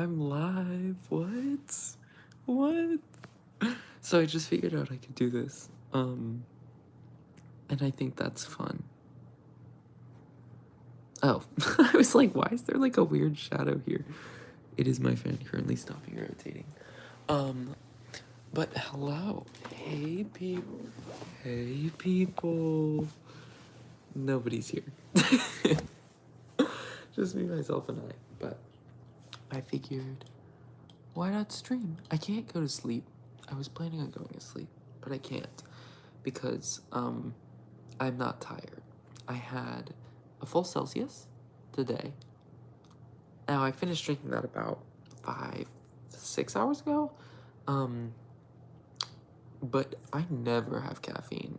I'm live. What? What? So I just figured out I could do this. And I think that's fun. Oh, I was like, why is there like a weird shadow here? It is my fan currently stopping rotating. But hello. Hey people. Hey people. Nobody's here. Just me, myself, and I. But I figured, why not stream? I can't go to sleep. I was planning on going to sleep, but I can't because I'm not tired. I had a full Celsius today. Now I finished drinking that about 6 hours ago. But I never have caffeine,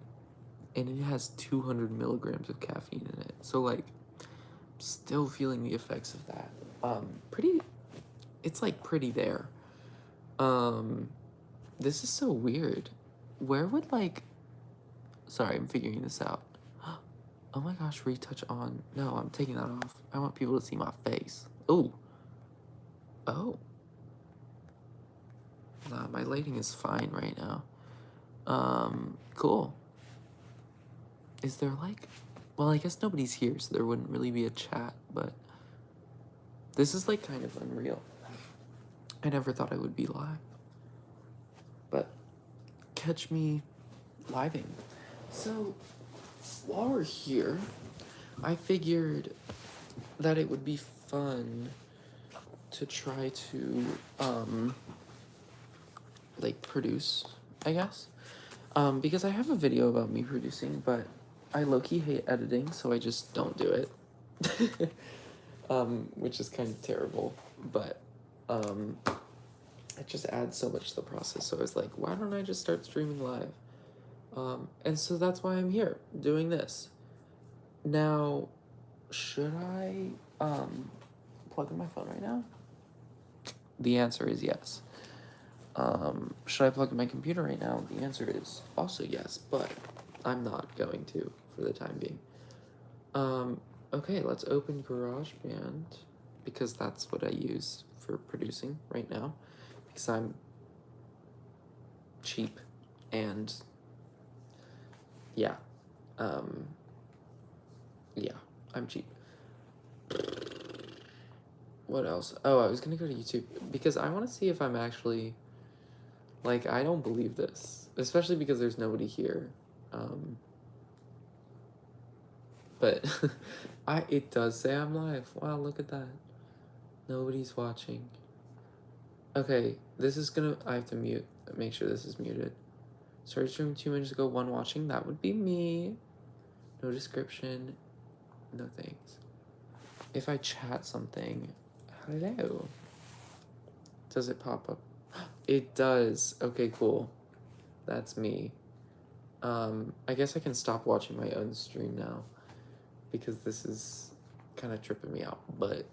and it has 200 milligrams of caffeine in it. So like, still feeling the effects of that. Pretty. It's like pretty there. This is so weird. Where would like. Sorry, I'm figuring this out. Oh my gosh, retouch on. No, I'm taking that off. I want people to see my face. Ooh. Oh. Nah, my lighting is fine right now. Cool. Is there like... Well, I guess nobody's here, so there wouldn't really be a chat, but... This is like kind of unreal. I never thought I would be live. But catch me living. So, while we're here, I figured that it would be fun to try to, like, produce, I guess. Because I have a video about me producing, but I low-key hate editing, so I just don't do it. Which is kind of terrible, but, it just adds so much to the process. So I was like, why don't I just start streaming live? And so that's why I'm here, doing this. Now, should I, plug in my phone right now? The answer is yes. Should I plug in my computer right now? The answer is also yes, but I'm not going to for the time being. Okay, let's open GarageBand because that's what I use for producing right now because I'm cheap and yeah, yeah, I'm cheap. What else? Oh, I was gonna go to YouTube because I want to see if I'm actually, like, I don't believe this, especially because there's nobody here. But it does say I'm live. Wow, look at that. Nobody's watching. Okay, this is gonna, I have to make sure this is muted. Started streaming 2 minutes ago, one watching, that would be me. No description, no thanks. If I chat something, hello. Does it pop up? It does. Okay, cool. That's me. I guess I can stop watching my own stream now because this is kind of tripping me out, but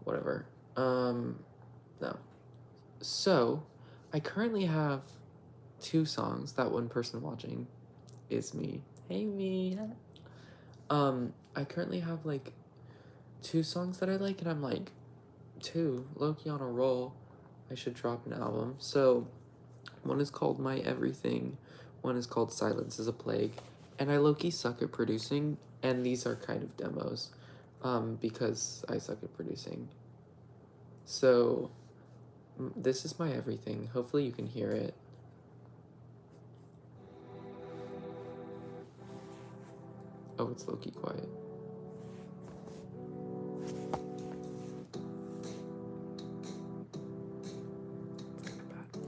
whatever. No. So, I currently have 2 songs. That one person watching is me. Hey, me. I currently have, like, 2 songs that I like, and I'm like, 2, low-key on a roll. I should drop an album. So, one is called My Everything. One is called Silence is a Plague. And I low-key suck at producing, and these are kind of demos, because I suck at producing. So, this is My Everything. Hopefully you can hear it. Oh, it's low-key quiet.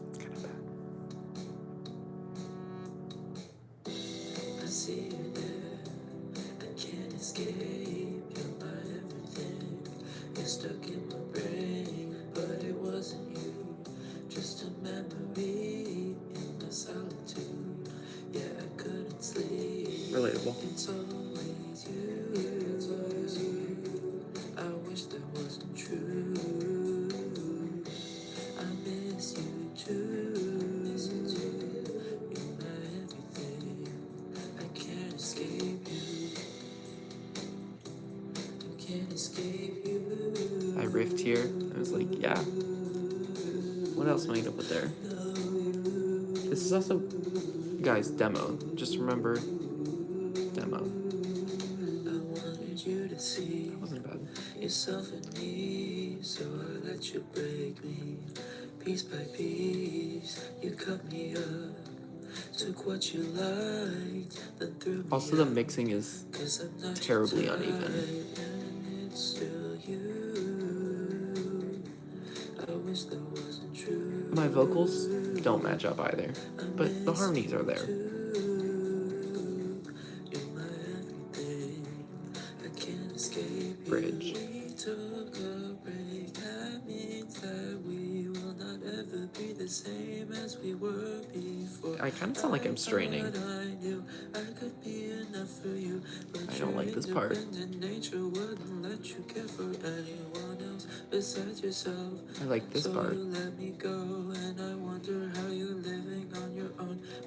It's kind of bad. I see you there. I can't escape. You're my everything. You're stuck in my brain, but it wasn't you. Just a memory in my solitude. Yeah, I couldn't sleep. Relatable. It's always you. It's always you. I wish that wasn't true. I miss you too. You're my everything. I can't escape you. I can't escape you. I riffed tier. I was like, yeah. What else am I gonna put there? This is also, guys, demo. Just remember, demo. That wasn't bad. Yourself in me, so I let you break me. Piece by piece, you cut me up. Took what you liked, then threw me also, the mixing is terribly uneven. It's still you. I wish that wasn't true. My vocals don't match up either, but the harmonies are there. Bridge. I kind of sound like I'm straining. I don't like this part. I like this part.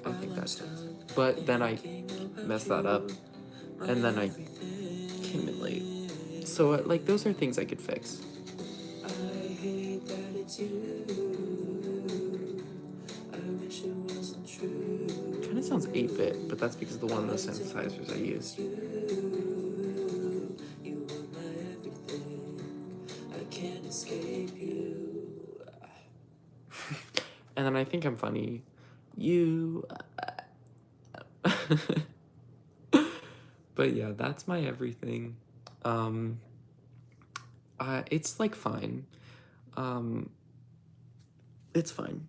I think that's it. But then I messed that up, and then I came in late. So, like, those are things I could fix. I hate that it's you. I wish it wasn't true. Kind of sounds 8-bit, but that's because of the one of the synthesizers I used. You are my everything. I can't escape you. And then I think I'm funny. You. But yeah, that's my everything. It's like fine. It's fine.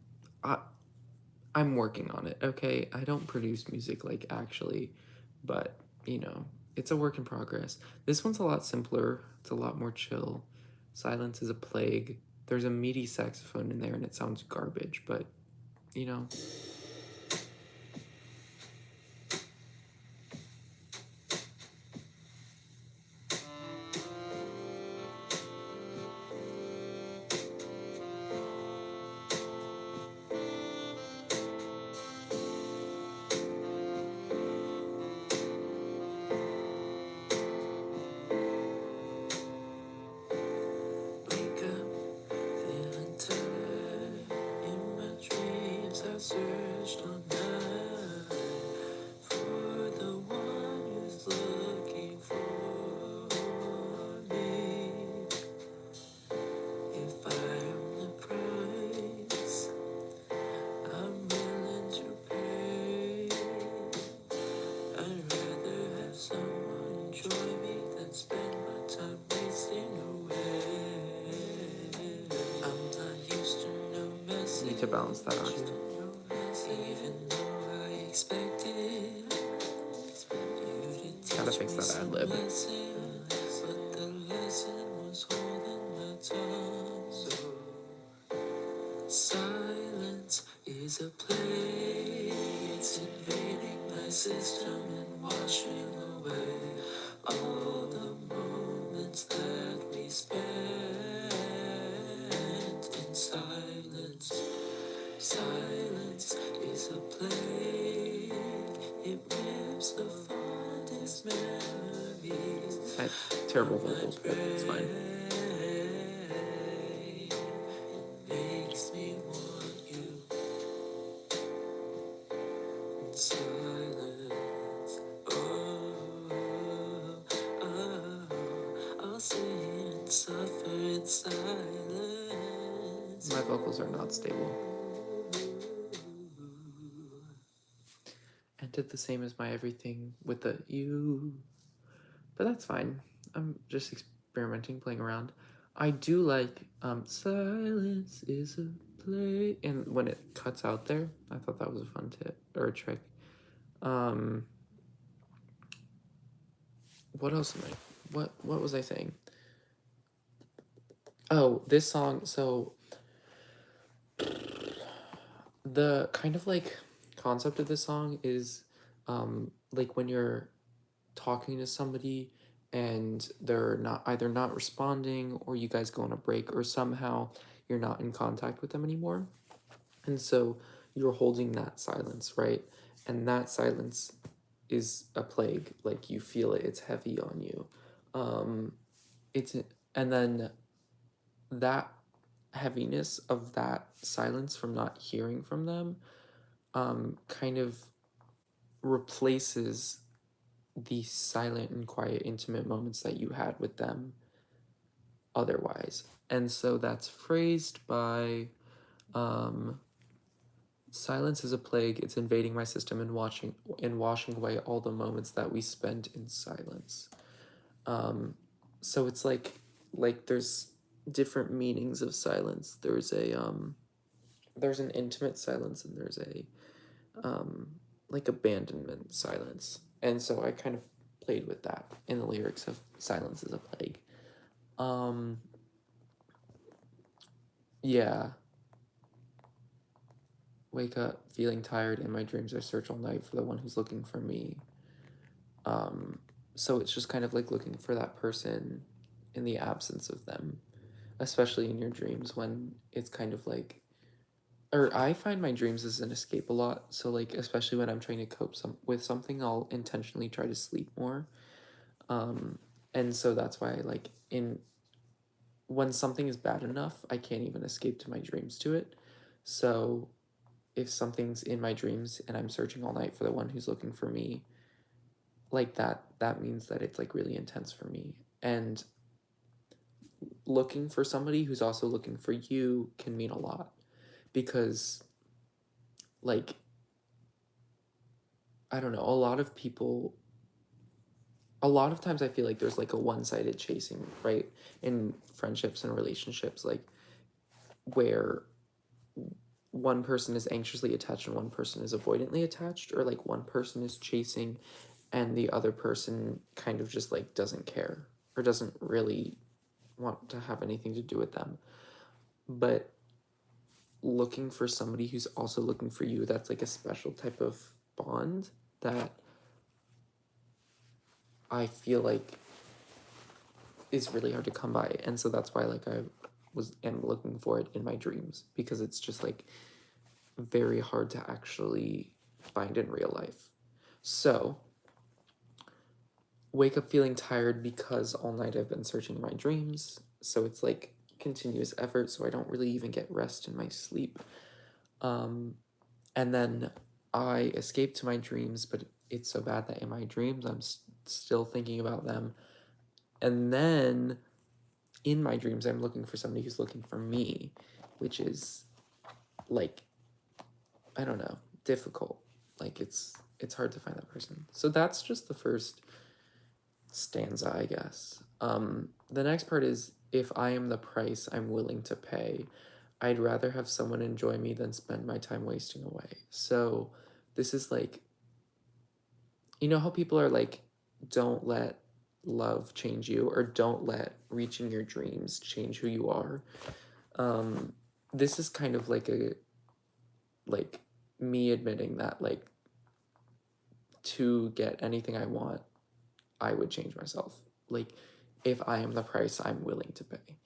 I'm working on it, okay? I don't produce music, like, actually, but, you know, it's a work in progress. This one's a lot simpler. It's a lot more chill. Silence is a plague. There's a meaty saxophone in there, and it sounds garbage, but, you know. Searched all night for the one who's looking for me. If I am the price I'm willing to pay, I'd rather have someone enjoy me than spend my time wasting away. I'm not used to no message. Need to balance that out here. Even though I expected, gotta fix that ad lib. But the lesson was holding my tongue. So silence is a plague. It's invading my system and washing away all the moments that we spent in silence. Silence is a plague. It rips the fondest memories. I have terrible vocals, but it's fine. It makes me want you in silence. Oh, I'll sit and suffer in silence. My vocals are not stable. And did the same as my everything with the you. But that's fine. I'm just experimenting, playing around. I do like silence is a play, and when it cuts out there, I thought that was a fun tip or a trick. What else am I? What was I saying? Oh, this song. So the kind of like concept of this song is like when you're talking to somebody and they're not either not responding, or you guys go on a break, or somehow you're not in contact with them anymore, and so you're holding that silence, right? And that silence is a plague. Like, you feel it, it's heavy on you. It's and then that heaviness of that silence from not hearing from them kind of replaces the silent and quiet intimate moments that you had with them otherwise. And so that's phrased by um, silence is a plague, it's invading my system and washing away all the moments that we spent in silence. So it's like there's different meanings of silence. There's an intimate silence and there's a like abandonment silence. And so I kind of played with that in the lyrics of Silence is a Plague. Yeah. Wake up feeling tired in my dreams. I search all night for the one who's looking for me. So it's just kind of like looking for that person in the absence of them, especially in your dreams when it's kind of like, or I find my dreams as an escape a lot. So like, especially when I'm trying to cope with something, I'll intentionally try to sleep more. And so that's why like in when something is bad enough, I can't even escape to my dreams to it. So if something's in my dreams and I'm searching all night for the one who's looking for me, like that means that it's like really intense for me. And looking for somebody who's also looking for you can mean a lot because like I don't know, a lot of times I feel like there's like a one-sided chasing, right? In friendships and relationships, like where one person is anxiously attached and one person is avoidantly attached, or like one person is chasing and the other person kind of just like doesn't care or doesn't really want to have anything to do with them. But looking for somebody who's also looking for you, that's like a special type of bond that I feel like is really hard to come by. And so that's why like I am looking for it in my dreams, because it's just like very hard to actually find in real life. So wake up feeling tired because all night I've been searching my dreams. So it's like continuous effort, so I don't really even get rest in my sleep. And then I escape to my dreams, but it's so bad that in my dreams I'm still thinking about them. And then in my dreams I'm looking for somebody who's looking for me, which is like, I don't know, difficult. Like it's hard to find that person. So that's just the first stanza, I guess. The next part is, if I am the price I'm willing to pay, I'd rather have someone enjoy me than spend my time wasting away. So this is like, you know how people are like, don't let love change you, or don't let reaching your dreams change who you are. This is kind of like me admitting that like to get anything I want, I would change myself. Like if I am the price I'm willing to pay.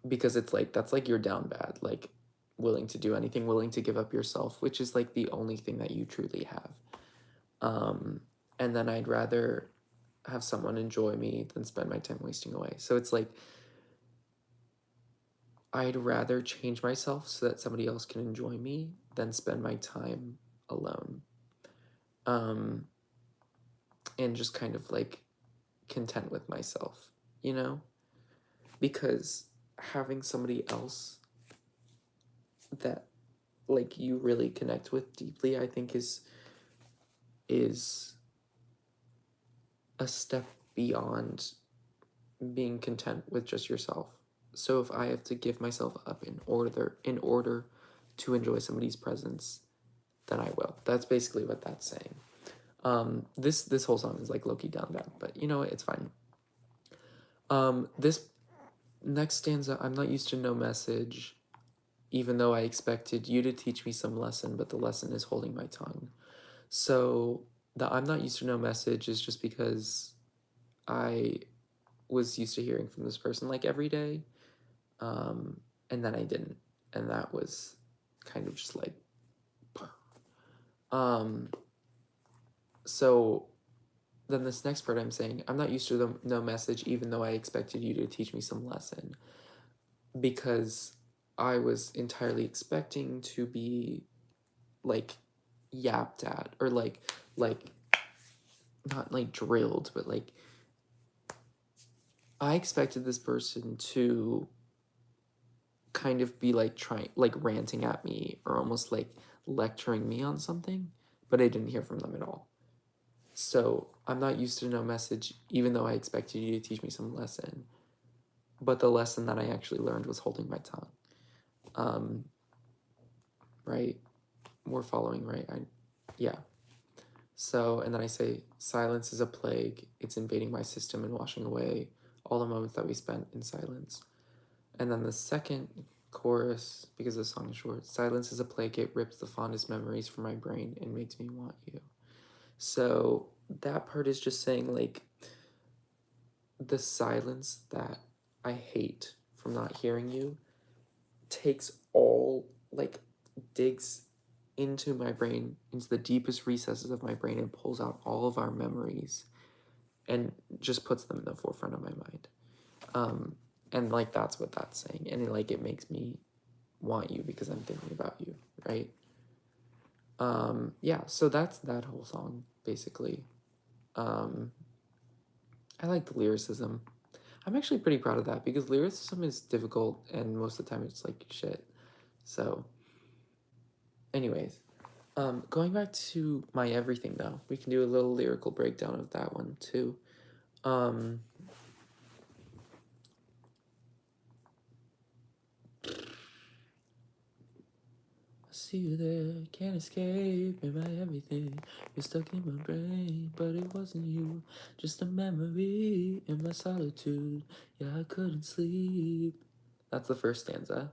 Because it's like that's like you're down bad, like willing to do anything, willing to give up yourself, which is like the only thing that you truly have. And then I'd rather have someone enjoy me than spend my time wasting away. So it's like I'd rather change myself so that somebody else can enjoy me than spend my time alone. And just kind of like content with myself, you know? Because having somebody else that like you really connect with deeply, I think is a step beyond being content with just yourself. So if I have to give myself up in order to enjoy somebody's presence, then I will. That's basically what that's saying. This whole song is like low-key down bad, but you know what, it's fine. This next stanza, I'm not used to no message, even though I expected you to teach me some lesson, but the lesson is holding my tongue. So the I'm not used to no message is just because I was used to hearing from this person like every day, and then I didn't, and that was kind of just like, um, so then this next part I'm saying, I'm not used to the no message, even though I expected you to teach me some lesson, because I was entirely expecting to be like yapped at, or like not like drilled, but like I expected this person to kind of be like trying, like ranting at me, or almost like lecturing me on something, but I didn't hear from them at all. So I'm not used to no message, even though I expected you to teach me some lesson. But the lesson that I actually learned was holding my tongue. Um, right? We're following, right? Yeah. So, and then I say, silence is a plague. It's invading my system and washing away all the moments that we spent in silence. And then the second chorus, because the song is short, silence is a plague. It rips the fondest memories from my brain and makes me want you. So that part is just saying, like, the silence that I hate from not hearing you takes all, like, digs into my brain, into the deepest recesses of my brain, and pulls out all of our memories and just puts them in the forefront of my mind. And like that's what that's saying, and it makes me want you because I'm thinking about you, right? Yeah, so that's that whole song basically. I like the lyricism. I'm actually pretty proud of that because lyricism is difficult and most of the time it's like shit. So, anyways, going back to My Everything though, we can do a little lyrical breakdown of that one too. Um, I see you there, can't escape, you're my everything. You're stuck in my brain, but it wasn't you. Just a memory in my solitude. Yeah, I couldn't sleep. That's the first stanza.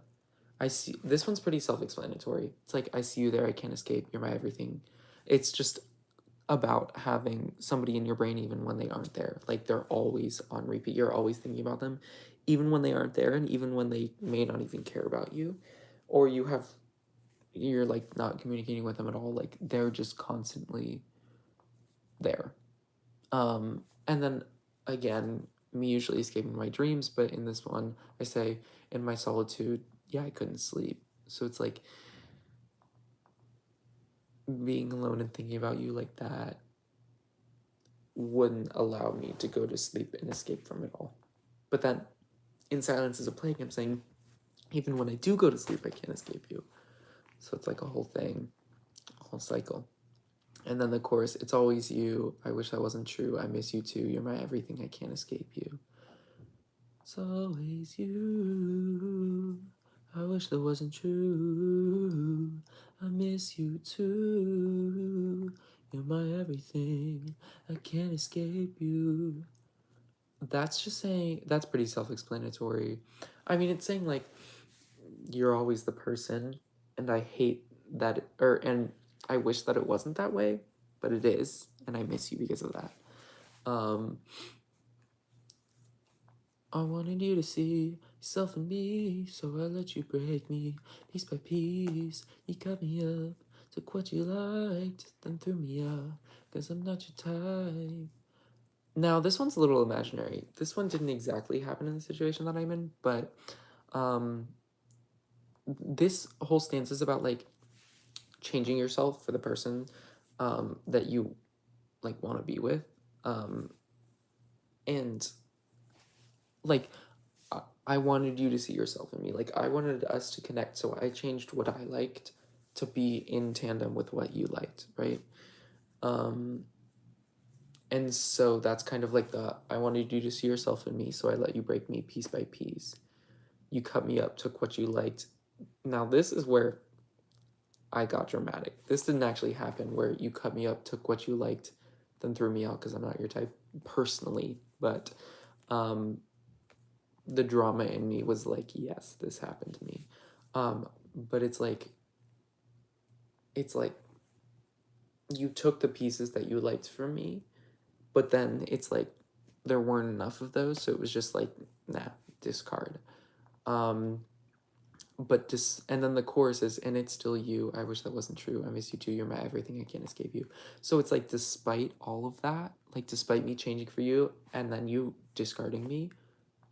I see, this one's pretty self-explanatory. It's like, I see you there, I can't escape, you're my everything. It's just about having somebody in your brain even when they aren't there. Like they're always on repeat. You're always thinking about them, even when they aren't there, and even when they may not even care about you, or you're like not communicating with them at all. Like they're just constantly there. And then again, me usually escaping my dreams, but in this one, I say, in my solitude, yeah, I couldn't sleep. So it's like being alone and thinking about you like that wouldn't allow me to go to sleep and escape from it all. But then in Silence is a Plague, I'm saying, even when I do go to sleep, I can't escape you. So it's like a whole thing, a whole cycle. And then the chorus, it's always you. I wish that wasn't true. I miss you too. You're my everything. I can't escape you. It's always you. I wish that wasn't true. I miss you too. You're my everything. I can't escape you. That's just saying, that's pretty self explanatory. I mean, it's saying like, you're always the person, and I hate that, and I wish that it wasn't that way, but it is, and I miss you because of that. I wanted you to see yourself in me, so I let you break me piece by piece. You cut me up, took what you liked, then threw me out, cause I'm not your type. Now, this one's a little imaginary. This one didn't exactly happen in the situation that I'm in, but this whole stance is about like changing yourself for the person that you like want to be with, and like I wanted you to see yourself in me. Like I wanted us to connect, so I changed what I liked to be in tandem with what you liked, right? And so that's kind of like the I wanted you to see yourself in me, so I let you break me piece by piece. You cut me up, took what you liked. Now this is where I got dramatic. This didn't actually happen where you cut me up, took what you liked, then threw me out because I'm not your type personally. But the drama in me was like, yes, this happened to me. But it's like you took the pieces that you liked from me, but then it's like there weren't enough of those, so it was just like, nah, discard. but this, and then the chorus is, and it's still you. I wish that wasn't true. I miss you too. You're my everything. I can't escape you. So it's like, despite all of that, like despite me changing for you and then you discarding me,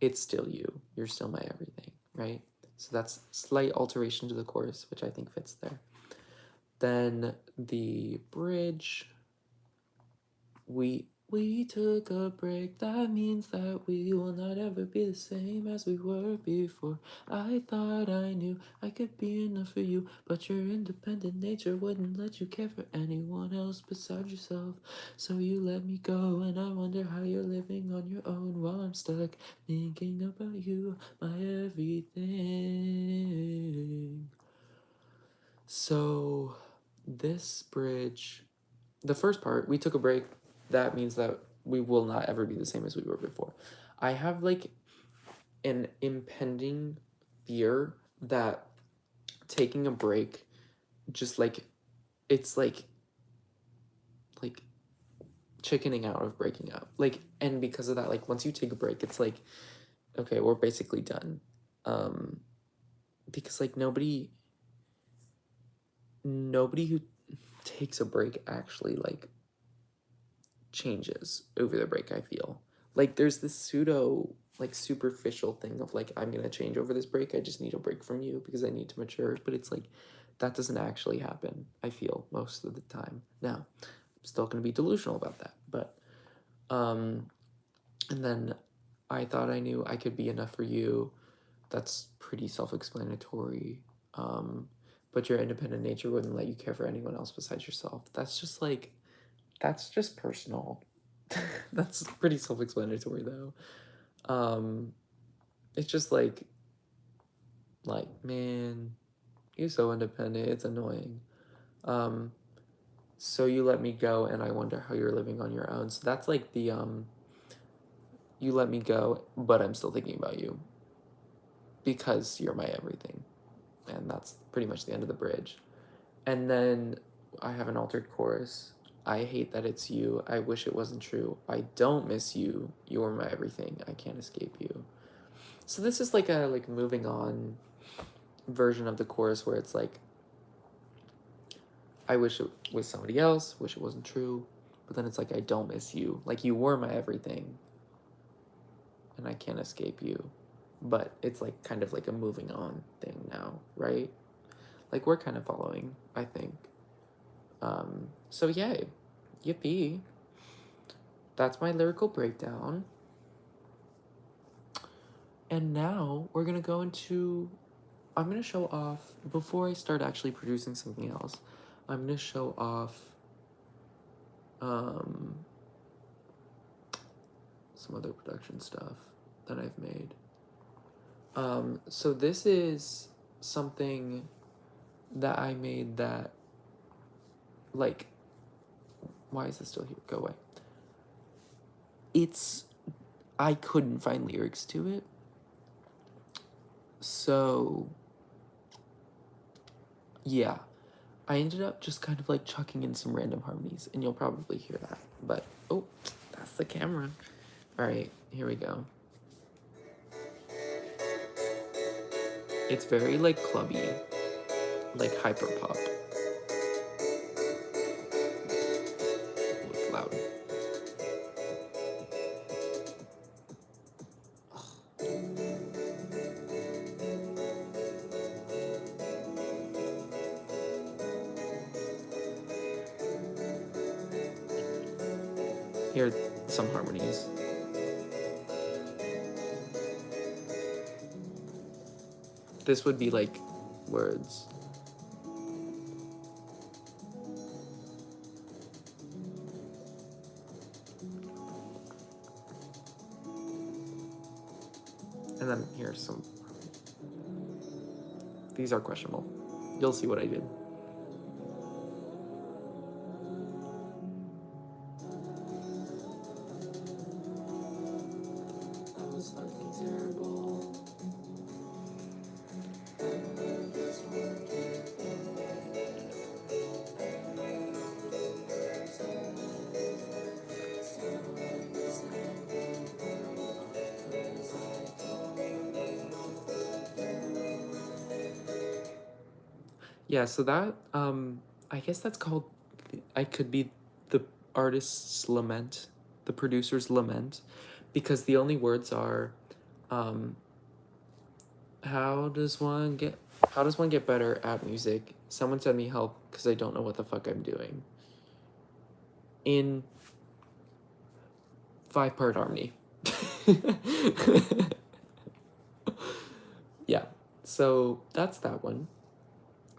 it's still you. You're still my everything, right? So that's slight alteration to the chorus, which I think fits there. Then the bridge, we took a break, that means that we will not ever be the same as we were before. I thought I knew I could be enough for you, but your independent nature wouldn't let you care for anyone else beside yourself. So you let me go, and I wonder how you're living on your own while I'm stuck thinking about you, my everything. So this bridge, the first part, we took a break. That means that we will not ever be the same as we were before. I have like an impending fear that taking a break, just like, it's like chickening out of breaking up. Like, and because of that, like once you take a break, it's like, okay, we're basically done. Because like nobody who takes a break actually like changes over the break. I feel like there's this pseudo like superficial thing of like, I'm gonna change over this break, I just need a break from you because I need to mature, but it's like that doesn't actually happen, I feel, most of the time. Now I'm still gonna be delusional about that, but and then I thought I knew I could be enough for you. That's pretty self-explanatory. But your independent nature wouldn't let you care for anyone else besides yourself. That's just like, that's just personal. That's pretty self-explanatory though. It's just like, man, you're so independent, it's annoying. So you let me go, and I wonder how you're living on your own. So that's like the you let me go, but I'm still thinking about you because you're my everything. And that's pretty much the end of the bridge. And then I have an altered chorus. I hate that it's you. I wish it wasn't true. I don't miss you. You're my everything. I can't escape you. So this is like a like moving on version of the chorus where it's like, I wish it was somebody else, wish it wasn't true. But then it's like, I don't miss you. Like, you were my everything. And I can't escape you. But it's like kind of like a moving on thing now, right? Like, we're kind of following, I think. So yay. Yippee. That's my lyrical breakdown. And now we're gonna go into, I'm gonna show off, before I start actually producing something else, I'm gonna show off some other production stuff that I've made. So this is something that I made that, like, why is this still here? Go away. I couldn't find lyrics to it. So, yeah. I ended up just kind of like chucking in some random harmonies, and you'll probably hear that. But, oh, that's the camera. All right, here we go. It's very like clubby, like hyper pop. It's loud. Here are some harmonies. This would be like words. And then here's some. These are questionable. You'll see what I did. Yeah, so that I guess that's called I could be the artist's lament, the producer's lament, because the only words are um how does one get how does one get better at music? Someone send me help because I don't know what the fuck I'm doing. In 5-part harmony. Yeah. So that's that one,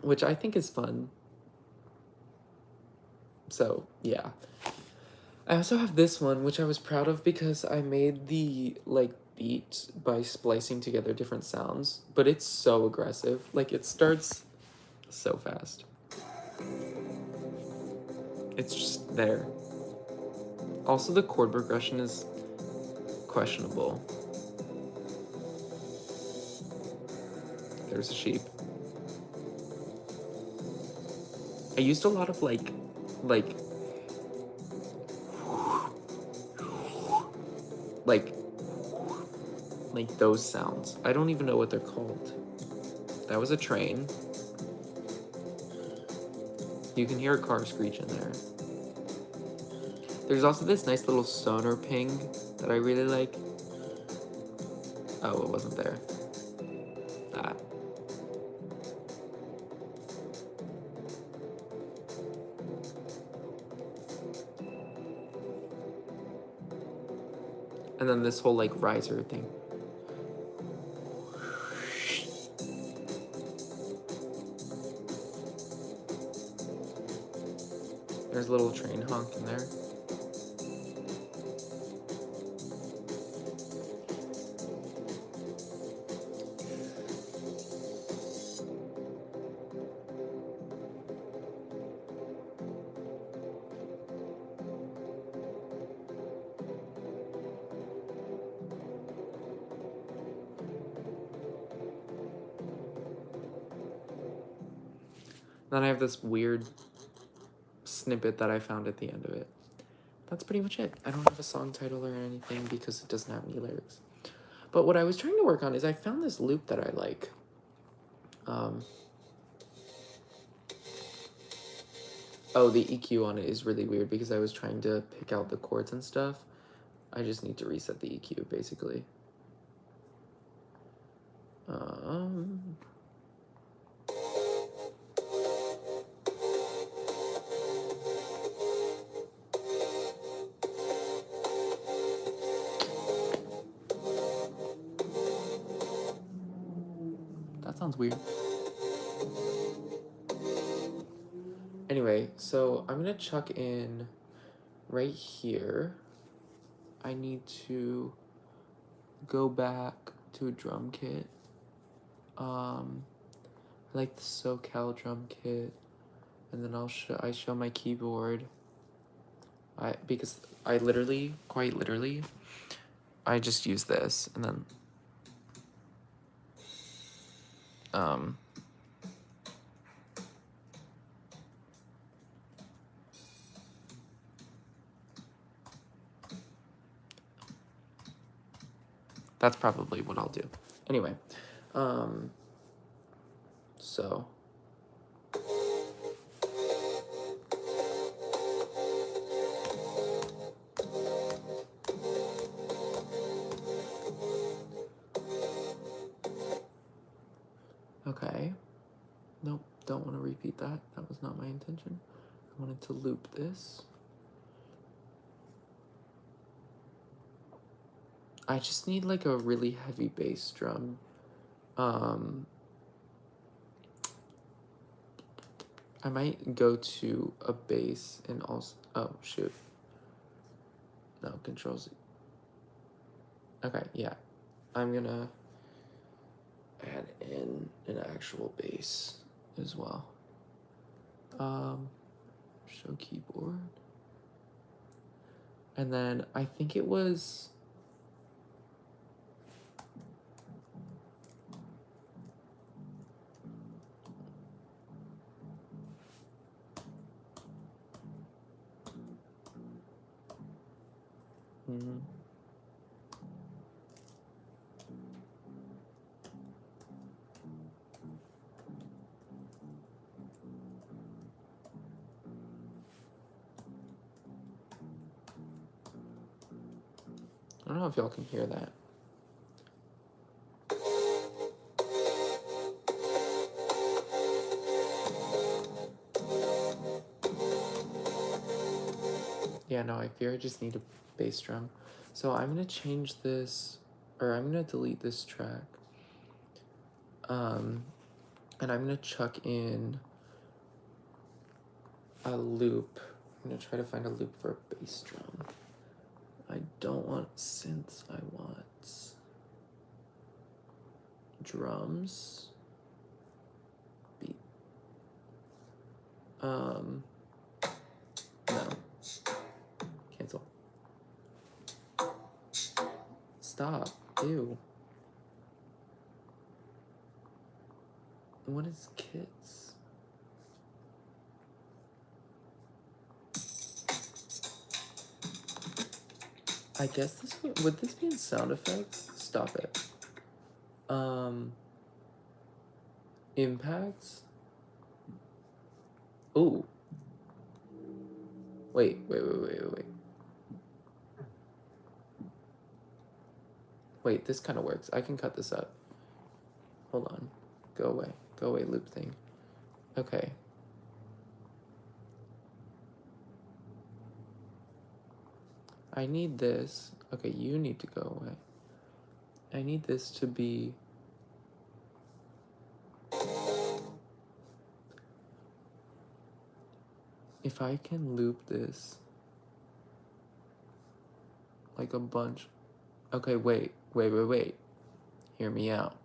which I think is fun. So, yeah. I also have this one, which I was proud of because I made the, like, beat by splicing together different sounds, but it's so aggressive. Like, it starts so fast. It's just there. Also, the chord progression is questionable. There's a sheep. I used a lot of, like, like those sounds. I don't even know what they're called. That was a train. You can hear a car screech in there. There's also this nice little sonar ping that I really like. Oh, it wasn't there. That. And then this whole, like, riser thing. There's a little train honk in there. Then I have this weird snippet that I found at the end of it. That's pretty much it. I don't have a song title or anything because it doesn't have any lyrics. But what I was trying to work on is I found this loop that I like. Oh, the EQ on it is really weird because I was trying to pick out the chords and stuff. I just need to reset the EQ, basically. That sounds weird. Anyway, so I'm gonna chuck in right here. I need to go back to a drum kit. I like the SoCal drum kit, and then I show my keyboard. Because I literally, quite literally, I just use this, and then that's probably what I'll do. Anyway, so. Okay. Nope, don't want to repeat that. That was not my intention. I wanted to loop this. I just need like a really heavy bass drum. I might go to a bass and also, oh shoot. No, controls. Okay, yeah. I'm gonna add in an actual bass as well. Show keyboard. And then I think it was I don't know if y'all can hear that. Yeah, no, I fear I just need a bass drum. So I'm gonna change this, or I'm gonna delete this track. And I'm gonna chuck in a loop. I'm gonna try to find a loop for a bass drum. I don't want synths, I want drums. Beat. No. Cancel. Stop. Ew. What is kits? I guess this would this be in sound effects? Stop it. Impacts? Ooh. Wait. Wait, this kind of works. I can cut this up. Hold on. Go away. Go away, loop thing. Okay. I need this. Okay, you need to go away. I need this to be... If I can loop this like a bunch... Okay, wait. Hear me out.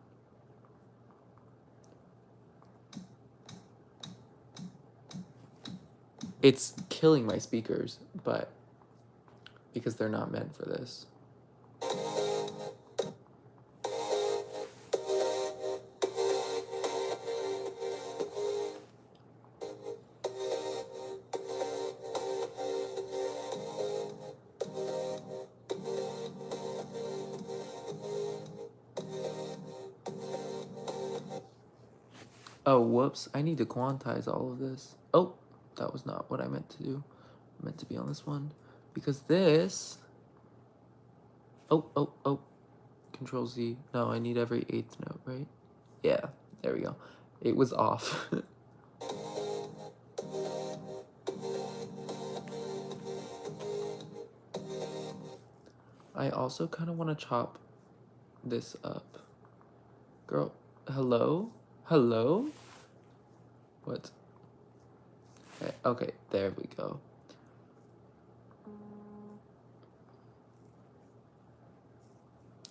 It's killing my speakers, but because they're not meant for this. Oh, whoops. I need to quantize all of this. Oh, that was not what I meant to do. I meant to be on this one. Because this... Oh. Control Z. No, I need every 8th note, right? Yeah, there we go. It was off. I also kind of want to chop this up. Girl, hello? Hello? What? Okay, there we go.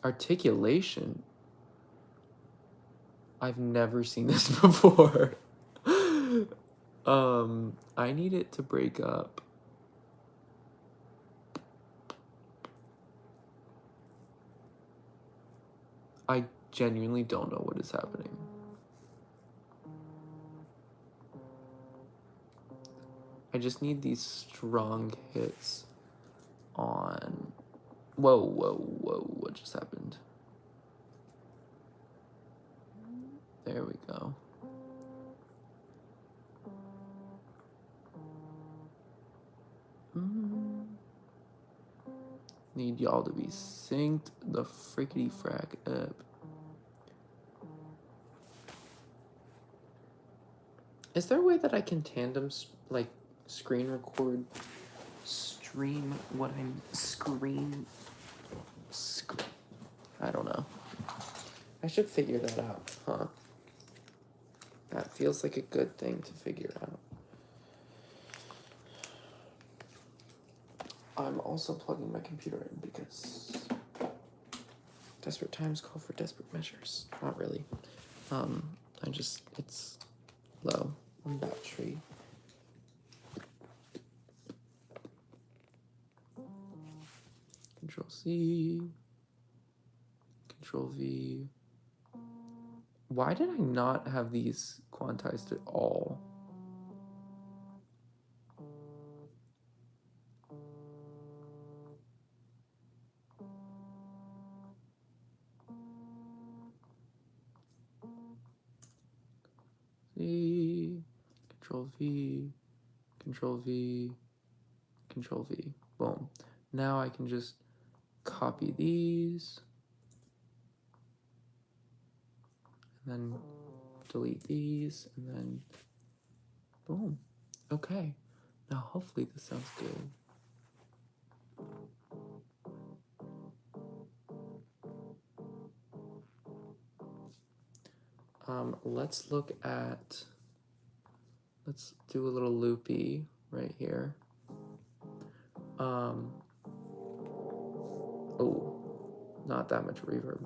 Articulation. I've never seen this before. I need it to break up. I genuinely don't know what is happening. I just need these strong hits on... Whoa, what just happened? There we go. Need y'all to be synced the frickety frack up. Is there a way that I can tandem, like, screen record, stream what I'm I don't know. I should figure that out, huh? That feels like a good thing to figure out. I'm also plugging my computer in because desperate times call for desperate measures. Not really. It's low on battery. Control C, Control V. Why did I not have these quantized at all? C, Control V, Control V, Control V. Boom. Now I can just copy these. And then delete these, and then boom. Okay. Now hopefully this sounds good. Let's do a little loopy right here. Oh, not that much reverb.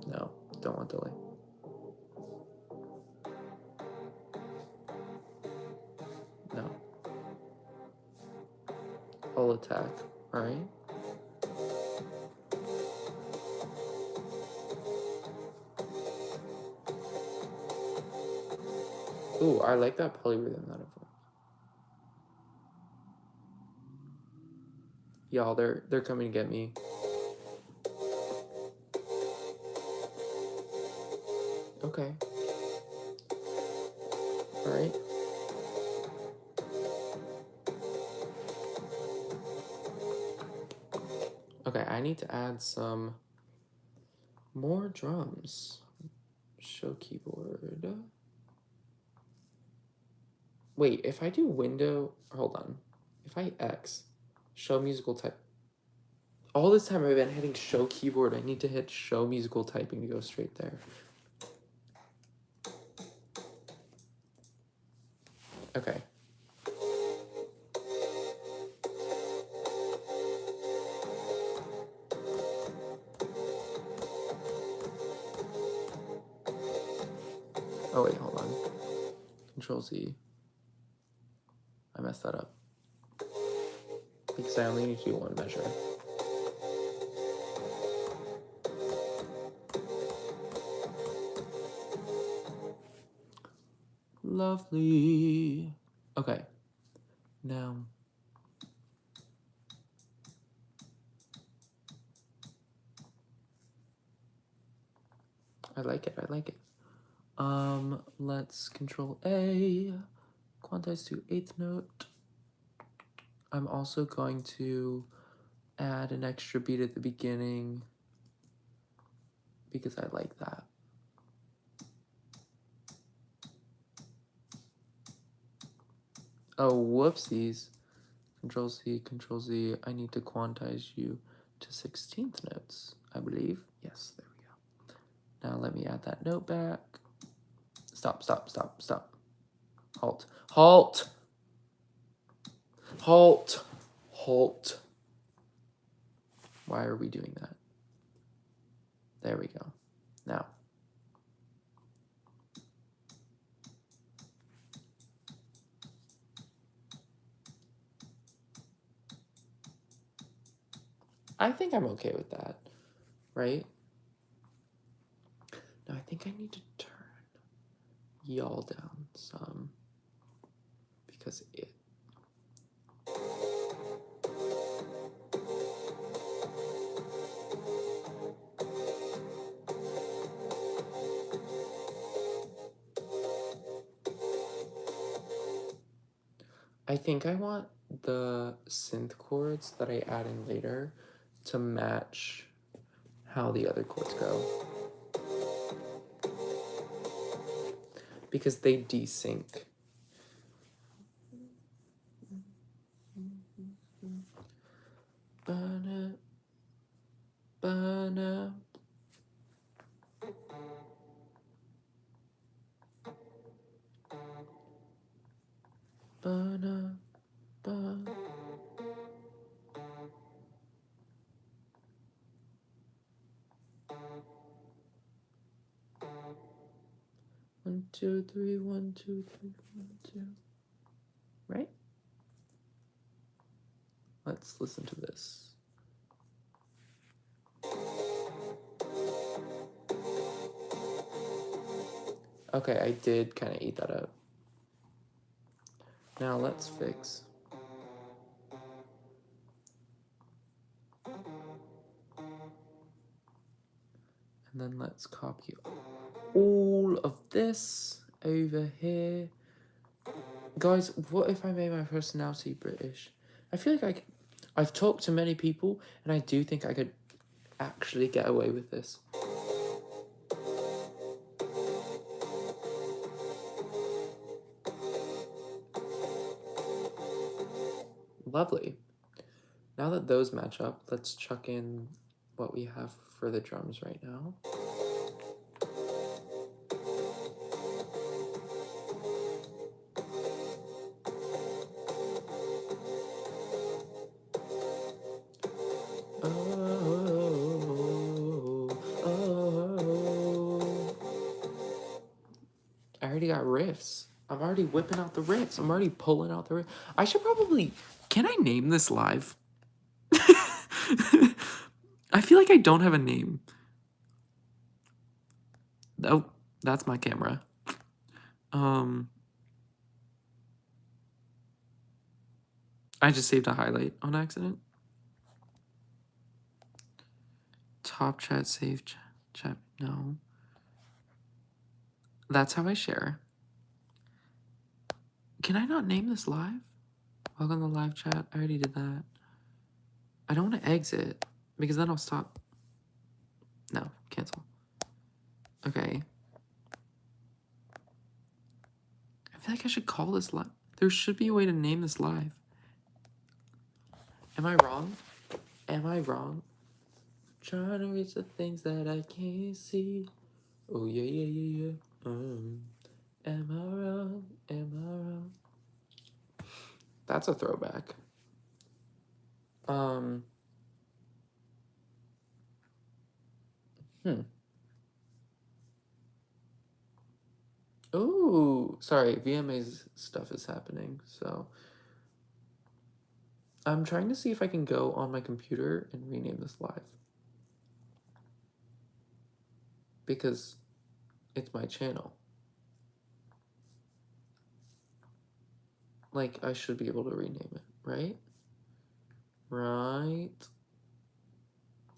No, don't want delay. No. I'll attack, all right? Ooh, I like that polyrhythm metaphor. Y'all, they're coming to get me. Okay. All right. Okay, I need to add some more drums. Show keyboard. Wait, if I do window, hold on. If I X, show musical type. All this time I've been hitting show keyboard. I need to hit show musical typing to go straight there. Okay. Oh wait, hold on. Control Z. I messed that up. Because I only need to do one measure. Lovely. Okay. Now. I like it. Let's Control A. Quantize to 8th note. I'm also going to add an extra beat at the beginning because I like that. Oh, whoopsies. Control C, Control Z. I need to quantize you to 16th notes, I believe. Yes, there we go. Now let me add that note back. Stop. Halt. Why are we doing that? There we go. Now. I think I'm okay with that, right? Now I think I need to turn y'all down some because it. I think I want the synth chords that I add in later to match how the other chords go. Because they desync. Ba-na, ba-na. Ba-na, ba. 1, 2, 3, 1, 2, 3, 1, 2. Right? Let's listen to this. Okay, I did kind of eat that up. Now let's fix. And then let's copy all of this over here. Guys, what if I made my personality British? I feel like I've talked to many people, and I do think I could actually get away with this. Lovely. Now that those match up, let's chuck in what we have for the drums right now. I already got riffs. I'm already whipping out the riffs. I'm already pulling out the riffs. I should probably... Can I name this live? I feel like I don't have a name. Oh, that's my camera. I just saved a highlight on accident. Top chat, save chat. No. That's how I share. Can I not name this live? Welcome to live chat. I already did that. I don't want to exit because then I'll stop. No, cancel. Okay. I feel like I should call this live. There should be a way to name this live. Am I wrong? Am I wrong? Trying to reach the things that I can't see. Oh, yeah, yeah, yeah, yeah. Am I wrong? Am I wrong? That's a throwback. Oh, sorry. VMA's stuff is happening, so I'm trying to see if I can go on my computer and rename this live. Because it's my channel. Like, I should be able to rename it, right? Right.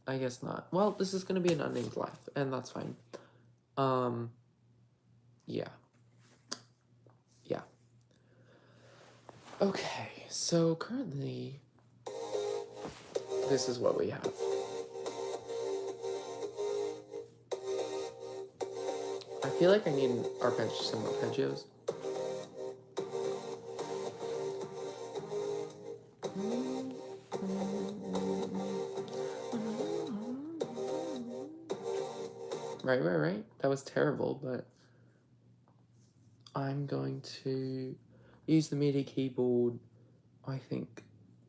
I guess not. Well, this is going to be an unnamed live, and that's fine. Yeah. Yeah. Okay, so currently, this is what we have. I feel like I need some arpeggios. Right. That was terrible, but I'm going to use the MIDI keyboard, I think,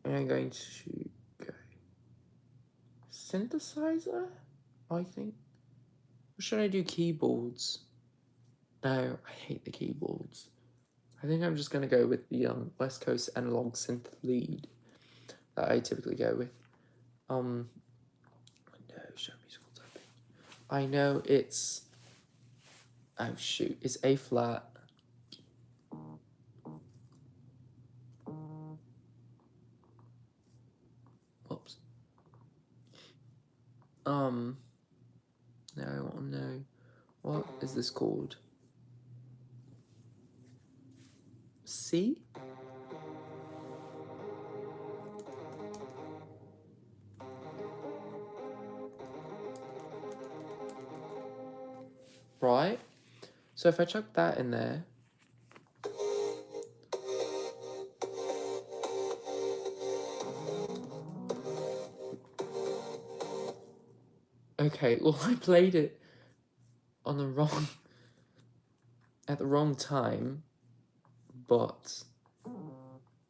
and I'm going to go synthesizer, I think. Or should I do keyboards? No, I hate the keyboards. I think I'm just going to go with the West Coast Analog Synth Lead that I typically go with. No, show musical typing. I know it's... Oh, shoot. It's A flat. Whoops. Now I want to know, what is this called? C? Right? So if I chuck that in there... Okay, well, I played it on the wrong... at the wrong time, but...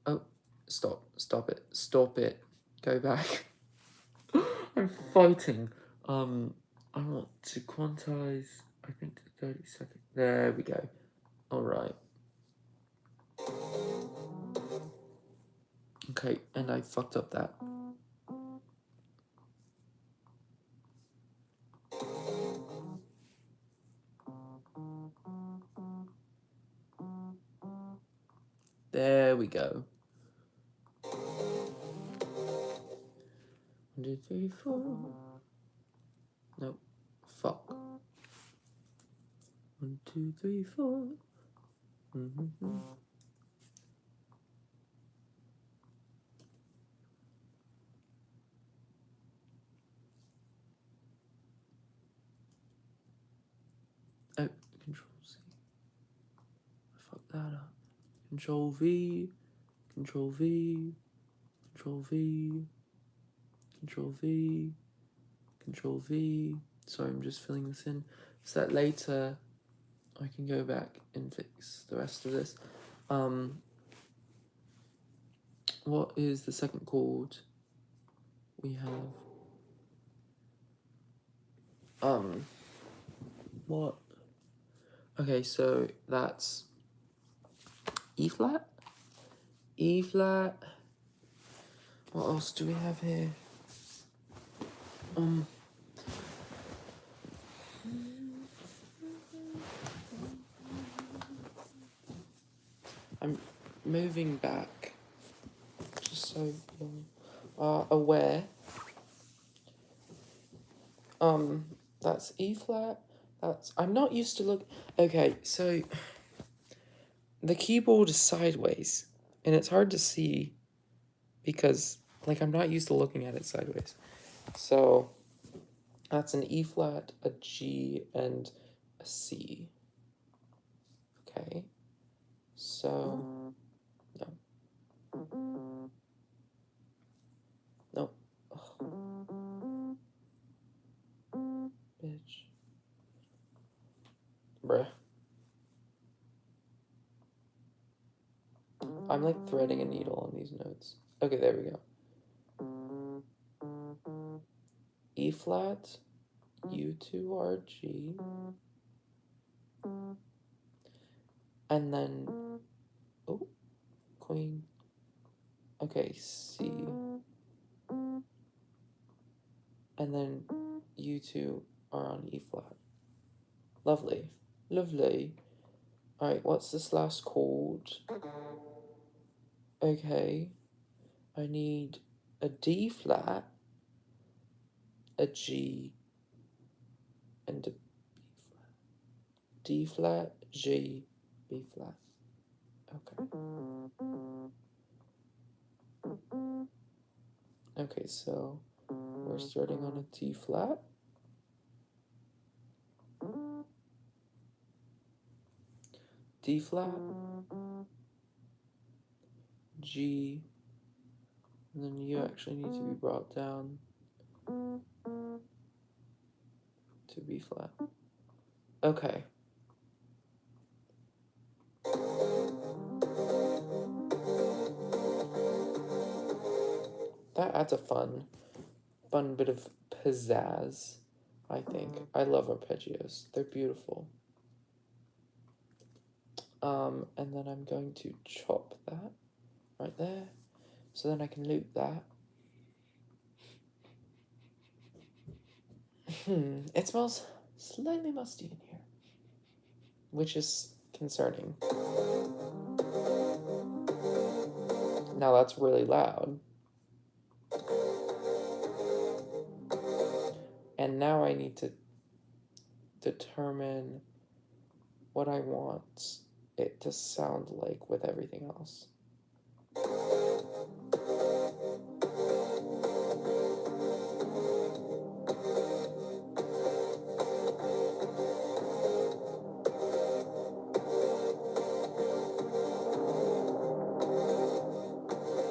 Oh, stop it, go back. I'm fighting. I want to quantize, I think 30 seconds. There we go. Alright. Okay, and I fucked up that. There we go. 1, 2, 3, 4. Nope. Fuck. 1, 2, 3, 4. that up. Control V, Control V, Control V, Control V, Control V. Sorry, I'm just filling this in so that later I can go back and fix the rest of this. What is the second chord? We have what? Okay, so that's E flat. E flat. What else do we have here? I'm moving back, just so you are aware. That's E flat. I'm not used to look. Okay, so the keyboard is sideways, and it's hard to see because, like, I'm not used to looking at it sideways. So that's an E flat, a G, and a C. Okay. So no. No. Ugh. Bitch. Bruh. I'm like threading a needle on these notes. Okay, there we go. E flat, U2 RG, and then oh, Queen. Okay, C, and then U2 are on E flat. Lovely, lovely. All right, what's this last chord? Okay, I need a D flat, a G, and a B flat. D flat, G, B flat. Okay. Okay, so we're starting on a D flat. D flat, G, and then you actually need to be brought down to B flat. Okay. That adds a fun bit of pizzazz, I think. I love arpeggios. They're beautiful. And then I'm going to chop that right there, so then I can loop that. It smells slightly musty in here, which is concerning. Now that's really loud. And now I need to determine what I want it to sound like with everything else.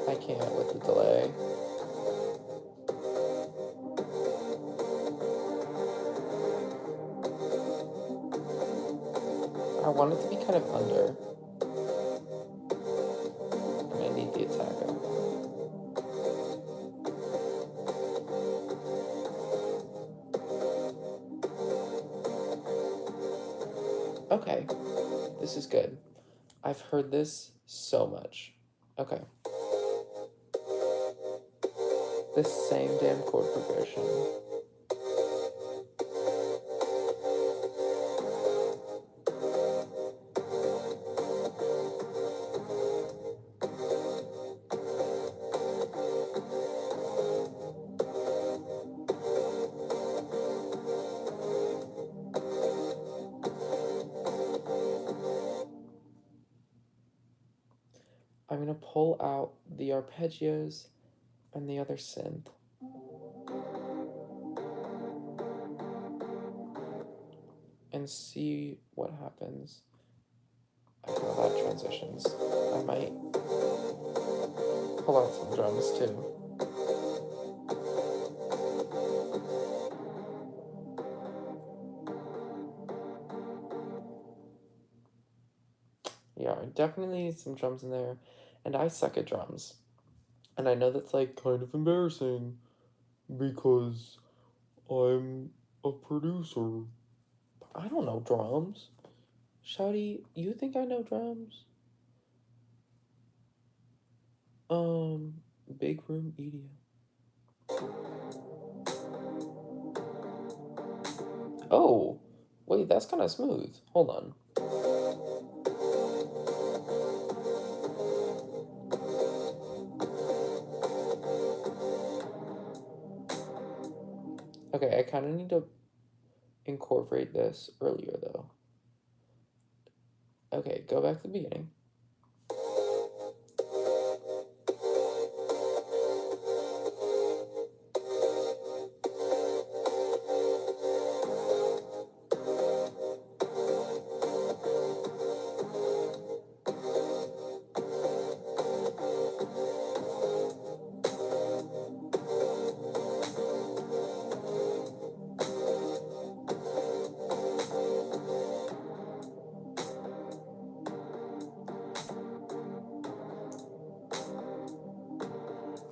I can't with the delay. I want it to be kind of under. And I need the attack up. Okay, this is good. I've heard this so much. Okay. This same damn chord progression. I'm gonna pull out the arpeggios and the other synth. And see what happens. I don't know that transitions. I might pull out some drums too. Yeah, I definitely need some drums in there. And I suck at drums. And I know that's like kind of embarrassing because I'm a producer. But I don't know drums. Shouty, you think I know drums? Big room EDM. Oh, wait, that's kind of smooth. Hold on. Okay, I kind of need to incorporate this earlier though. Okay, go back to the beginning.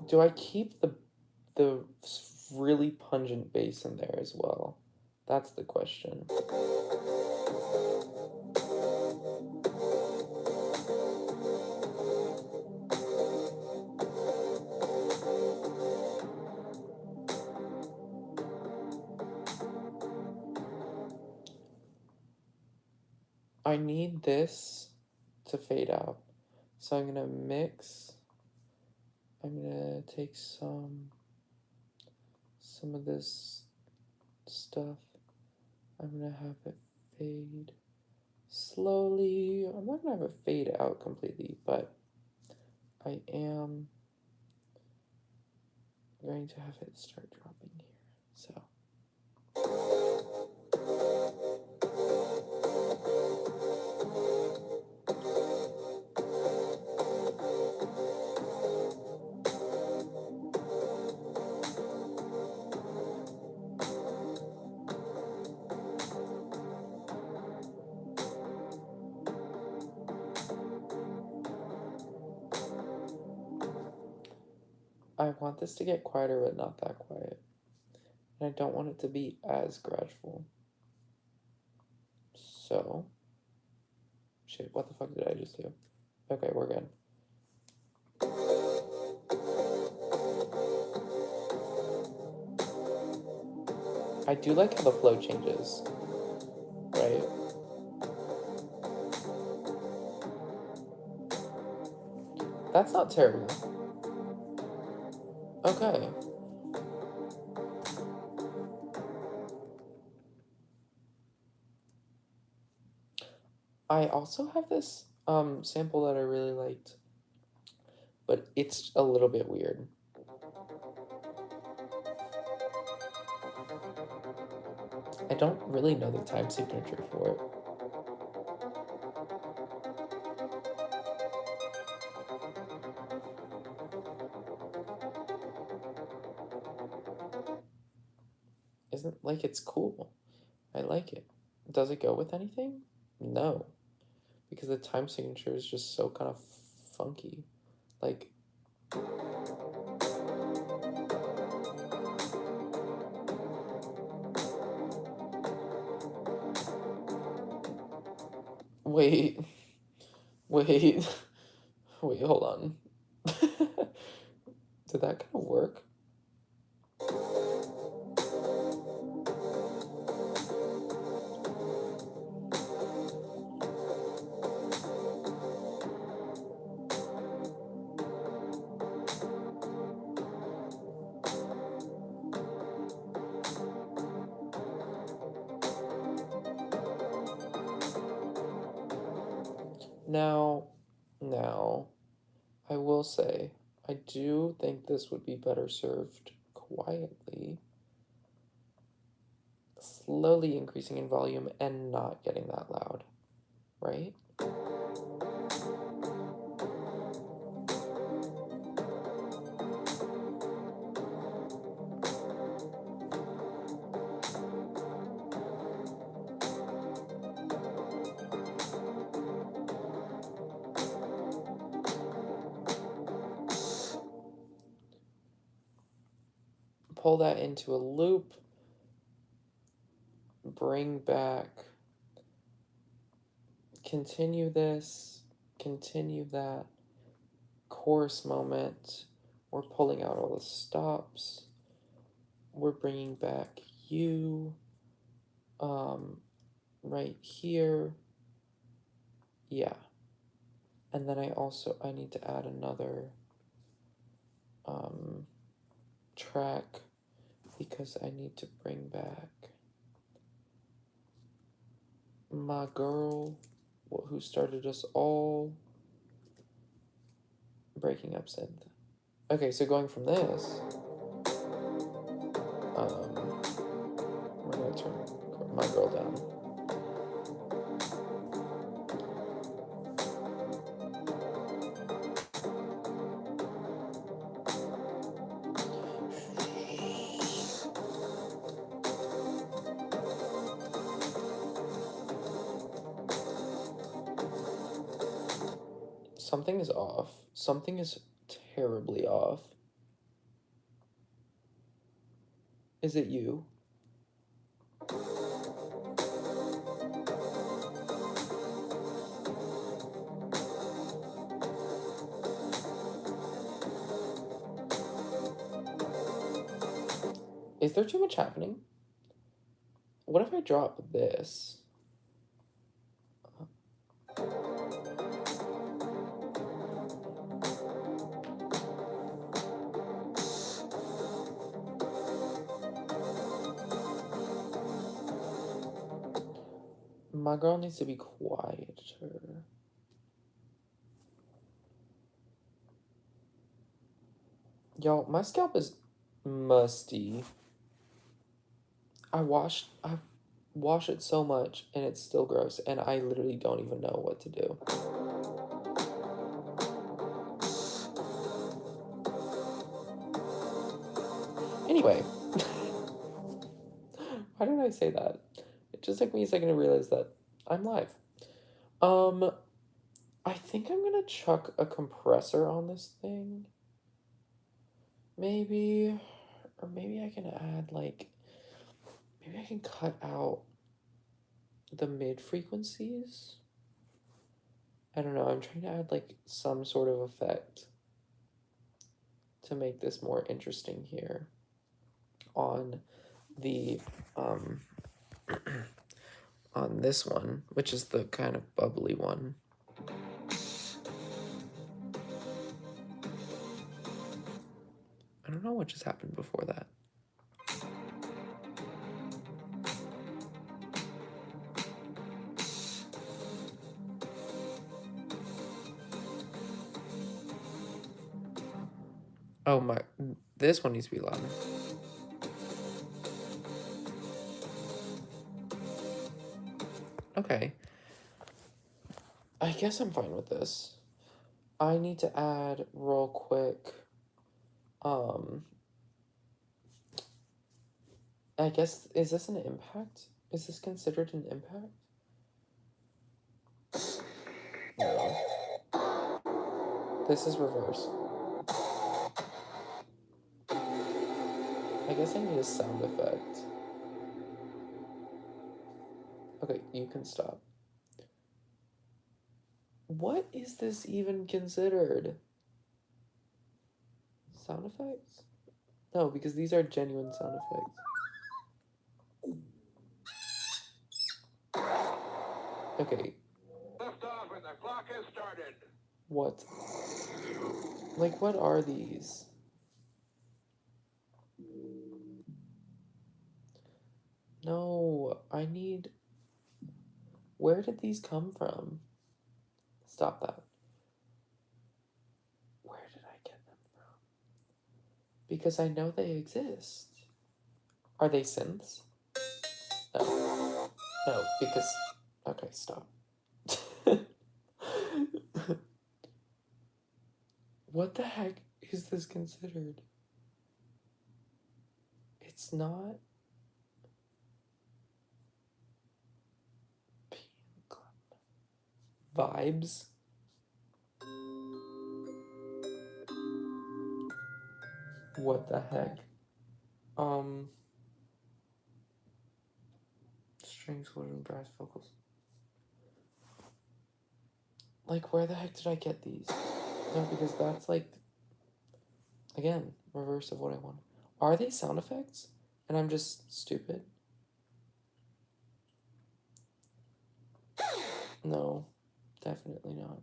Do I keep the really pungent bass in there as well? That's the question. I need this to fade out. So I'm gonna mix. I'm gonna take some of this stuff. I'm gonna have it fade slowly. I'm not gonna have it fade out completely, but I am going to have it start dropping here. So. I want this to get quieter, but not that quiet. And I don't want it to be as gradual. So, shit, what the fuck did I just do? Okay, we're good. I do like how the flow changes, right? That's not terrible. Okay. I also have this sample that I really liked, but it's a little bit weird. I don't really know the time signature for it. Isn't like it's cool. I like it. Does it go with anything? No. Because the time signature is just so kind of funky. Like, wait, wait, wait, hold on. Did that kind of work? Now, I will say, I do think this would be better served quietly, slowly increasing in volume and not getting that loud, right? pull that into a loop, bring back, continue this, continue that, chorus moment, we're pulling out all the stops, we're bringing back you, right here, yeah, and then I need to add another track because I need to bring back my girl who started us all, breaking up synth. Okay, so going from this, we're gonna turn my girl down. Something is off. Something is terribly off. Is it you? Is there too much happening? What if I drop this? My girl needs to be quieter. Y'all, my scalp is musty. I wash it so much and it's still gross and I literally don't even know what to do. Anyway, why did I say that? It just took me a second to realize that I'm live. I think I'm gonna chuck a compressor on this thing. Maybe, or maybe I can add like, maybe I can cut out the mid frequencies. I don't know, I'm trying to add like some sort of effect to make this more interesting here on the on this one, which is the kind of bubbly one. I don't know what just happened before that. Oh my, this one needs to be louder. Okay. I guess I'm fine with this. I need to add real quick, I guess, is this an impact? Is this considered an impact? No. This is reverse. I guess I need a sound effect. Okay, you can stop. What is this even considered? Sound effects? No, because these are genuine sound effects. Okay. Lift off and the clock has started. What? Like, what are these? No, I need... Where did these come from? Stop that. Where did I get them from? Because I know they exist. Are they synths? No. No, because... Okay, stop. What the heck is this considered? It's not... Vibes? What the heck? Strings, wood, and brass vocals. Like, where the heck did I get these? No, because that's like, again, reverse of what I want. Are they sound effects? And I'm just stupid? No, definitely not.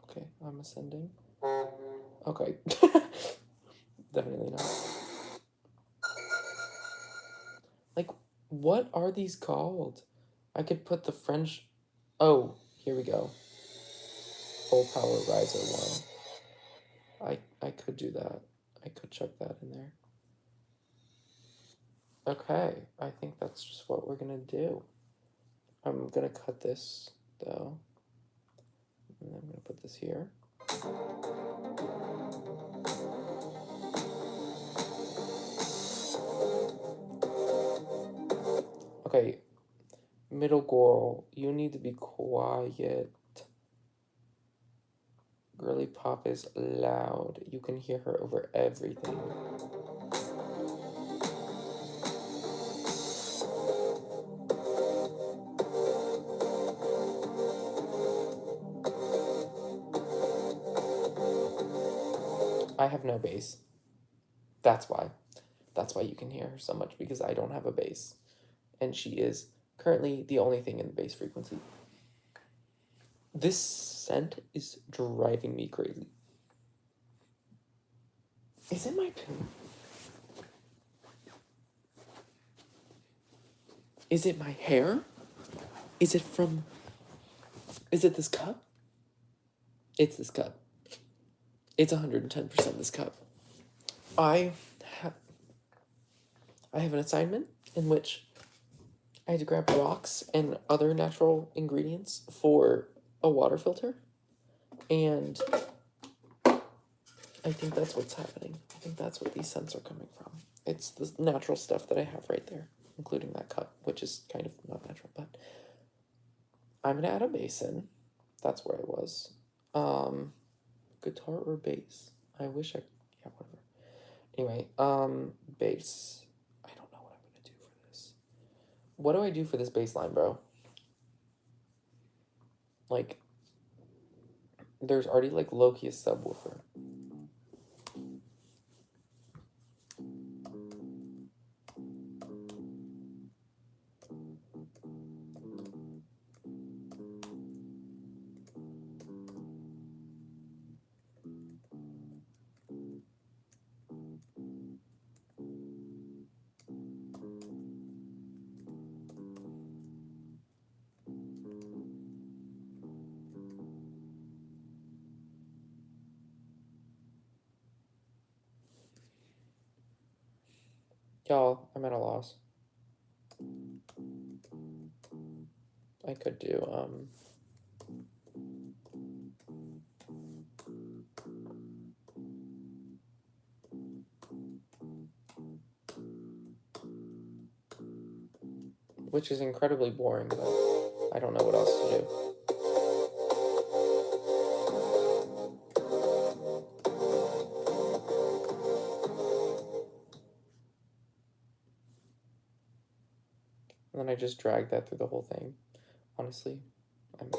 Okay, I'm ascending. Okay. Definitely not. Like, what are these called? I could put the French... Oh, here we go. Full power riser 1. I could do that. I could chuck that in there. Okay, I think that's just what we're gonna do. I'm gonna cut this, though. And I'm gonna put this here. Okay, middle girl, you need to be quiet. Girly pop is loud. You can hear her over everything. I have no bass. That's why. That's why you can hear her so much, because I don't have a bass. And she is currently the only thing in the bass frequency. This scent is driving me crazy. Is it my poo? Is it my hair? Is it this cup? It's this cup. It's 110% this cup. I have an assignment in which I had to grab rocks and other natural ingredients for a water filter. And I think that's what's happening. I think that's what these scents are coming from. It's the natural stuff that I have right there, including that cup, which is kind of not natural, but I'm gonna add a bass in. That's where I was. Guitar or bass? I wish yeah, whatever. Anyway, bass. I don't know what I'm gonna do for this. What do I do for this bass line, bro? Like, there's already like Loki subwoofer. Y'all, I'm at a loss. I could do, which is incredibly boring, but I don't know what else to do. And then I just drag that through the whole thing. Honestly, I'm...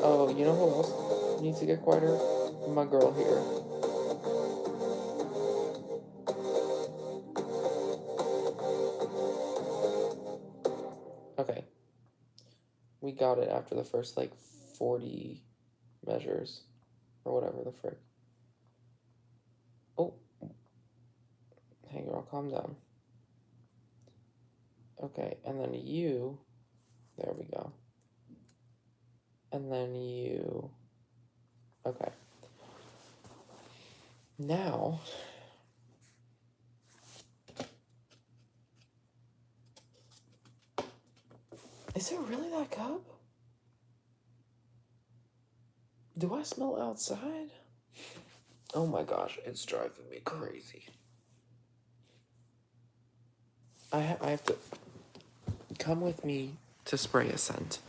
Oh, you know who else needs to get quieter? my girl here. Okay. We got it after the first, like, 40 measures. Or whatever the frick. Oh. Hey, girl, calm down. Okay, and then you. There we go. And then you. Okay. Now. Is it really that cup? Do I smell outside? Oh my gosh, it's driving me crazy. I have to come with me to spray a scent.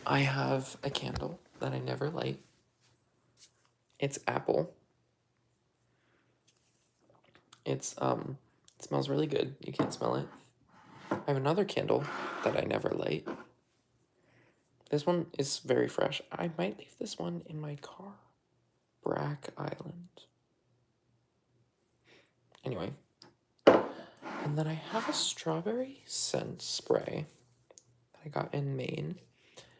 I have a candle that I never light. It's apple. It smells really good. You can't smell it. I have another candle that I never light. This one is very fresh. I might leave this one in my car. Brack Island. Anyway. And then I have a strawberry scent spray that I got in Maine.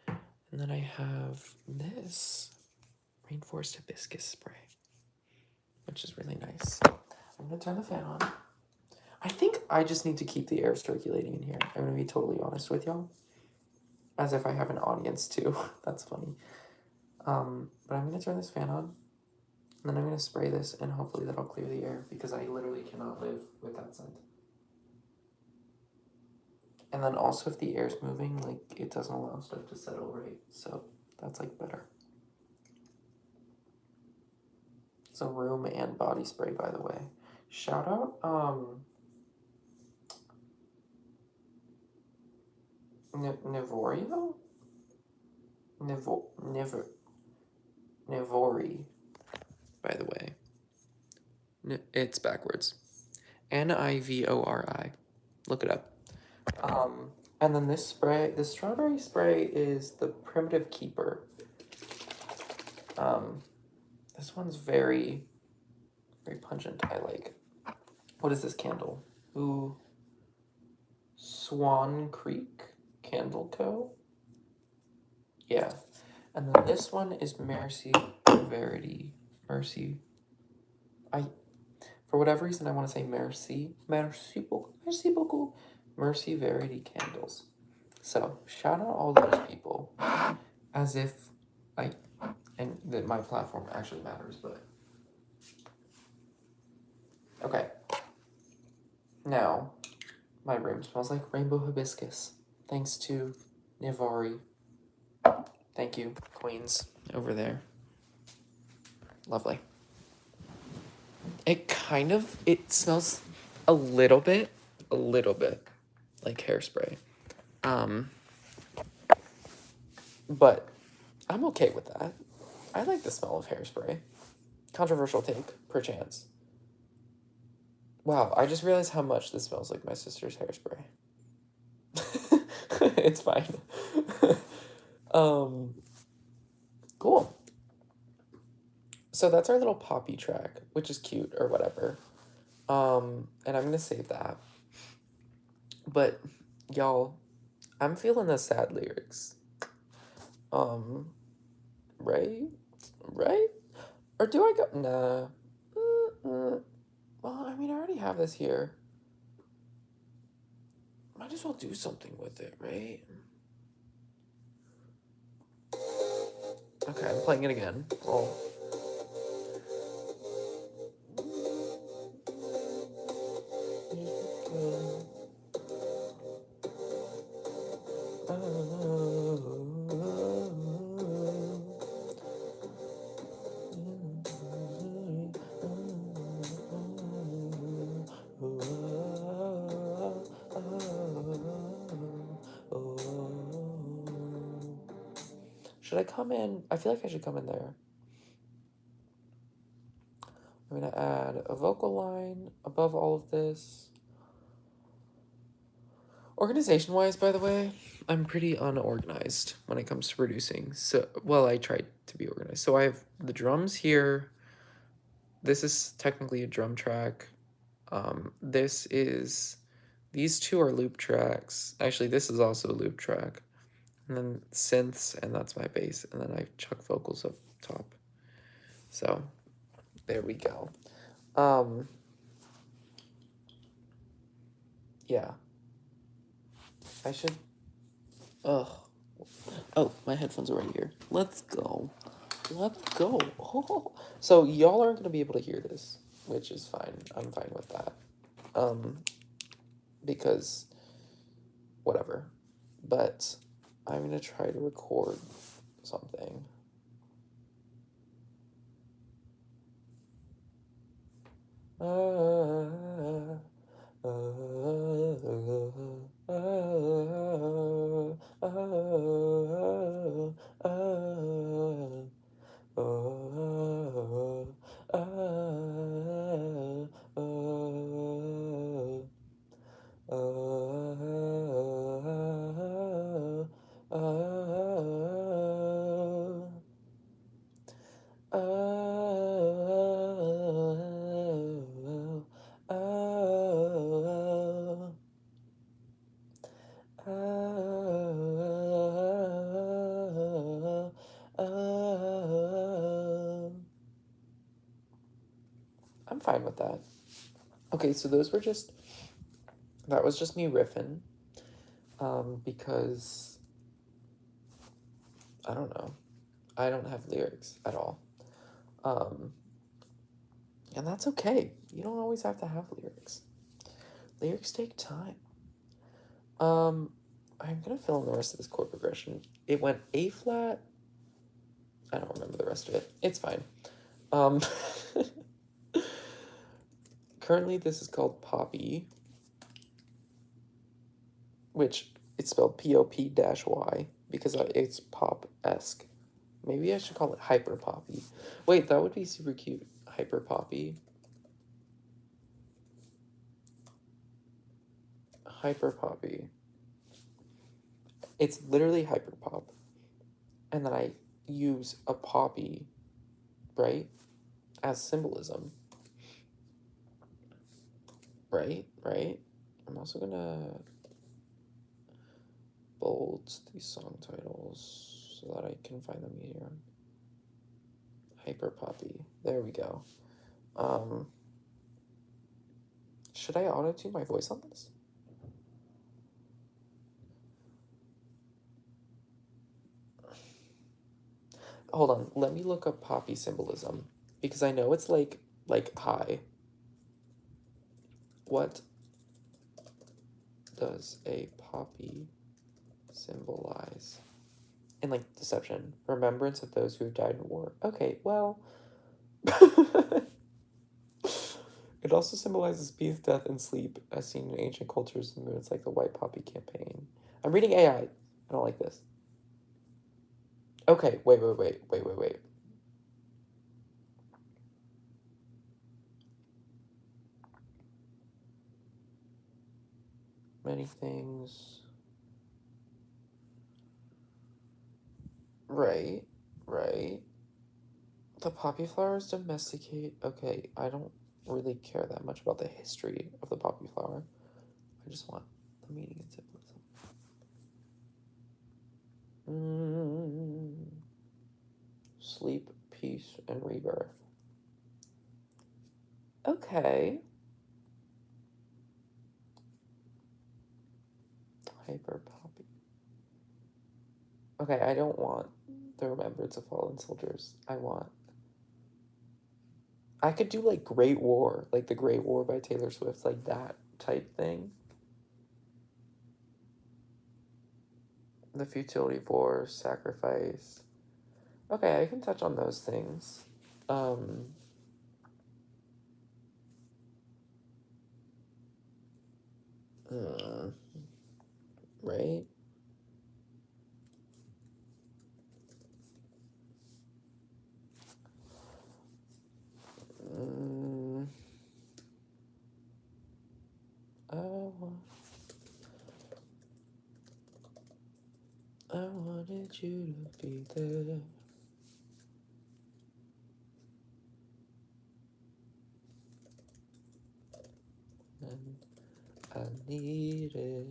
And then I have this rainforest hibiscus spray, which is really nice. I'm gonna turn the fan on. I think I just need to keep the air circulating in here. I'm gonna be totally honest with y'all. As if I have an audience too. That's funny. But I'm gonna turn this fan on. And then I'm gonna spray this and hopefully that'll clear the air because I literally cannot live with that scent. And then also if the air's moving, like it doesn't allow stuff to settle right. So that's like better. It's a room and body spray, by the way. Shout out, Nivorio? Nivori, by the way. It's backwards. Nivori. Look it up. And then this spray, the strawberry spray is the Primitive Keeper. This one's very, very pungent. I like. What is this candle? Ooh. Swan Creek Candle Co. Yeah. And then this one is Mercy Verity. Mercy. For whatever reason, I want to say Mercy. Merci beaucoup. Mercy Verity candles. So, shout out all those people. As if, and that my platform actually matters, but. Okay. Now, my room smells like rainbow hibiscus. Thanks to Nivari. Thank you, queens, over there. Lovely. It smells a little bit like hairspray. But I'm okay with that. I like the smell of hairspray. Controversial take, perchance. Wow, I just realized how much this smells like my sister's hairspray. It's fine. Cool. So that's our little poppy track, which is cute or whatever. And I'm gonna save that. But y'all, I'm feeling the sad lyrics. Right? Or do I go? Nah. Well, I mean, I already have this here. Might as well do something with it, right? Okay, I'm playing it again. Oh. Should I come in? I feel like I should come in there. I'm gonna add a vocal line above all of this. Organization-wise, by the way, I'm pretty unorganized when it comes to producing. So, well, I tried to be organized. So I have the drums here. This is technically a drum track. These two are loop tracks. Actually, this is also a loop track. And then synths, and that's my bass. And then I chuck vocals up top. So, there we go. Yeah. I should... Ugh. Oh, my headphones are right here. Let's go. Let's go. Oh. So, y'all aren't going to be able to hear this, which is fine. I'm fine with that. Because... whatever. But I'm going to try to record something. I'm fine with that. Okay, so that was just me riffing. Because, I don't know. I don't have lyrics at all. And that's okay. You don't always have to have lyrics. Lyrics take time. I'm gonna fill in the rest of this chord progression. It went A flat. I don't remember the rest of it. It's fine. Currently this is called Poppy, which it's spelled Pop-Y because it's pop-esque. Maybe I should call it Hyper Poppy. Wait, that would be super cute. Hyper Poppy. Hyper Poppy. It's literally hyper pop. And then I use a poppy, right, as symbolism. Right? I'm also gonna bold these song titles so that I can find them easier. Hyper Poppy. There we go. Should I auto-tune my voice on this? Hold on, let me look up poppy symbolism, because I know it's like high. What does a poppy symbolize? And like deception, remembrance of those who have died in war. Okay, well, it also symbolizes peace, death, and sleep, as seen in ancient cultures and movements like the White Poppy Campaign. I'm reading AI. I don't like this. Okay, wait. Many things. Right. The poppy flowers domesticate. Okay, I don't really care that much about the history of the poppy flower. I just want the meaning and symbolism. Sleep, peace, and rebirth. Okay. Hyper poppy. Okay, I don't want the remembrance of fallen soldiers. I could do like Great War, like the Great War by Taylor Swift, like that type thing. The futility of war, sacrifice. Okay, I can touch on those things. Right? Oh. you to be there. And I need it.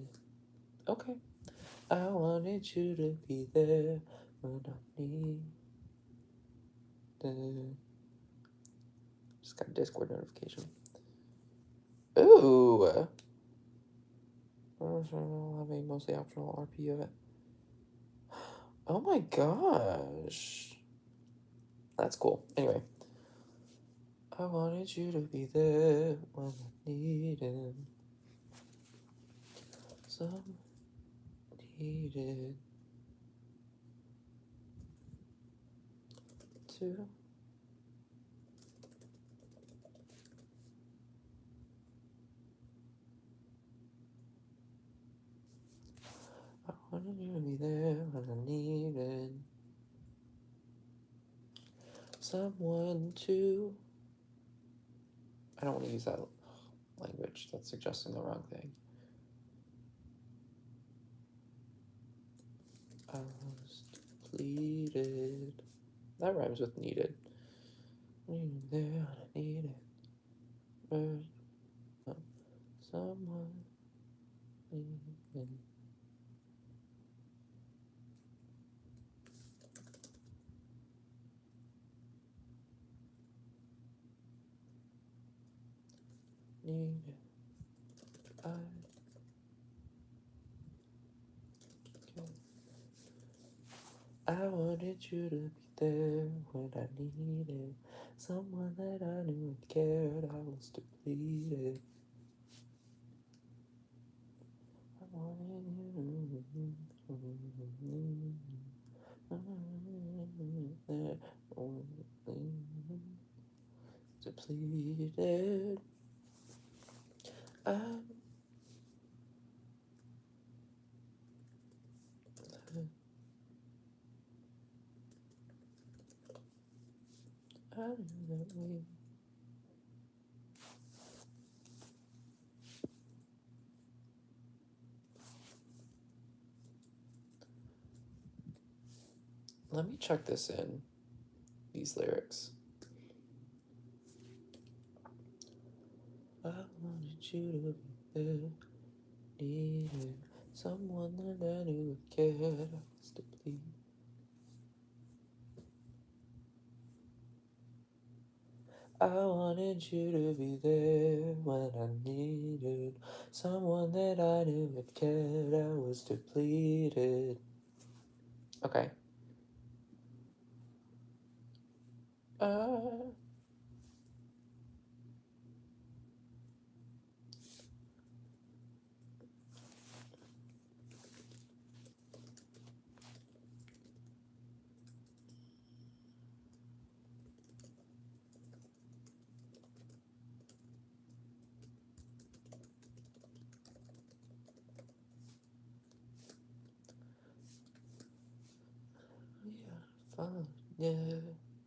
Okay. I wanted you to be there when I need it. Just got a Discord notification. Ooh. Having mostly optional RP of it. Oh my gosh. That's cool. Anyway. I wanted you to be there when I needed. Some needed to. I wanted you to be there when I needed someone to. I don't want to use that language. That's suggesting the wrong thing. I was depleted. That rhymes with needed. Needed there, I needed. Someone needed. Needed. I wanted you to be there when I needed someone that I knew and cared. I was depleted. I wanted you depleted. I knew that we. Let me check this in, these lyrics. I wanted you to be there, needed someone that I knew and cared. I was depleted. I wanted you to be there when I needed someone that I knew and cared. I was depleted. Okay. Yeah, fun. Yeah,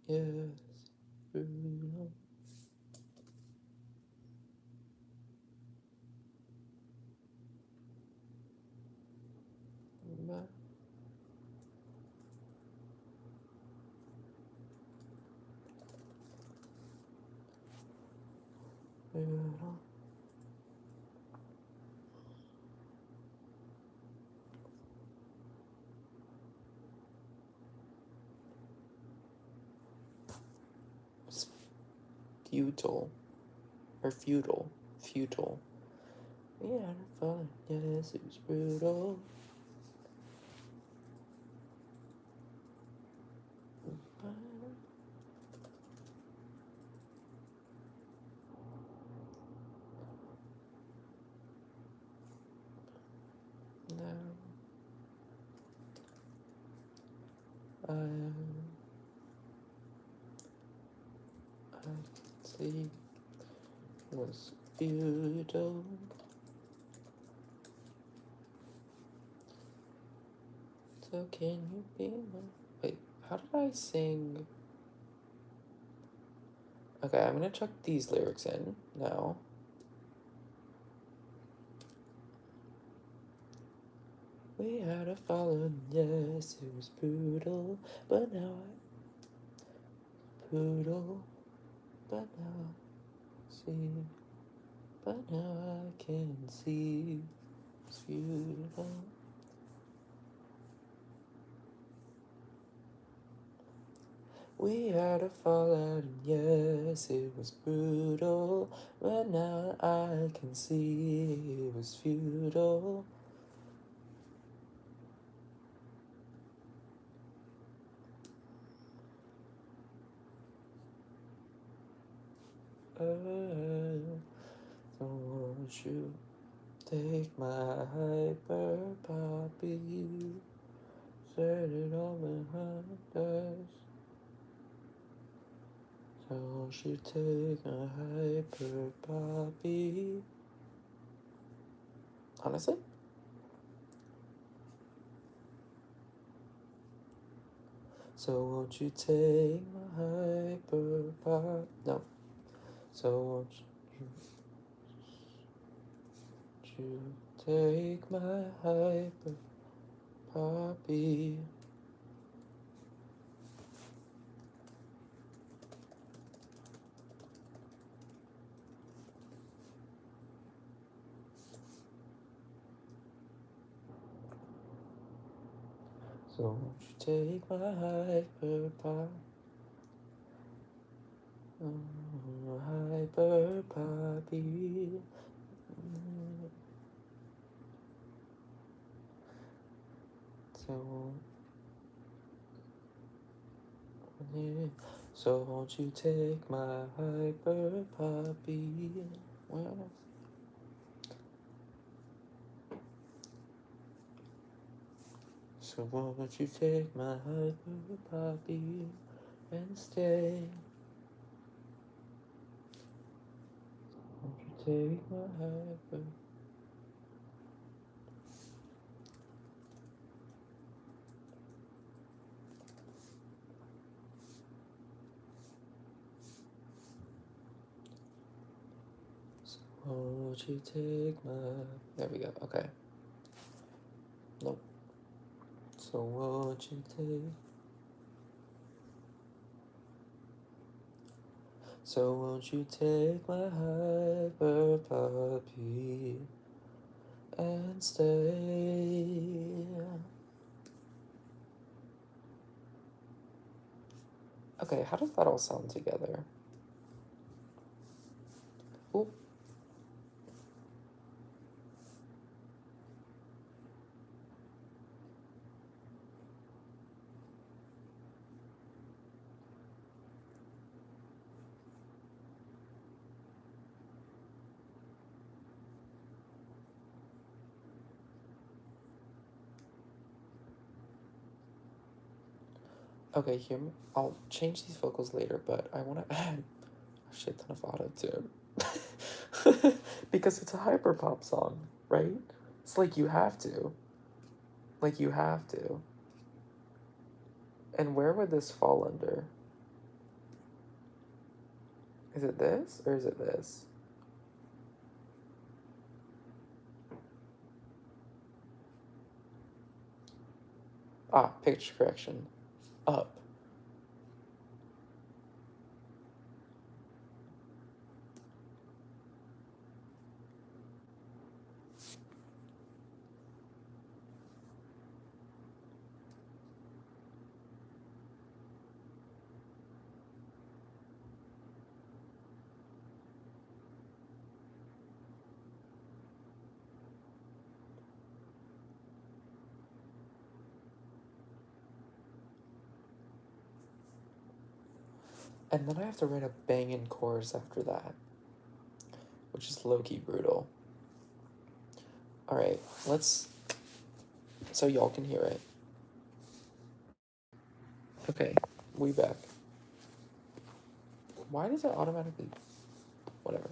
yes, brutal. Brutal. Futile. Or futile. Futile. We had fun. Yes, it was brutal. Now I can see was futile. So can you be my... Wait, how did I sing? Okay, I'm gonna check these lyrics in now. We had a fallen, yes, it was brutal, but now brutal, but now I see, but now I can see it's beautiful. We had a fallout, and yes, it was brutal, but now I can see it was futile. Don't want you take my hyper poppy, set it all behind us. Don't you take my hyper poppy. Honestly? So won't you take my hyper pop? No. So won't you take my hyper poppy? So won't you take my hyper pop? Hyper poppy. So won't you take my hyper poppy? Well, so won't you take my hyper poppy and stay? Won't you take my hyper? So won't you take my? There we go. Okay. Nope. So won't you take? So won't you take my hyper puppy and stay? Okay, how does that all sound together? Ooh. Okay, hear me. I'll change these vocals later, but I want to add a shit ton of auto-tune. Because it's a hyperpop song, right? It's like you have to. Like you have to. And where would this fall under? Is it this or is it this? Ah, pitch correction. Up. And then I have to write a banging chorus after that, which is low-key brutal. Alright, let's... So y'all can hear it. Okay, we back. Why does it automatically... Whatever.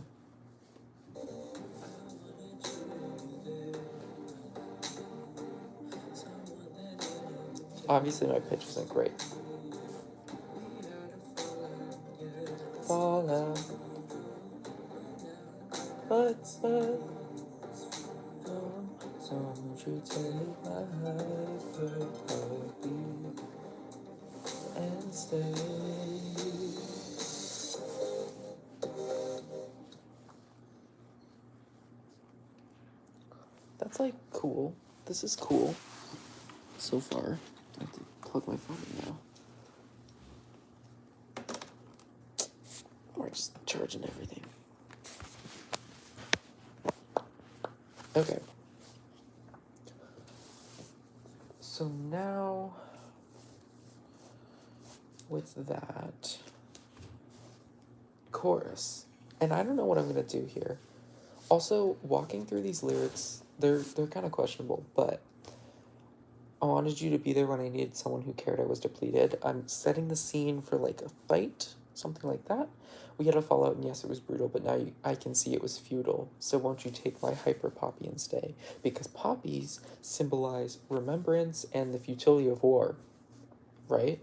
Obviously my pitch isn't great. Fall out. But, Don't you take my hyper puppy and stay. That's like cool. This is cool. So far. I have to plug my phone in now. We're just charging everything. Okay. So now, with that chorus, and I don't know what I'm gonna do here. Also, walking through these lyrics, they're kind of questionable, but I wanted you to be there when I needed someone who cared I was depleted. I'm setting the scene for like a fight, something like that. We had a fallout, and yes, it was brutal, but now I can see it was futile. So won't you take my hyper poppy and stay? Because poppies symbolize remembrance and the futility of war, right?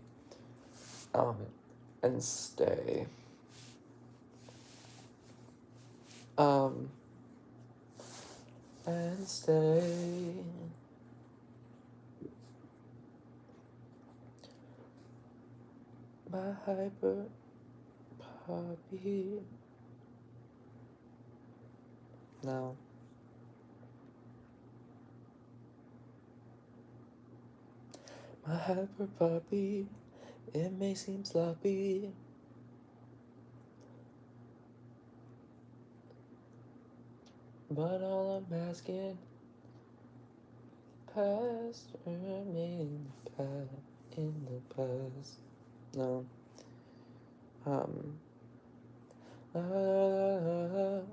And stay. And stay. My hyper poppy. No. My hyper puppy, it may seem sloppy, but all I'm asking, past remain in the past. No.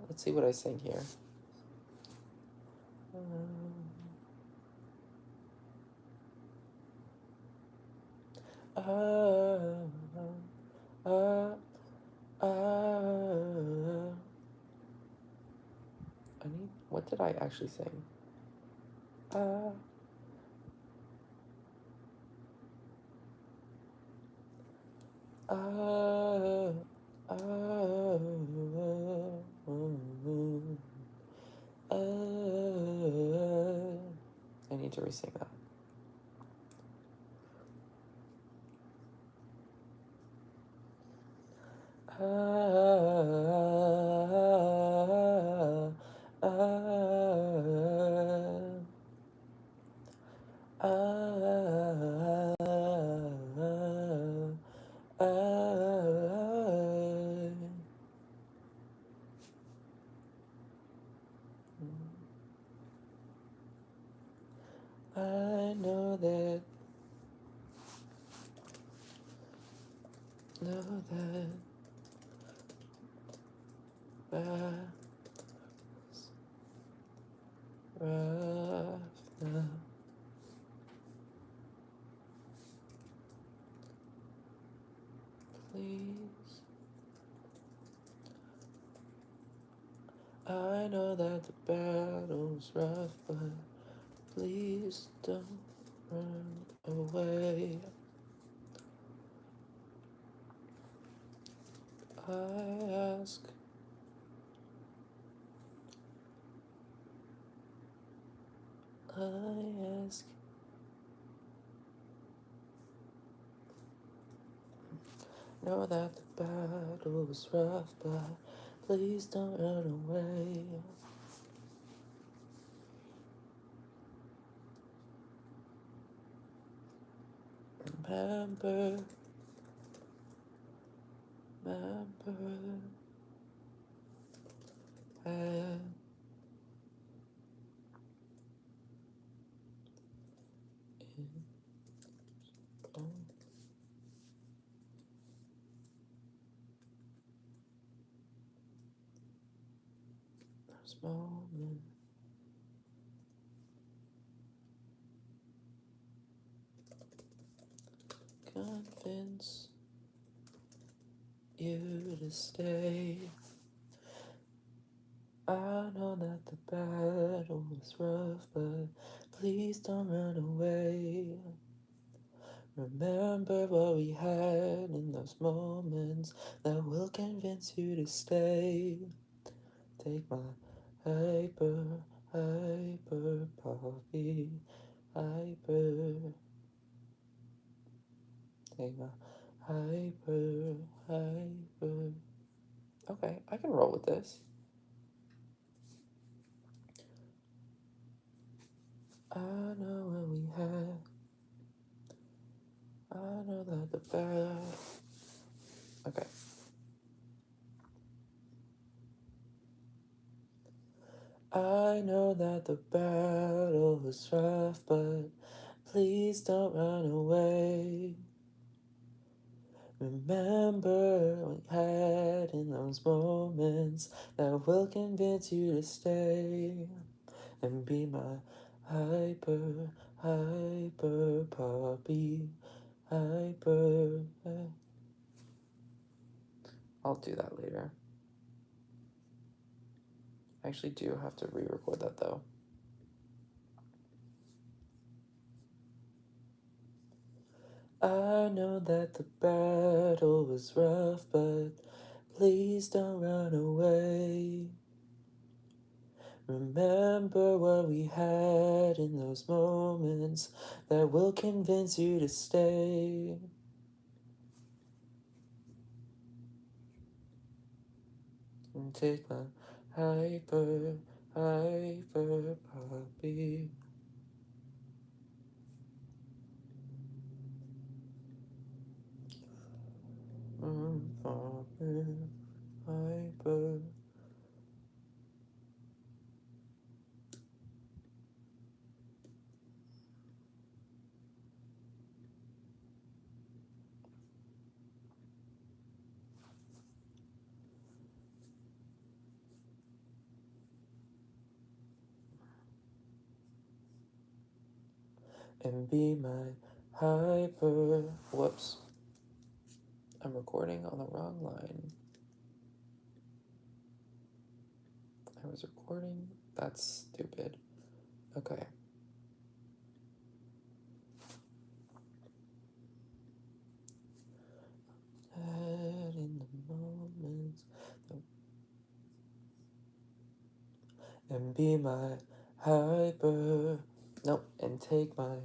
Let's see what I sing here. What did I actually sing? I need to re-sing that. I know that rough now. Please, I know that the battle's rough, but please don't run away. I ask, know that the battle is rough, but please don't run away. Remember, and those moments. Convince you to stay. I know that the battle is rough, but please don't run away. Remember what we had in those moments that will convince you to stay. Take my hyper with this. I know what we had. I know that the battle. Okay. I know that the battle was rough, but please don't run away. Remember what you had in those moments that will convince you to stay and be my hyper puppy, hyper. I'll do that later. I actually do have to re-record that though. I know that the battle was rough, but please don't run away. Remember what we had in those moments that will convince you to stay. And take my hyper puppy. Hyper. And be my hyper. Whoops. I'm recording on the wrong line. I was recording. That's stupid. Okay. Had in the moments and be my hyper. Nope. And take my.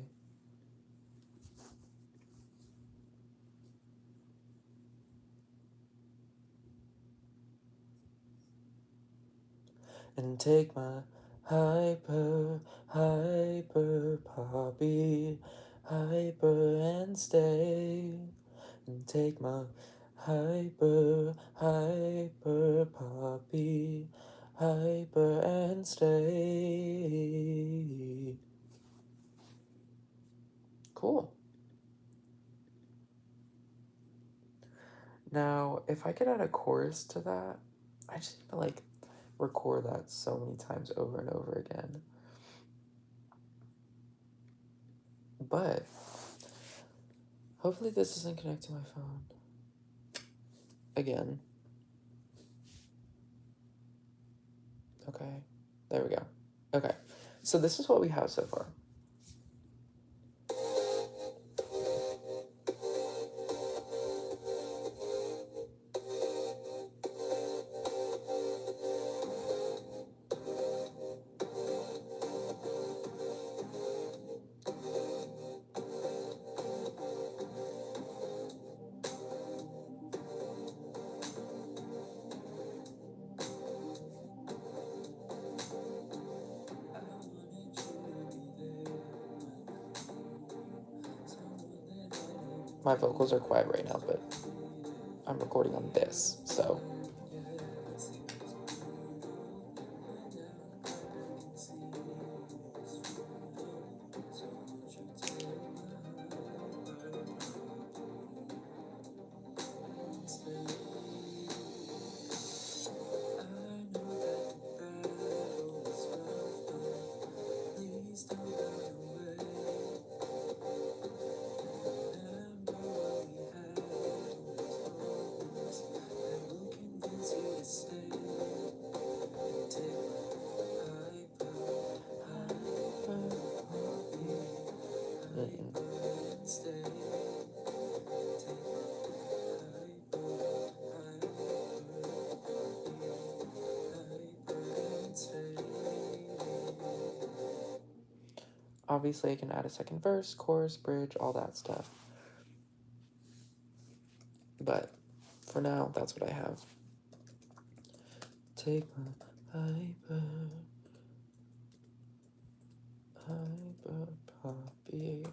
And take my hyper puppy, hyper and stay. And take my hyper puppy, hyper and stay. Cool. Now, if I could add a chorus to that, I just need to like record that so many times over and over again. But hopefully this doesn't connect to my phone. Again. Okay, there we go. Okay, so this is what we have so far. My vocals are quiet right now, but I'm recording on this, so. Obviously, I can add a second verse, chorus, bridge, all that stuff. But for now, that's what I have. take my hyper poppy.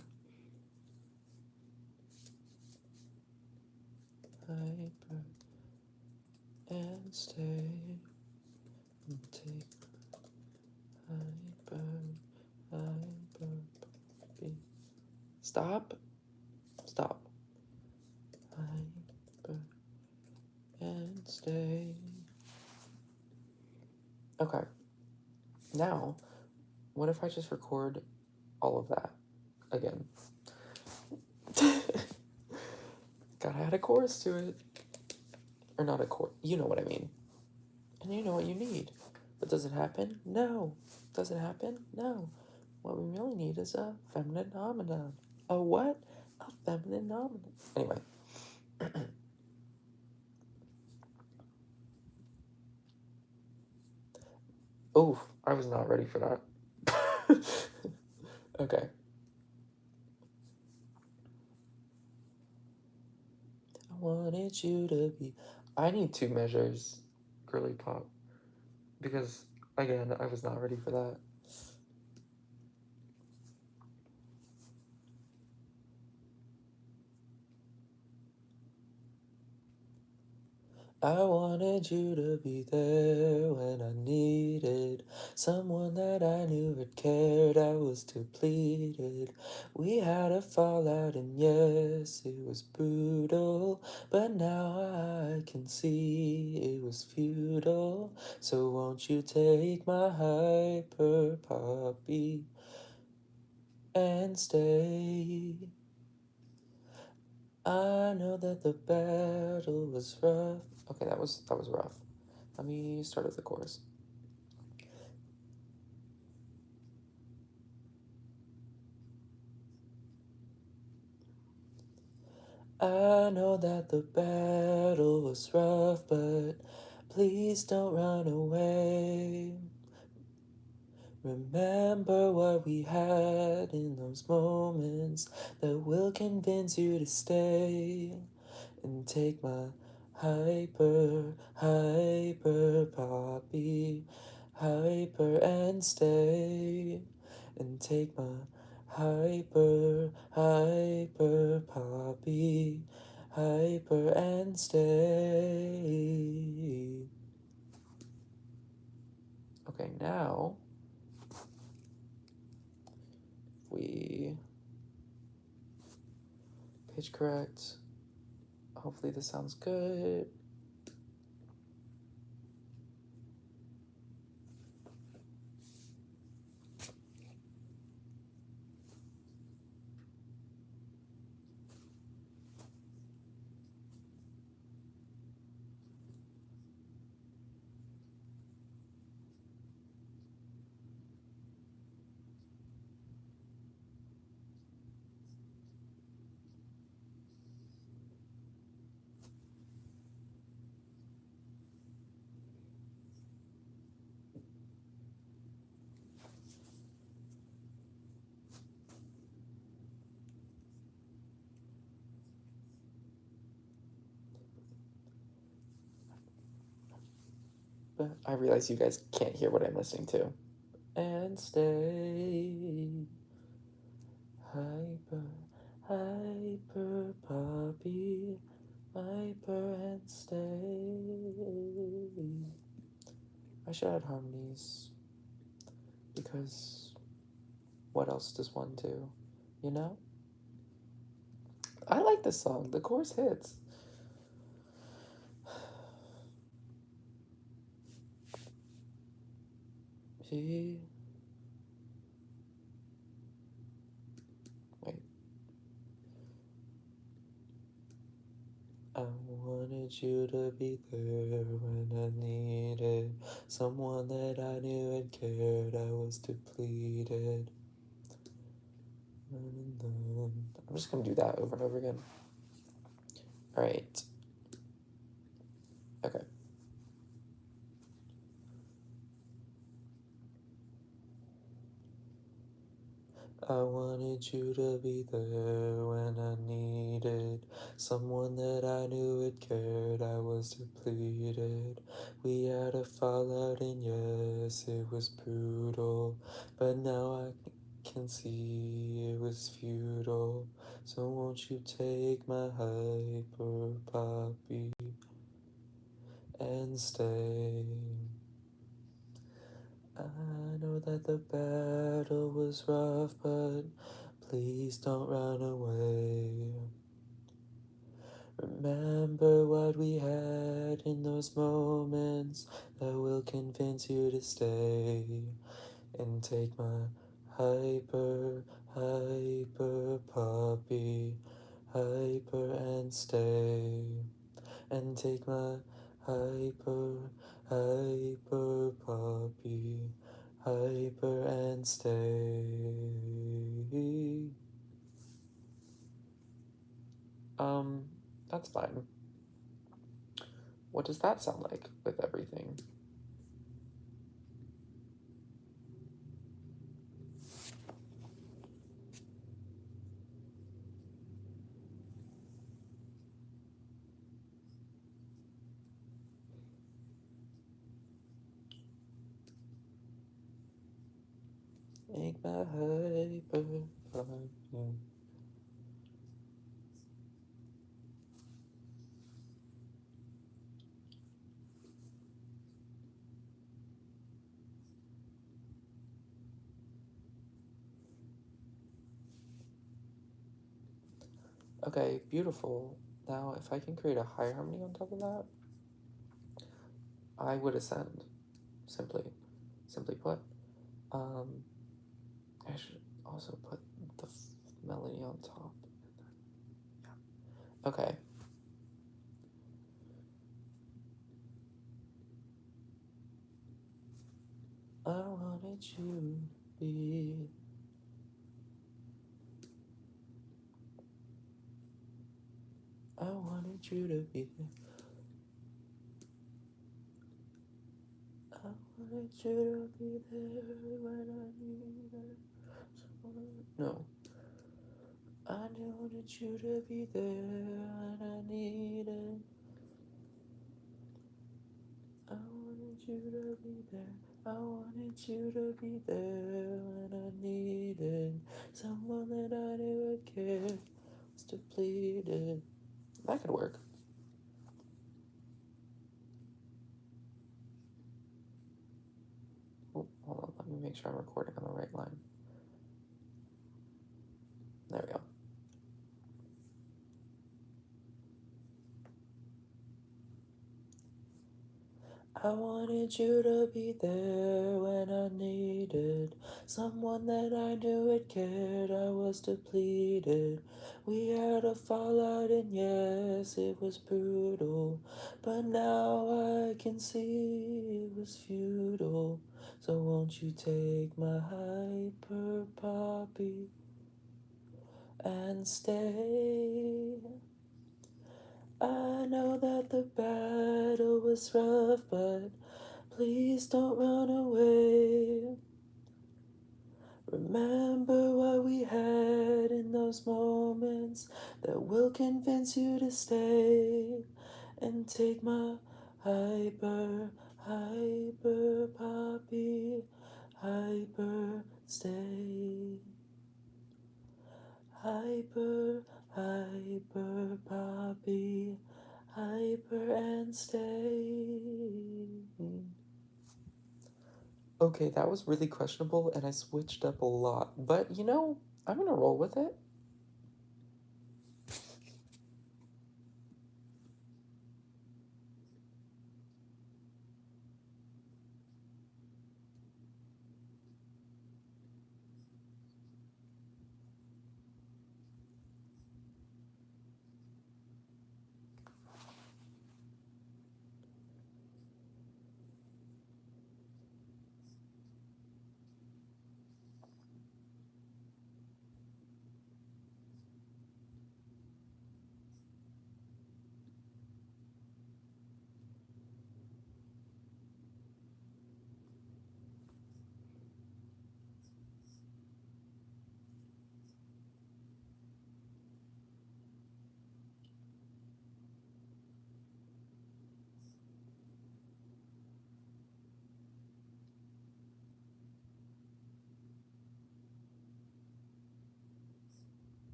Hyper and stay and take hyper poppy. Stop. Hyper and stay. Okay. Now, what if I just record all of that again? Gotta add a chorus to it. Or not a chorus. You know what I mean. And you know what you need. But does it happen? No. Does it happen? No. What we really need is a feminine nominal. A what? A feminine nominal. Anyway. Oh, I was not ready for that. Okay. I wanted you to be. I need 2 measures, girly pop. Because, again, I was not ready for that. I wanted you to be there when I needed someone that I knew had cared. I was depleted. We had a fallout, and yes, it was brutal. But now I can see it was futile. So won't you take my hyper poppy and stay? I know that the battle was rough. Okay, that was rough. Let me start with the chorus. I know that the battle was rough, but please don't run away. Remember what we had in those moments that will convince you to stay and take my hyper poppy, hyper and stay and take my hyper poppy, hyper and stay. Okay, now we pitch correct. Hopefully this sounds good. But I realize you guys can't hear what I'm listening to. And stay hyper poppy, hyper and stay. I should add harmonies because what else does one do? You know? I like this song. The chorus hits. Wait. I wanted you to be there when I needed someone that I knew and cared. I was depleted. I'm just gonna do that over and over again. Alright. Okay. I wanted you to be there when I needed someone that I knew it cared. I was depleted. We had a fallout, and yes, it was brutal. But now I can see it was futile. So won't you take my hyper poppy and stay? I know that the battle was rough, but please don't run away. Remember what we had in those moments that will convince you to stay. And take my hyper puppy, hyper and stay. And take my hyper puppy, hyper and stay. Um, that's fine. What does that sound like with everything? Make my hyper puppy. Okay, beautiful. Now, if I can create a high harmony on top of that, I would ascend. Simply put. Um, I should also put the melody on top. Yeah. Okay. I wanted you to be. I wanted you to be there. I wanted you to be there when I needed someone. No. I wanted you to be there when I needed. I wanted you to be there. I wanted you to be there when I needed someone that I knew would care. Was depleted. That could work. Oh, hold on. Let me make sure I'm recording on the right line. There we go. I wanted you to be there when I needed someone that I knew it cared. I was depleted. We had a fallout, and yes, it was brutal. But now I can see it was futile. So won't you take my hyper poppy and stay? I know that the battle was rough, but please don't run away. Remember what we had in those moments that will convince you to stay. And take my hyper poppy, hyper stay. Hyper poppy, hyper and stay. Okay, that was really questionable and I switched up a lot, but you know, I'm gonna roll with it.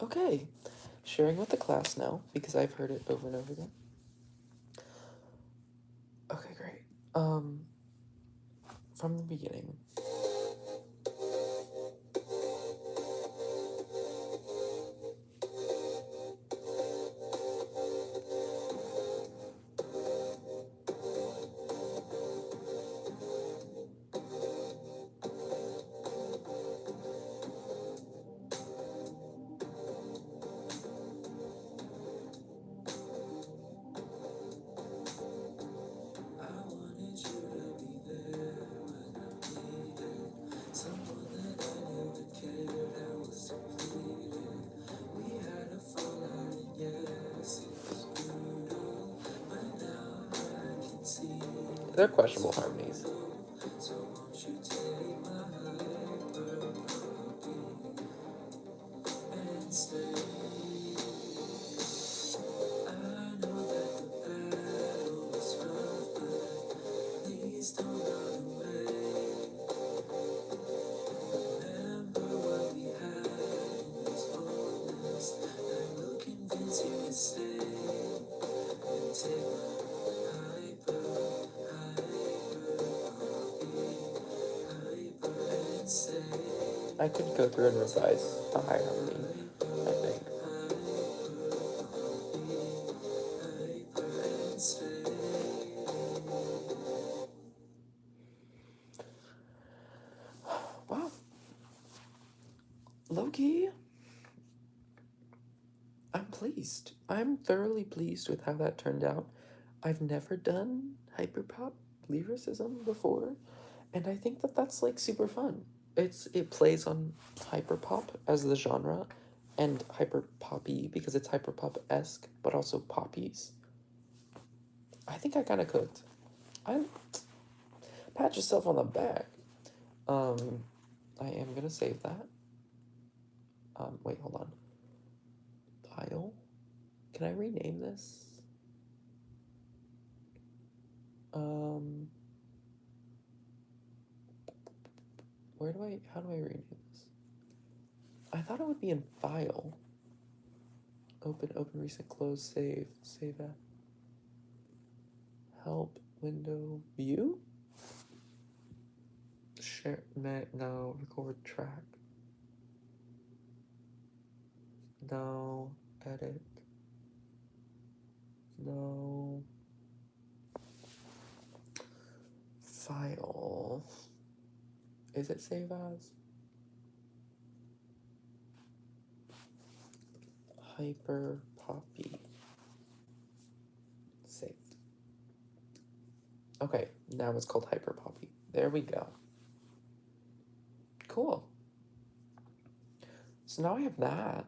Okay, sharing with the class now because I've heard it over and over again. Okay, great. From the beginning. They're questionable harmonies. I could go through and revise the high harmony, I think. Wow. Low-key, I'm pleased. I'm thoroughly pleased with how that turned out. I've never done hyperpop lyricism before, and I think that that's like super fun. It plays on hyperpop as the genre, and hyperpoppy because it's hyperpop-esque, but also poppies. I think I kind of cooked. I pat yourself on the back. I am gonna save that. Wait, hold on. Dial. Can I rename this? How do I rename this? I thought it would be in file. Open, recent, close, save at. Help, window, view? Share, no, record track. No, edit. No. File. Is it save as? Hyper Poppy. Saved. Okay, now it's called Hyper Poppy. There we go. Cool. So now I have that.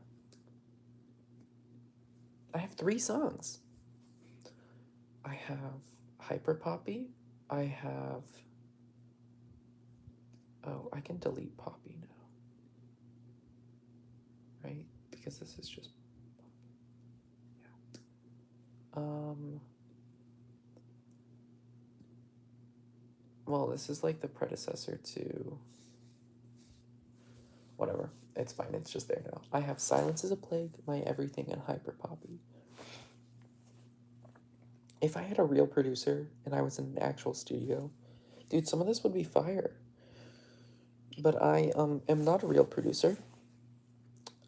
I have 3 songs. I have Hyper Poppy. I have... Oh, I can delete Poppy now. Right? Because this is just... Yeah. Well, this is like the predecessor to... Whatever. It's fine. It's just there now. I have Silence is a Plague, My Everything, and Hyper Poppy. If I had a real producer and I was in an actual studio, dude, some of this would be fire. But I am not a real producer.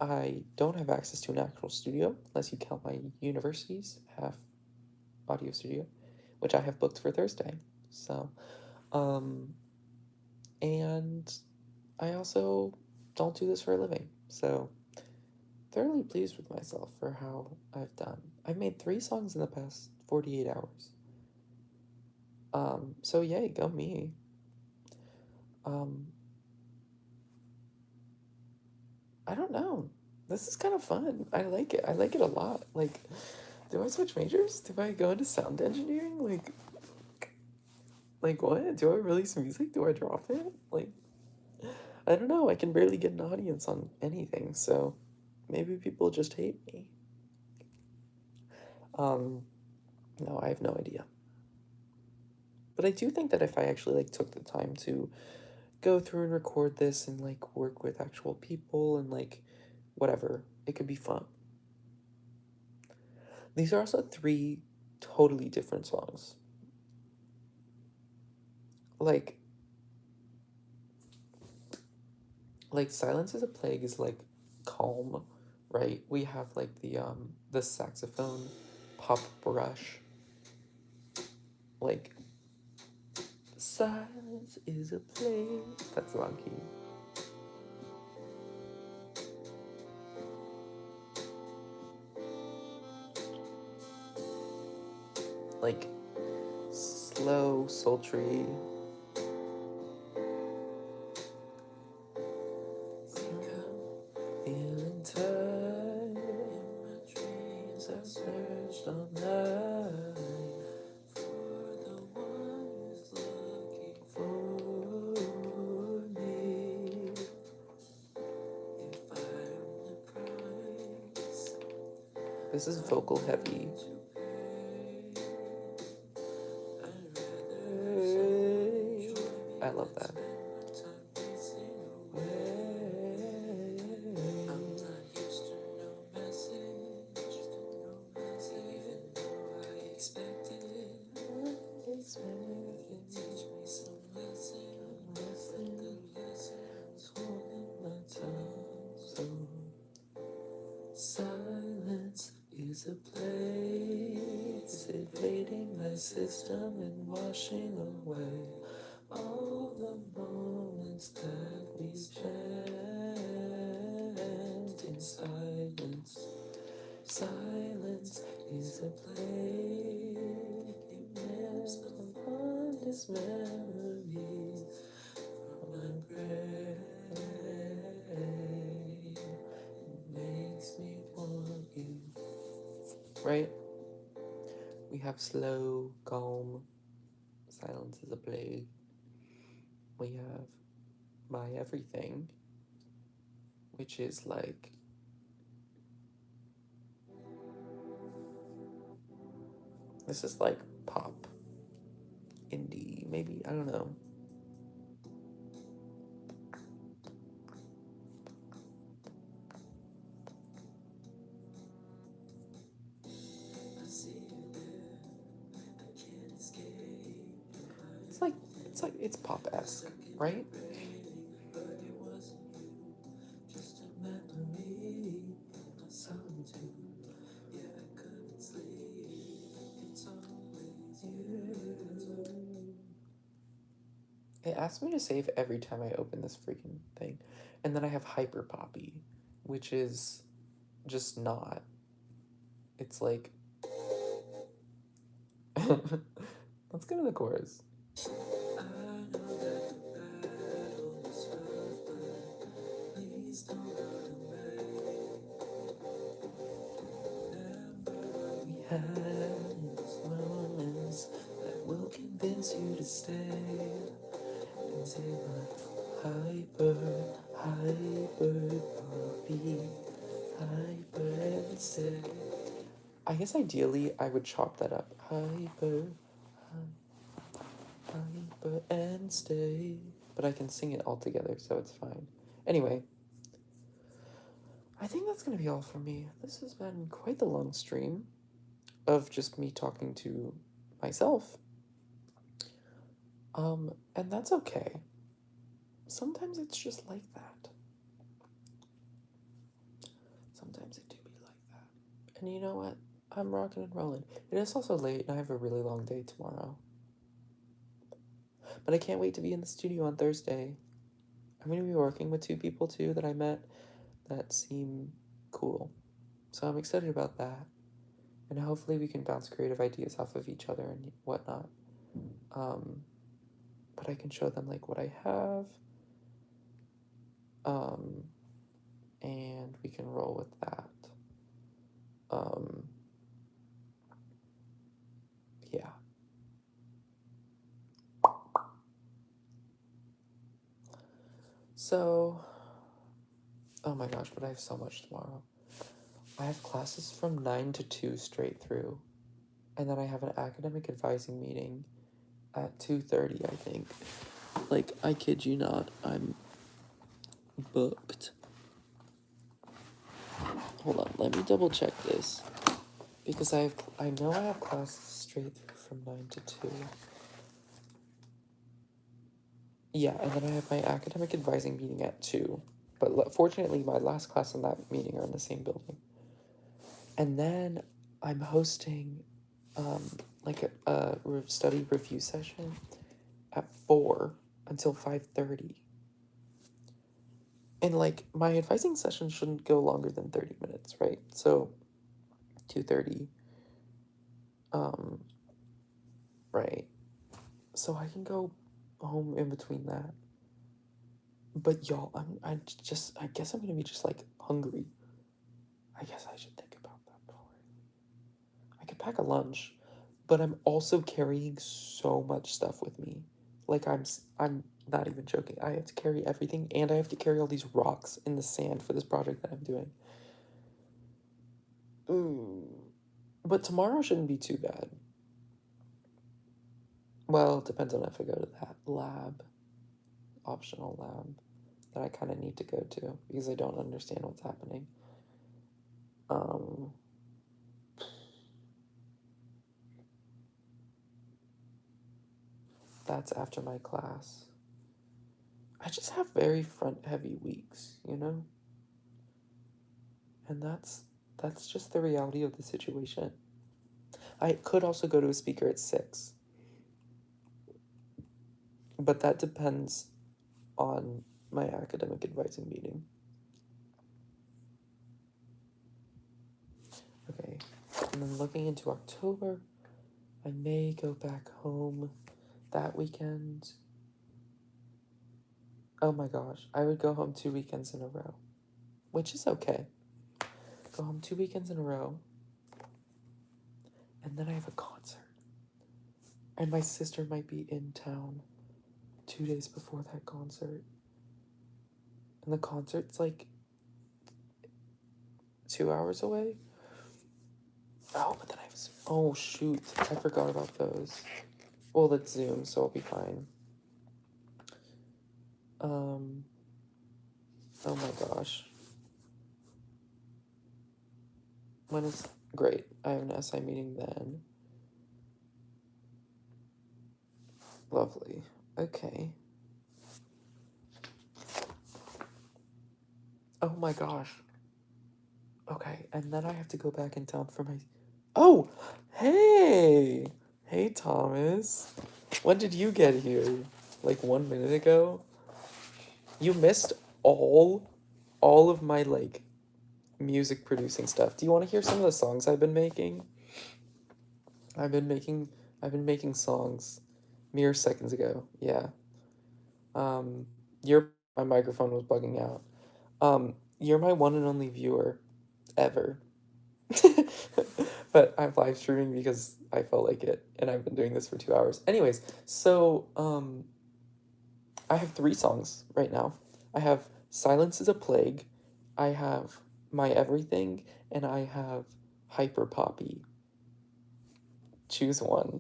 I don't have access to an actual studio, unless you count my university's half audio studio, which I have booked for Thursday. So, and I also don't do this for a living. So, thoroughly pleased with myself for how I've done. I've made 3 songs in the past 48 hours. So yay, go me. I don't know. This is kind of fun. I like it. I like it a lot. Like, do I switch majors? Do I go into sound engineering? Like what? Do I release music? Do I drop it? Like, I don't know. I can barely get an audience on anything, so maybe people just hate me. No, I have no idea. But I do think that if I actually like took the time to go through and record this and like work with actual people and like whatever. It could be fun. These are also 3 totally different songs. Like Silence is a Plague is like calm, right? We have like the saxophone pop brush. Like silence is a plague. That's the wrong key. Like slow, sultry. Feeling tired in my dreams, I searched all night for the one who's looking for me. If I own the price, this is vocal heavy. I love that. Silence is a plague, it's invading my system and washing away all the moments that we spent in silence. Silence is a plague, it rips the fondest memories from my brain. It makes me want you. Right? We have slow, calm, silence is a plague. We have My Everything, which is like this is like pop, indie, maybe, I don't know. It's pop-esque, right? It asks me to save every time I open this freaking thing. And then I have Hyper Poppy, which is just not. It's like... Let's go to the chorus. We have moments that will convince you to stay and say hyper poppy, hyper and stay. I guess ideally I would chop that up. Hyper and stay. But I can sing it all together, so it's fine. Anyway, I think that's gonna be all for me. This has been quite the long stream of just me talking to myself. And that's okay. Sometimes it's just like that. Sometimes it do be like that. And you know what? I'm rocking and rolling. It is also late and I have a really long day tomorrow. But I can't wait to be in the studio on Thursday. I'm going to be working with 2 people too that I met that seem cool. So I'm excited about that. And hopefully we can bounce creative ideas off of each other and whatnot. But I can show them like what I have. And we can roll with that. Yeah. So, oh my gosh, but I have so much tomorrow. I have classes from 9 to 2 straight through. And then I have an academic advising meeting at 2:30, I think. Like, I kid you not, I'm booked. Hold on, let me double check this. Because I know I have classes straight through from 9 to 2. Yeah, and then I have my academic advising meeting at 2. But fortunately, my last class and that meeting are in the same building. And then I'm hosting like a study review session at 4 until 5:30. And like my advising session shouldn't go longer than 30 minutes, right? So 2:30. Right. So I can go home in between that. But y'all, I guess I'm gonna be just like hungry. I guess I should think about that before. I could pack a lunch, but I'm also carrying so much stuff with me. Like I'm not even joking. I have to carry everything, and I have to carry all these rocks in the sand for this project that I'm doing. But tomorrow shouldn't be too bad. Well, it depends on if I go to that optional lab, that I kind of need to go to because I don't understand what's happening. That's after my class. I just have very front heavy weeks, you know? And that's just the reality of the situation. I could also go to a speaker at 6. But that depends on my academic advising meeting. Okay, and then looking into October, I may go back home that weekend. Oh my gosh, I would go home 2 weekends in a row, which is okay. Go home 2 weekends in a row, and then I have a concert. And my sister might be in town 2 days before that concert. And the concert's like 2 hours away. Oh, but then oh shoot, I forgot about those. Well, that's Zoom, so I'll be fine. Oh my gosh. When is great? I have an SI meeting then. Lovely. Okay. Oh my gosh. Okay, and then I have to go back in town for my... Oh! Hey! Hey, Thomas. When did you get here? Like 1 minute ago? You missed all of my, like, music producing stuff. Do you want to hear some of the songs I've been making? I've been making songs mere seconds ago. Yeah. My microphone was bugging out. You're my one and only viewer ever. But I'm live streaming because I felt like it, and I've been doing this for 2 hours. Anyways, so I have 3 songs right now. I have Silence is a Plague, I have My Everything, and I have Hyper Poppy. Choose one.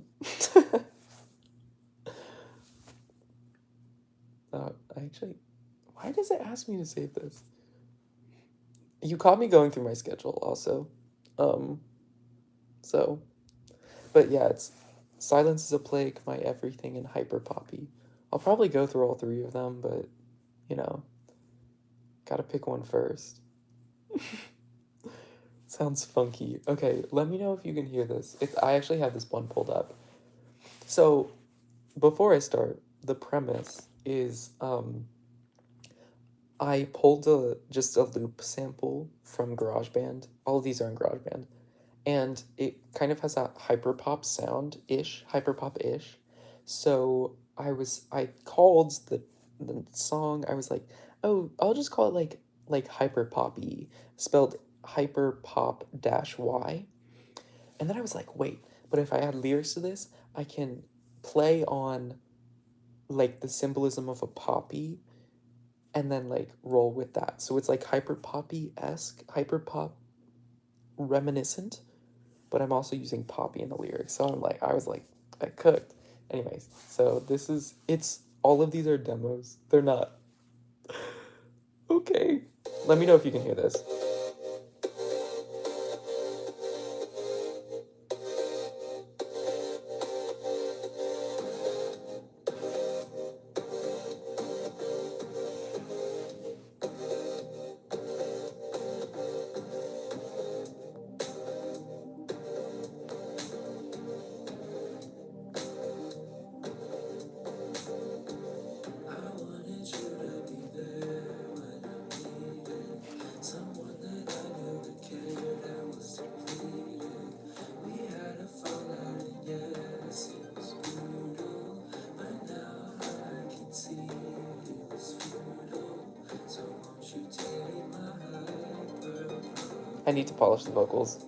Why does it ask me to save this? You caught me going through my schedule also. So, but yeah, it's Silence is a Plague, My Everything, and Hyper Poppy. I'll probably go through all 3 of them, but, you know, gotta pick one first. Sounds funky. Okay, let me know if you can hear this. I actually have this one pulled up. So, before I start, the premise is, I pulled just a loop sample from GarageBand. All of these are in GarageBand. And it kind of has a hyperpop sound-ish, hyperpop-ish. So I called the song, I was like, oh, I'll just call it like hyperpoppy, spelled hyperpop-y. And then I was like, wait, but if I add lyrics to this, I can play on like the symbolism of a poppy and then like roll with that. So it's like hyperpoppy-esque, hyperpop reminiscent, but I'm also using poppy in the lyrics. So I was like, I cooked. Anyways, so all of these are demos. They're not. Okay. Let me know if you can hear this. I need to polish the vocals.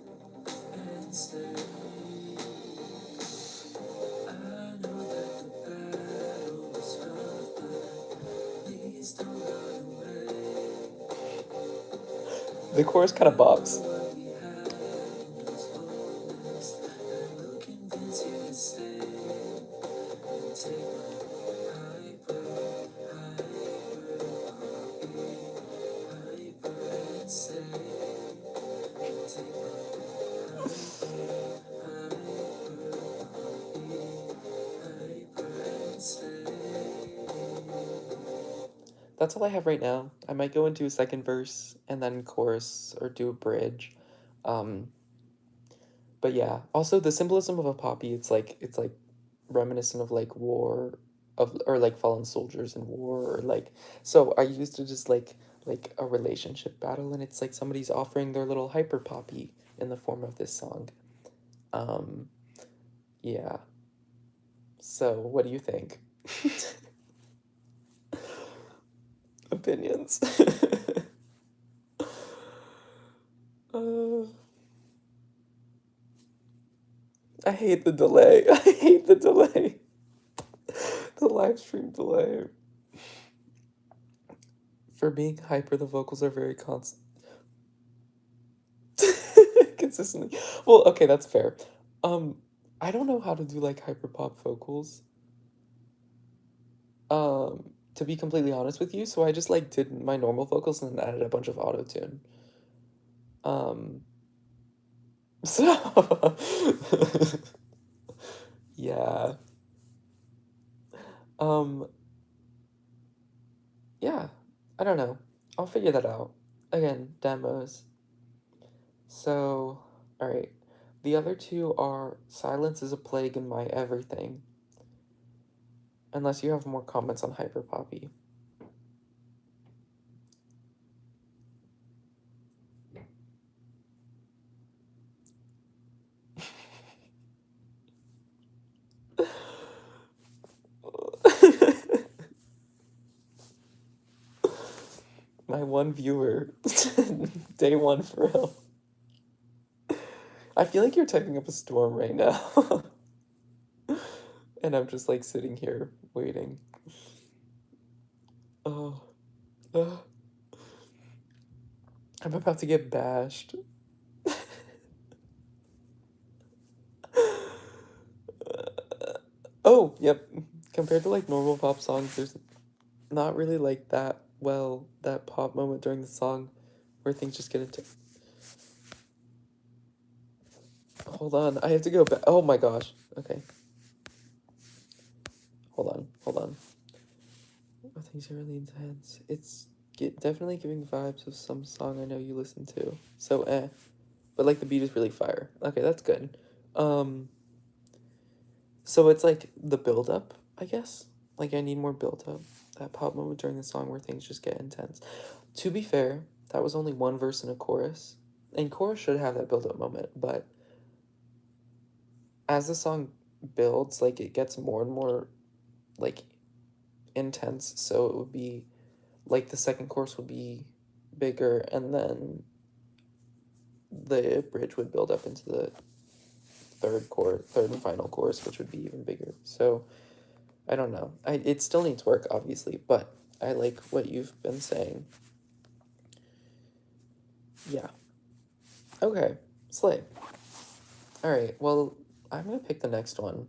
The chorus kind of bops. That's all I have right now. I might go into a second verse and then chorus or do a bridge. But yeah, also the symbolism of a poppy, it's like reminiscent of like war or like fallen soldiers in war or like, so I used to just like a relationship battle, and it's like somebody's offering their little hyper poppy in the form of this song. Yeah. So what do you think? Opinions. uh, I hate the delay. I hate the delay. The live stream delay. For being hyper, the vocals are very constant. Consistently. Well, okay, that's fair. I don't know how to do like hyper pop vocals. To be completely honest with you, so I just like did my normal vocals and then added a bunch of auto tune. So yeah. Um, yeah. I don't know. I'll figure that out. Again, demos. So, alright. The other two are Silence is a Plague in My Everything. Unless you have more comments on Hyper Poppy. My one viewer. Day one for real. I feel like you're typing up a storm right now. And I'm just like sitting here waiting. Oh. I'm about to get bashed. Oh, yep. Compared to like normal pop songs, there's not really like that pop moment during the song where things just get into. Hold on, I have to go back. Oh my gosh. Okay. Hold on. Oh, things are really intense. It's definitely giving vibes of some song I know you listen to. So but like the beat is really fire. Okay, that's good. So it's like the build up, I guess. Like I need more build up. That pop moment during the song where things just get intense. To be fair, that was only one verse and a chorus. And chorus should have that build up moment, but as the song builds, like it gets more and more like intense, so it would be like the second chorus would be bigger, and then the bridge would build up into the third and final chorus, which would be even bigger. So I don't know. It still needs work, obviously, but I like what you've been saying. Yeah. Okay. Slay. Alright, well, I'm gonna pick the next one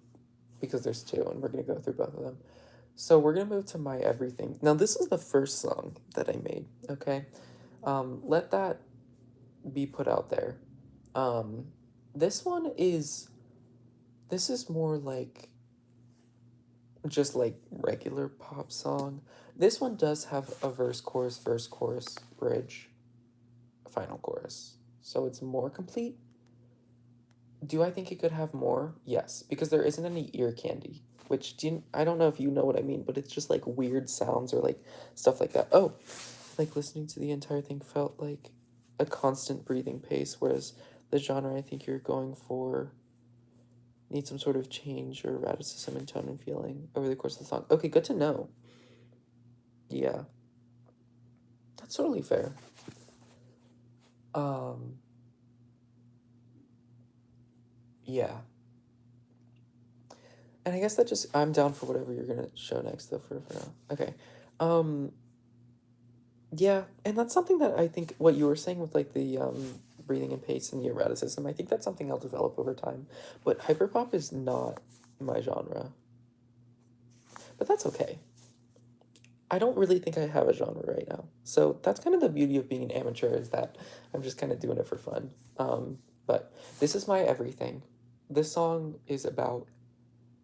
because there's two and we're gonna go through both of them. So we're gonna move to My Everything. Now this is the first song that I made, okay? Let that be put out there. This is more like just like regular pop song. This one does have a verse, chorus, bridge, final chorus. So it's more complete. Do I think it could have more? Yes, because there isn't any ear candy, which I don't know if you know what I mean, but it's just like weird sounds or like stuff like that. Oh, like listening to the entire thing felt like a constant breathing pace, whereas the genre I think you're going for needs some sort of change or erraticism in tone and feeling over the course of the song. Okay, good to know. Yeah. That's totally fair. yeah. And I guess that just, I'm down for whatever you're gonna show next, though, for now. Okay. Um, yeah, and that's something that I think, what you were saying with, like, the, breathing and pace and the erraticism, I think that's something I'll develop over time. But hyperpop is not my genre. But that's okay. I don't really think I have a genre right now. So that's kind of the beauty of being an amateur, is that I'm just kind of doing it for fun. But this is my everything. This song is about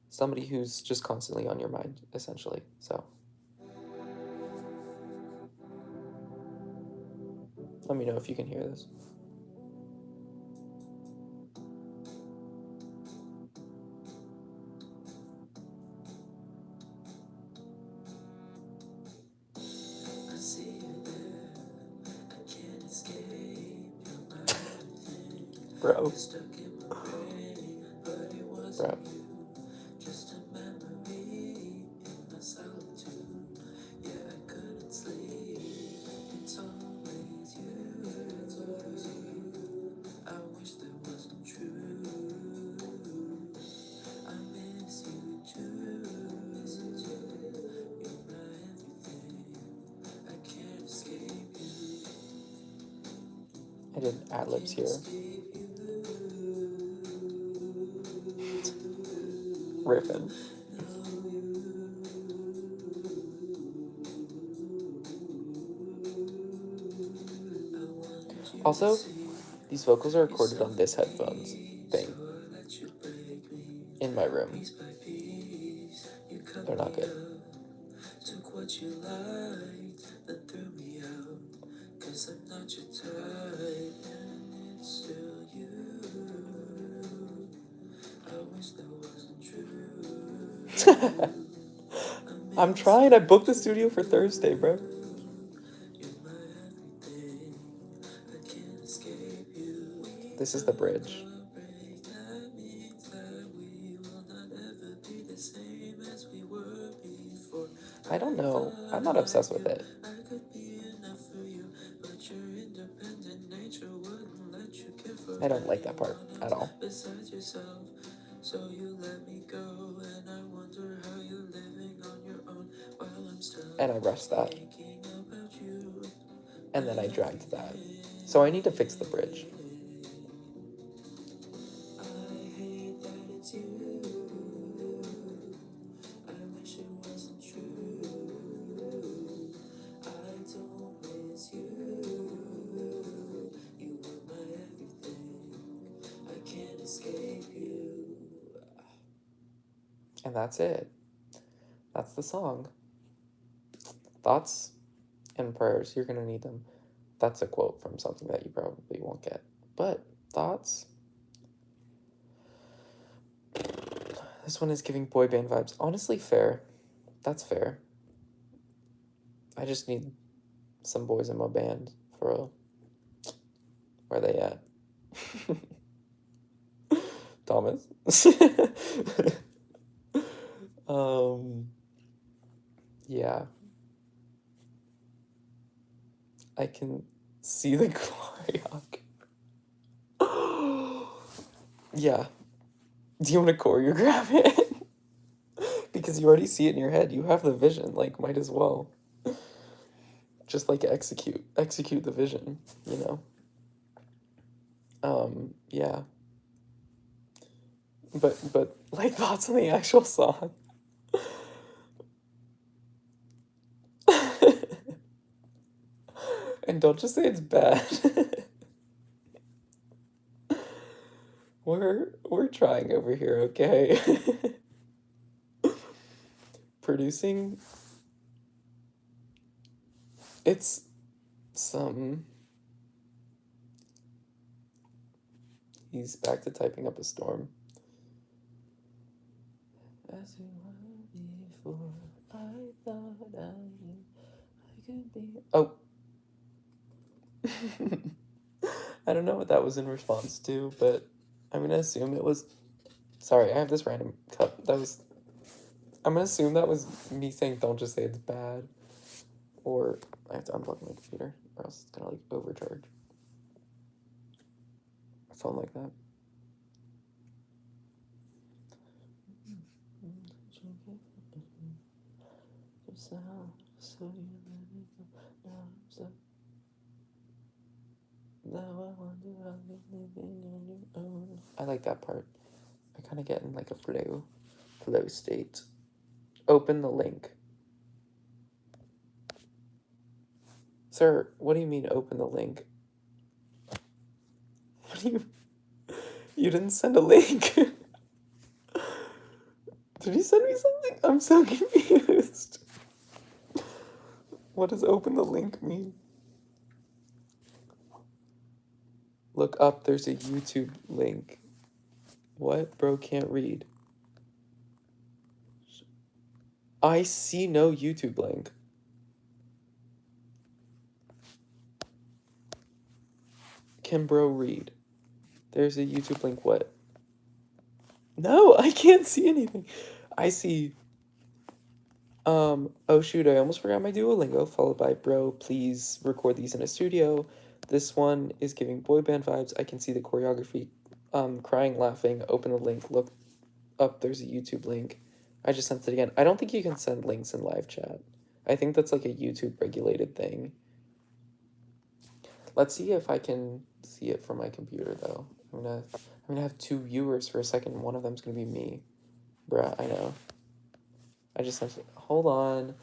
somebody who's just constantly on your mind, essentially. So let me know if you can hear this. Bro. Bro. I did ad-libs here. Riffin'. Also, these vocals are recorded on this headphones thing in my room. They're not good. I'm trying. I booked the studio for Thursday, bro. This is the bridge. I don't know. I'm not obsessed with it. I don't like that part at all. And I rushed that. And then I dragged that. So I need to fix the bridge. And that's it. That's the song. Thoughts and prayers. You're going to need them. That's a quote from something that you probably won't get. But thoughts? This one is giving boy band vibes. Honestly, fair. That's fair. I just need some boys in my band, for real. Where they at? Thomas? Yeah. I can see the glory hawk. Yeah. Do you want to choreograph it? Because you already see it in your head. You have the vision. Like, might as well. Just, like, execute the vision, you know? Yeah. But, like, thoughts on the actual song? And don't just say it's bad. We're trying over here, okay? Producing, it's some. He's back to typing up a storm. As we were before, I thought I knew I could be. Oh. I don't know what that was in response to, but I'm gonna assume it was. Sorry, I have this random cut. I'm gonna assume that was me saying don't just say it's bad. Or I have to unplug my computer, or else it's gonna, like, overcharge. Something like that. So you let me go. Now I'm so. Now I wonder how you're living on your own. I like that part. I kind of get in like a flow state. Open the link. Sir, what do you mean open the link? What do you... You didn't send a link. Did you send me something? I'm so confused. What does open the link mean? Look up, there's a YouTube link. What? Bro can't read. I see no YouTube link. Can bro read? There's a YouTube link, what? No, I can't see anything. I see, oh shoot, I almost forgot my Duolingo, followed by bro, please record these in a studio. This one is giving boy band vibes. I can see the choreography, crying, laughing, open the link, look up, there's a YouTube link. I just sent it again. I don't think you can send links in live chat. I think that's like a YouTube regulated thing. Let's see if I can see it from my computer though. I'm gonna have 2 viewers for a second. One of them's gonna be me. Bruh, I know. I just sent it. Hold on.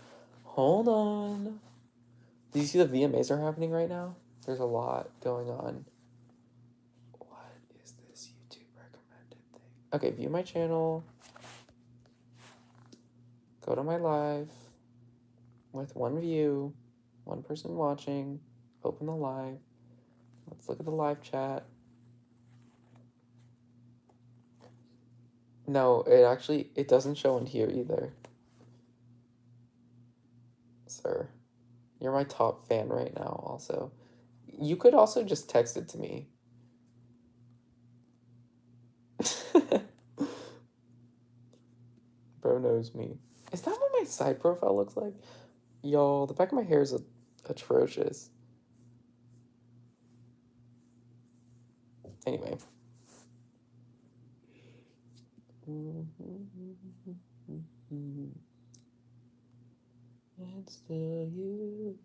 Do you see the VMAs are happening right now? There's a lot going on. What is this YouTube recommended thing? Okay, view my channel. Go to my live. With 1 view. 1 person watching. Open the live. Let's look at the live chat. No, it doesn't show in here either. Sir, you're my top fan right now also. You could also just text it to me. Bro knows me. Is that what my side profile looks like? Yo, the back of my hair is atrocious. Anyway. It's still you.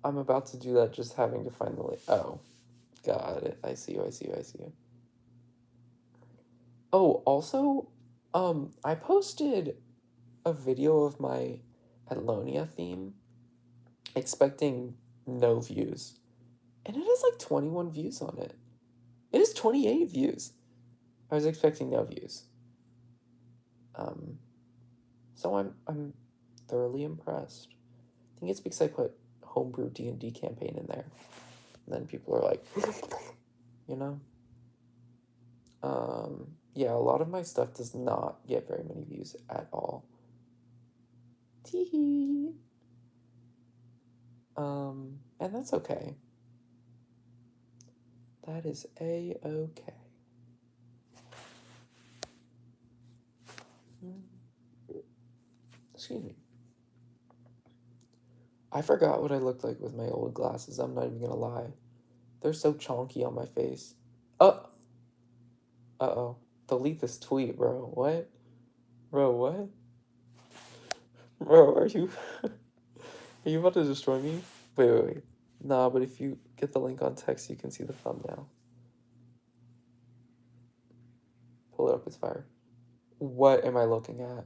I'm about to do that, just having to find the link. Oh, got it. I see you. Oh, also, I posted a video of my Atlonia theme, expecting no views. And it has like 21 views on it. It has 28 views. I was expecting no views. So I'm thoroughly impressed. I think it's because I put homebrew D&D campaign in there. And then people are like, you know? Yeah, a lot of my stuff does not get very many views at all. Teehee. And that's okay. That is A-okay. Excuse me. I forgot what I looked like with my old glasses. I'm not even gonna lie. They're so chonky on my face. Uh-oh. Delete this tweet, bro. What? Bro, what? Bro, are you... Are you about to destroy me? Wait. Nah, but if you get the link on text, you can see the thumbnail. Pull it up, it's fire. What am I looking at?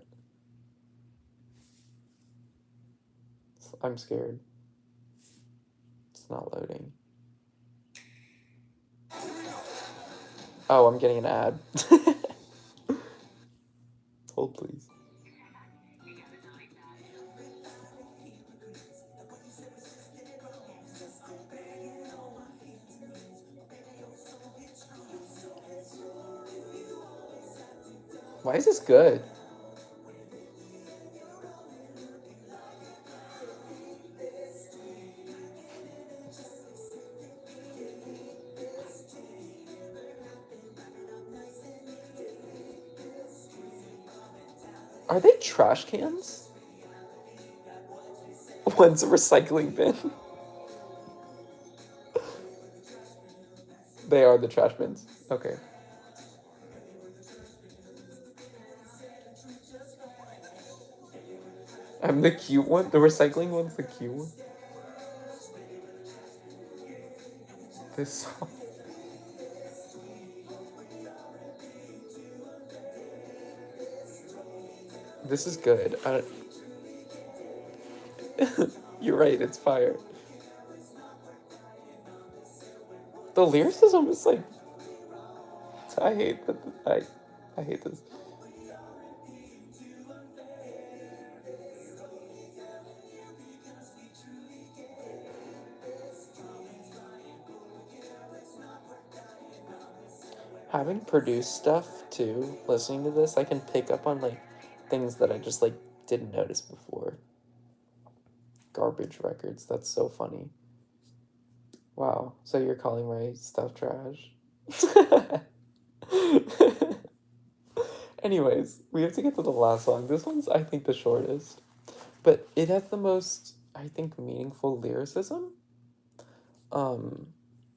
I'm scared. It's not loading. Oh, I'm getting an ad. Hold, please. Why is this good? Are they trash cans? One's a recycling bin. They are the trash bins. Okay. I'm the cute one? The recycling one's the cute one? This song. This is good. You're right, it's fire. The lyricism is like... I hate that. I hate this. Having produced stuff too, listening to this, I can pick up on like things that I just like didn't notice before. Garbage records, that's so funny. Wow, so you're calling my stuff trash? Anyways, we have to get to the last song. This one's, I think, the shortest. But it has the most, I think, meaningful lyricism.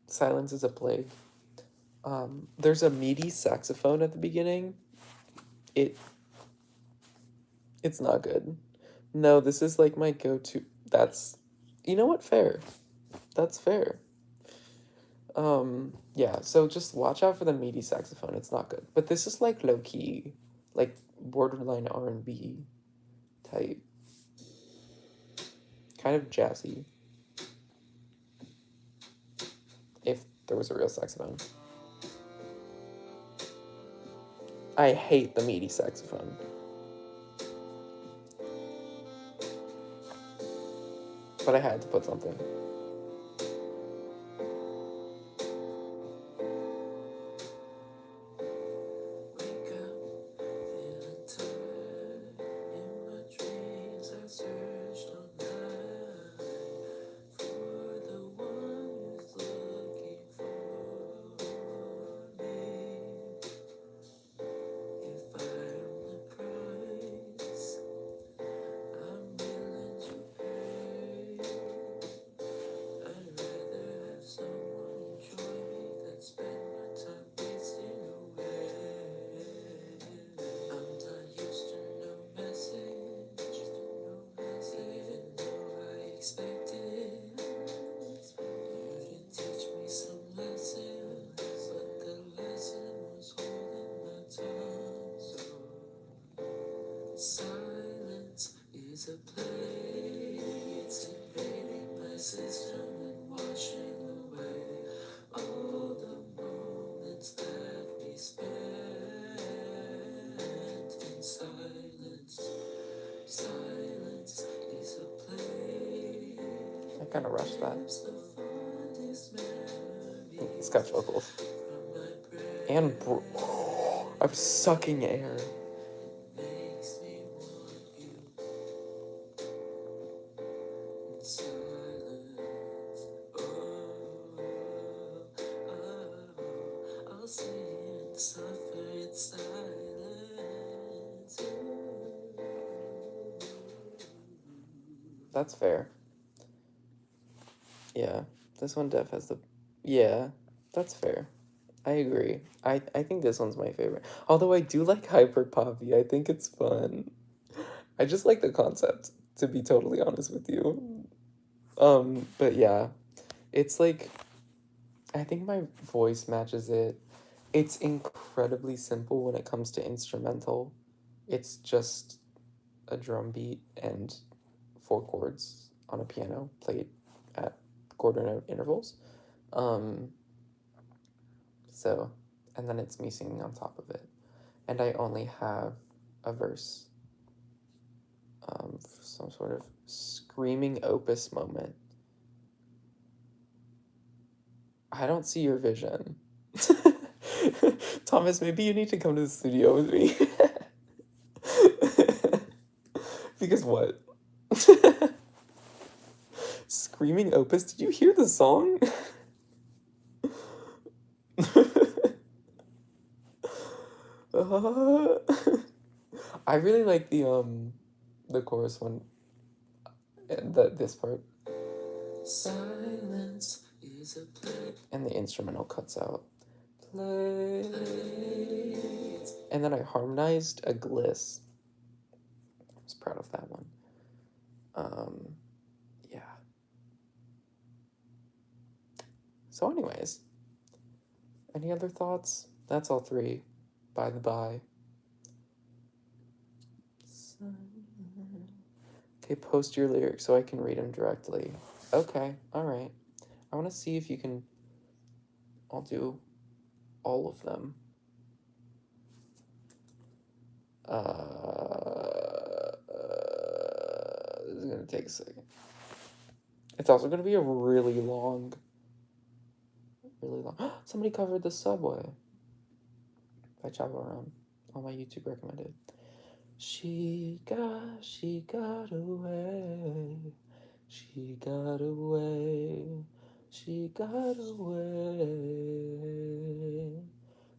Silence is a plague. There's a meaty saxophone at the beginning. It's not good. No, this is like my go-to. That's, you know what? Fair. That's fair. Yeah, so just watch out for the meaty saxophone. It's not good. But this is like low-key, like borderline R&B type. Kind of jazzy. If there was a real saxophone. I hate the meaty saxophone. But I had to put something. Silence is a plague. It's invading my system and washing away all the moments that we spent in silence. Silence is a plague. I kind of rushed that. It's got vocals. And I'm sucking air. That's fair. Yeah, this one def has the... Yeah, that's fair. I agree. I think this one's my favorite. Although I do like Hyper Poppy. I think it's fun. I just like the concept, to be totally honest with you. But yeah, it's like... I think my voice matches it. It's incredibly simple when it comes to instrumental. It's just a drum beat and 4 chords on a piano played at quarter note intervals. So, and then it's me singing on top of it. And I only have a verse. Some sort of screaming opus moment. I don't see your vision. Thomas, maybe you need to come to the studio with me. Because what? Screaming opus? Did you hear the song? I really like the chorus one. This part. Silence is a play. And the instrumental cuts out. Play. And then I harmonized a gliss. I was proud of that one. Yeah. So anyways, any other thoughts? That's all three, by the by. Okay, post your lyrics so I can read them directly. Okay, alright. I want to see if you can... I'll do all of them. This is going to take a second. It's also going to be a really long... Somebody covered The Subway by Chavo Ron on my YouTube recommended. She got away. She got away. She got away.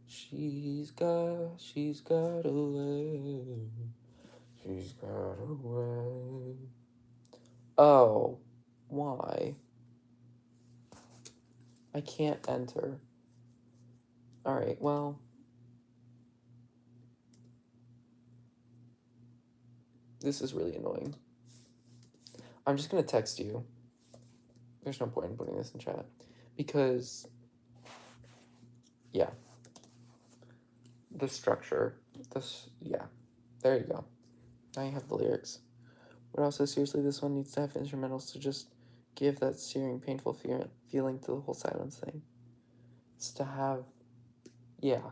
She's got away. She's got away. Oh, why? I can't enter. Alright, well. This is really annoying. I'm just gonna text you. There's no point in putting this in chat. Because, yeah. The structure. Yeah. There you go. Now you have the lyrics. But also, seriously, this one needs to have instrumentals to just give that searing, painful feeling to the whole silence thing. It's to have... Yeah.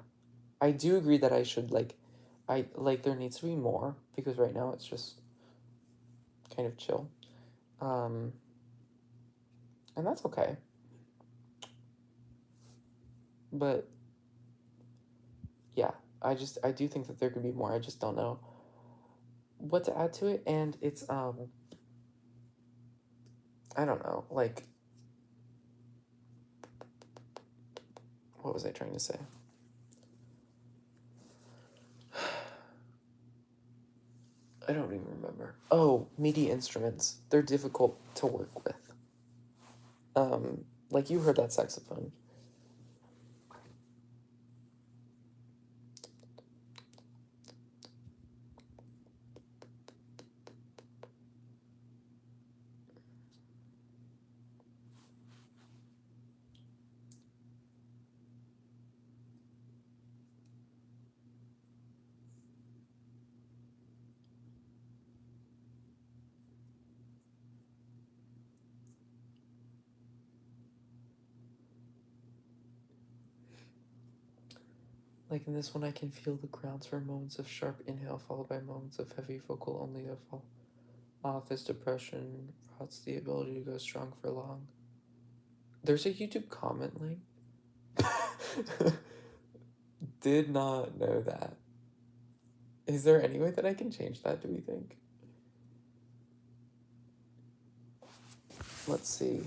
I do agree that I should, there needs to be more, because right now it's just kind of chill. And that's okay. But, yeah, I do think that there could be more. I just don't know what to add to it, and it's, I don't know, like, what was I trying to say? I don't even remember. Oh, MIDI instruments. They're difficult to work with. Like you heard that saxophone. Like in this one, I can feel the grounds for moments of sharp inhale followed by moments of heavy vocal only to fall off as depression rots the ability to go strong for long. There's a YouTube comment link. Did not know that. Is there any way that I can change that, do we think? Let's see.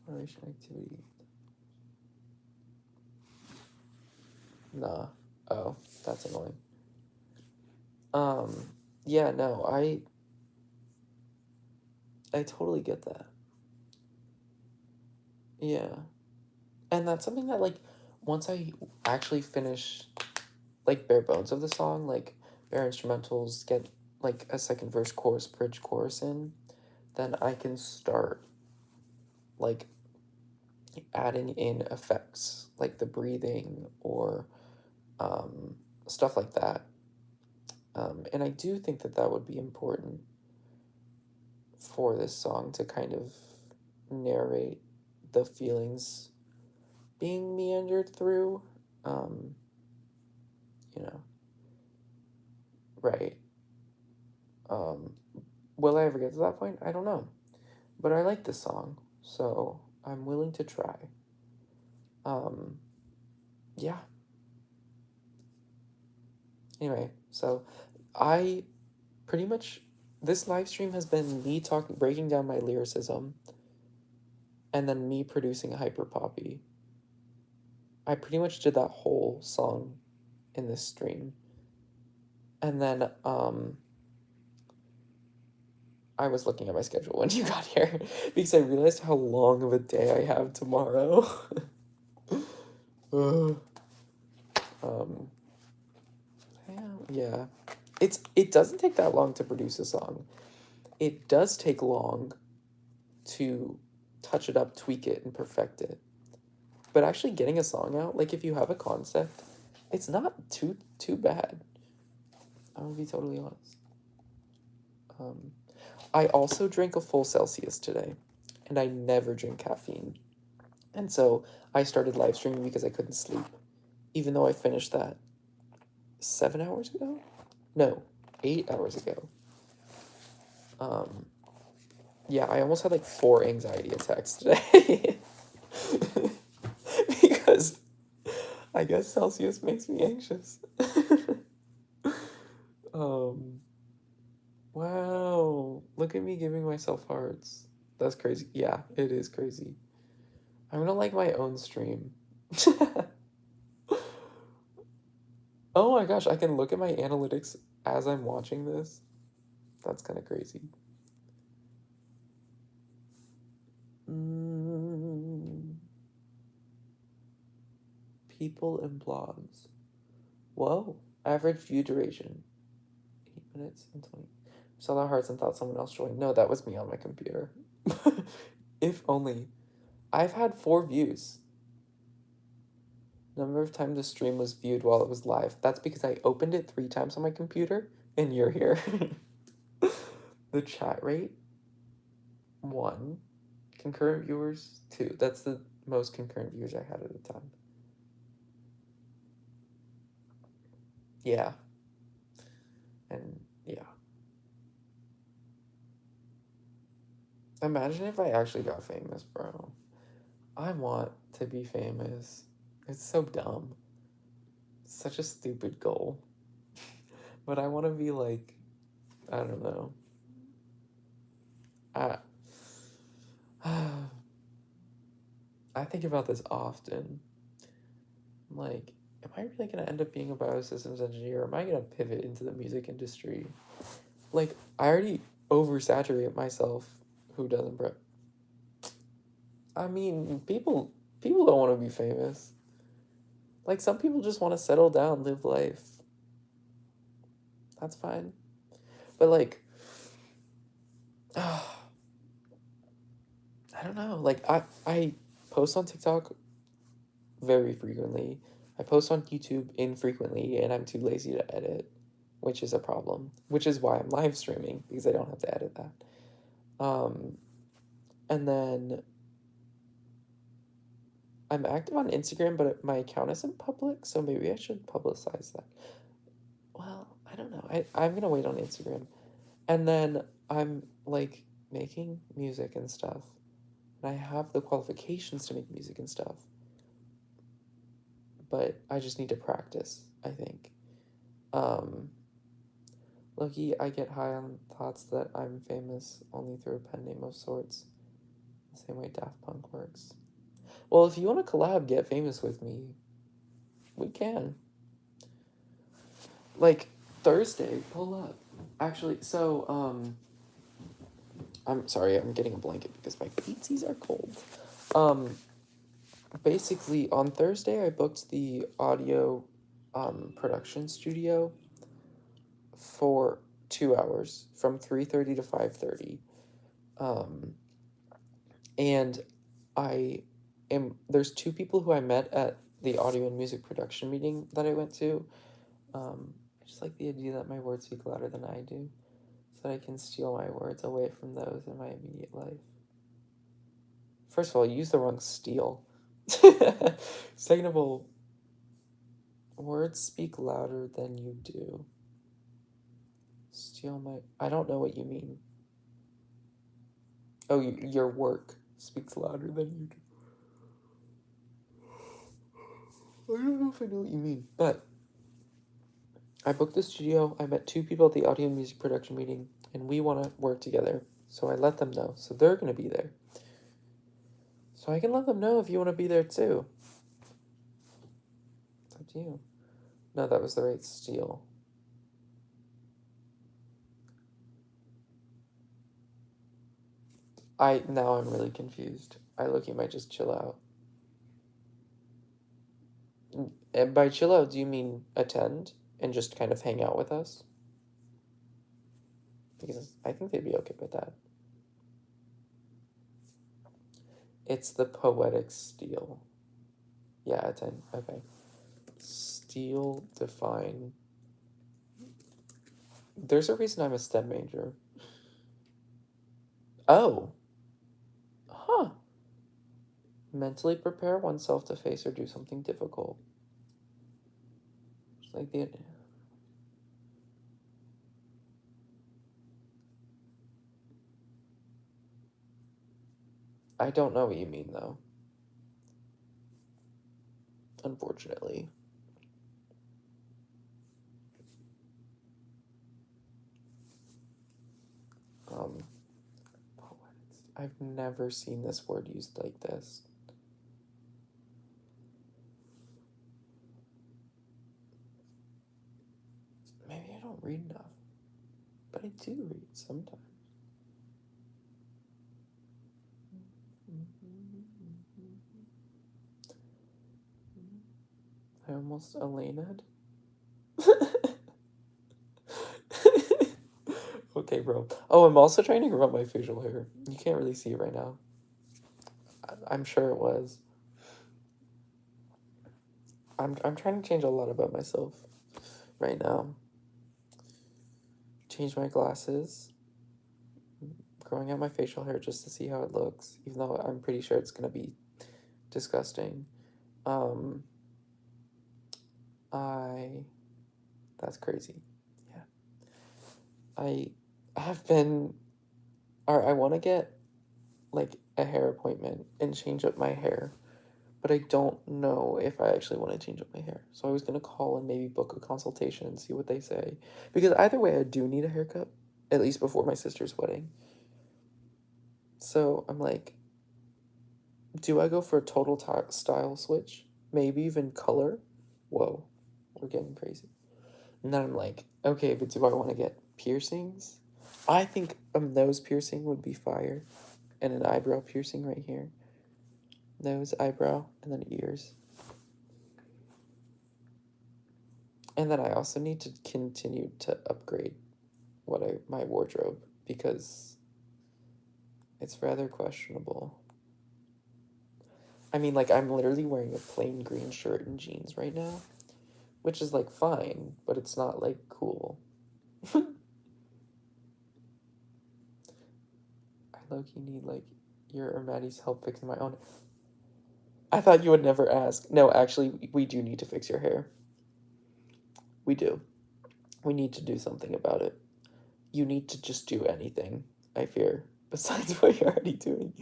Relation activity. Nah. Oh, that's annoying. Yeah, no, I totally get that. Yeah. And that's something that, like, once I actually finish, like, bare bones of the song, like, bare instrumentals, get, like, a second verse, chorus, bridge, chorus in, then I can start, like, adding in effects, like the breathing or stuff like that. And I do think that that would be important for this song to kind of narrate the feelings being meandered through, you know, right. Will I ever get to that point? I don't know. But I like this song, so I'm willing to try. Yeah. Anyway, so I pretty much, this live stream has been me breaking down my lyricism, and then me producing a hyper poppy. I pretty much did that whole song in this stream. And then, I was looking at my schedule when you got here, because I realized how long of a day I have tomorrow. Yeah. It doesn't take that long to produce a song. it does take long to touch it up, tweak it, and perfect it. But actually getting a song out, like if you have a concept, it's not too bad. I'm gonna be totally honest. I also drank a full Celsius today, and I never drink caffeine. And so I started live streaming because I couldn't sleep, even though I finished that 7 hours ago? No, 8 hours ago. Yeah, I almost had like 4 anxiety attacks today. Because I guess Celsius makes me anxious. Wow, look at me giving myself hearts. That's crazy. Yeah, it is crazy. I'm gonna like my own stream. Oh my gosh, I can look at my analytics as I'm watching this. That's kind of crazy. People and blogs. Whoa, average view duration 8 minutes and 20. Saw the hearts and thought someone else joined. No, that was me on my computer. If only. I've had 4 views. Number of times the stream was viewed while it was live. That's because I opened it 3 times on my computer and you're here. The chat rate 1. Concurrent viewers 2. That's the most concurrent viewers I had at the time. Yeah. And yeah. Imagine if I actually got famous, bro. I want to be famous. It's so dumb. It's such a stupid goal. But I want to be like, I don't know. I think about this often. Like, am I really going to end up being a biosystems engineer? Or am I going to pivot into the music industry? Like, I already oversaturate myself. Who doesn't, bro? I mean, people don't want to be famous. Like, some people just want to settle down, live life. That's fine. But, like, I don't know. Like, I post on TikTok very frequently. I post on YouTube infrequently, and I'm too lazy to edit, which is a problem. Which is why I'm live streaming, because I don't have to edit that. And then I'm active on Instagram, but my account isn't public, so maybe I should publicize that. Well, I don't know. I'm gonna wait on Instagram. And then I'm like making music and stuff. And I have the qualifications to make music and stuff. But I just need to practice, I think. Loki, I get high on thoughts that I'm famous only through a pen name of sorts. The same way Daft Punk works. Well, if you want to collab, get famous with me. We can. Like, Thursday, pull up. Actually, so, I'm sorry, I'm getting a blanket because my feetsies are cold. Basically, on Thursday, I booked the audio, production studio for 2 hours, from 3:30 to 5:30. And there's 2 people who I met at the audio and music production meeting that I went to. I just like the idea that my words speak louder than I do, so that I can steal my words away from those in my immediate life. First of all, you used the wrong steal. Second of all, words speak louder than you do. Steal my... I don't know what you mean. Oh, your work speaks louder than you do. I don't know if I know what you mean, but I booked the studio. I met 2 people at the audio and music production meeting, and we want to work together. So I let them know. So they're going to be there. So I can let them know if you want to be there too. It's up to you. No, that was the right steal. Now I'm really confused. I might just chill out. And by chill out, do you mean attend and just kind of hang out with us? because I think they'd be okay with that. It's the Poetic Steel. Yeah, a 10. Okay. Steel define. There's a reason I'm a STEM major. Oh. Huh. Mentally prepare oneself to face or do something difficult. It's like the. I don't know what you mean, though. Unfortunately. I've never seen this word used like this. Maybe I don't read enough, but I do read sometimes. I almost Elena'd. Okay, bro. Oh, I'm also trying to grow out my facial hair. You can't really see it right now. I'm sure it was. I'm trying to change a lot about myself right now. Change my glasses. Growing out my facial hair just to see how it looks, even though I'm pretty sure it's gonna be disgusting. That's crazy. Yeah. I have been, or I want to get like a hair appointment and change up my hair, but I don't know if I actually want to change up my hair. So I was gonna call and maybe book a consultation and see what they say, because either way I do need a haircut, at least before my sister's wedding. So I'm like, do I go for a total style switch? Maybe even color? Whoa, we're getting crazy. And then I'm like, okay, but do I want to get piercings? I think a nose piercing would be fire. And an eyebrow piercing right here. Nose, eyebrow, and then ears. And then I also need to continue to upgrade my wardrobe, because it's rather questionable. I mean, like, I'm literally wearing a plain green shirt and jeans right now, which is, like, fine, but it's not, like, cool. I low-key need, like, your or Maddie's help fixing my own. I thought you would never ask. No, actually, we do need to fix your hair. We do. We need to do something about it. You need to just do anything, I fear, besides what you're already doing.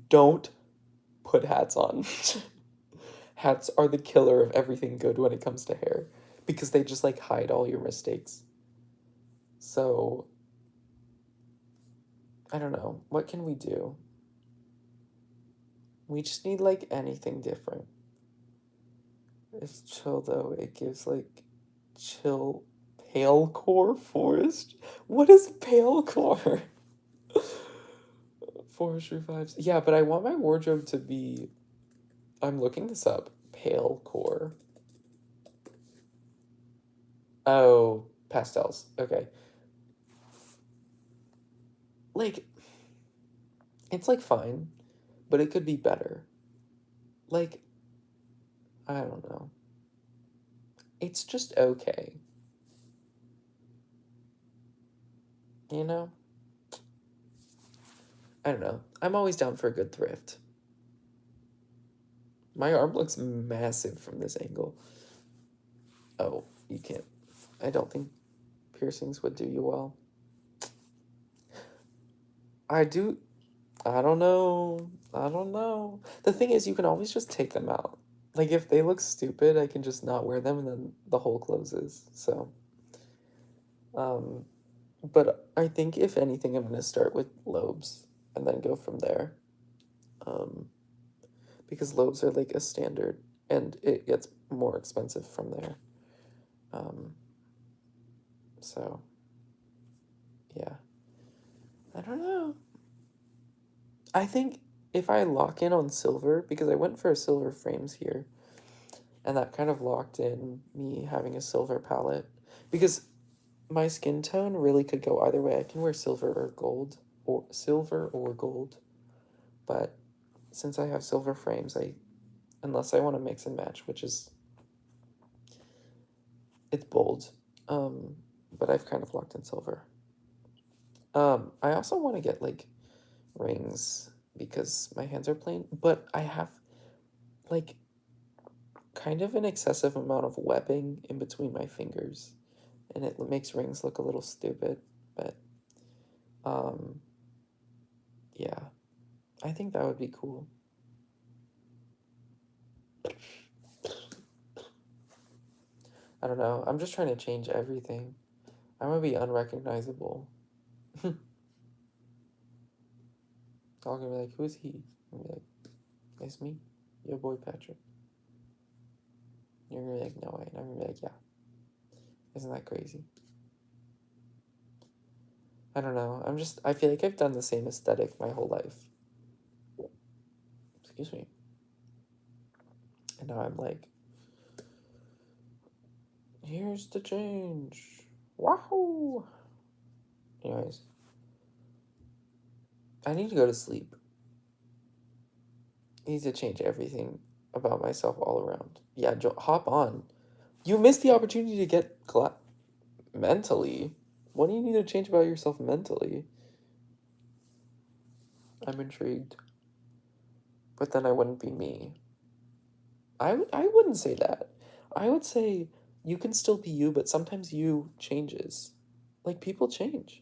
Don't put hats on. Hats are the killer of everything good when it comes to hair, because they just, like, hide all your mistakes. So, I don't know. What can we do? We just need, like, anything different. It's chill, though. It gives, like, chill. Pale core forest? What is pale core? Forestry vibes. Yeah, but I want my wardrobe to be... I'm looking this up. Pale core. Oh, pastels. Okay. Like, it's, like, fine, but it could be better. Like, I don't know. It's just okay. You know? I don't know. I'm always down for a good thrift. My arm looks massive from this angle. Oh, you can't. I don't think piercings would do you well. I do. I don't know. I don't know. The thing is, you can always just take them out. Like, if they look stupid, I can just not wear them and then the hole closes. So, but I think if anything, I'm going to start with lobes and then go from there. Because lobes are like a standard and it gets more expensive from there. So, yeah. I don't know. I think if I lock in on silver, because I went for silver frames here, and that kind of locked in me having a silver palette. Because my skin tone really could go either way. I can wear silver or gold, but since I have silver frames, unless I want to mix and match, which is it's bold. Um, but I've kind of locked in silver. I also want to get like rings because my hands are plain, but I have like kind of an excessive amount of webbing in between my fingers, and it makes rings look a little stupid. But um, yeah, I think that would be cool. I don't know. I'm just trying to change everything. I'm gonna be unrecognizable. All gonna be like, "Who's he?" I'm gonna be like, "It's me, your boy Patrick." You're gonna be like, "No way," and I'm gonna be like, "Yeah." Isn't that crazy? I don't know. I feel like I've done the same aesthetic my whole life. Excuse me. And now I'm like, here's the change. Wahoo! Anyways, I need to go to sleep. I need to change everything about myself all around. Yeah, hop on. You missed the opportunity to get mentally. What do you need to change about yourself mentally? I'm intrigued. But then I wouldn't be me. I wouldn't say that. I would say you can still be you, but sometimes you changes. Like people change.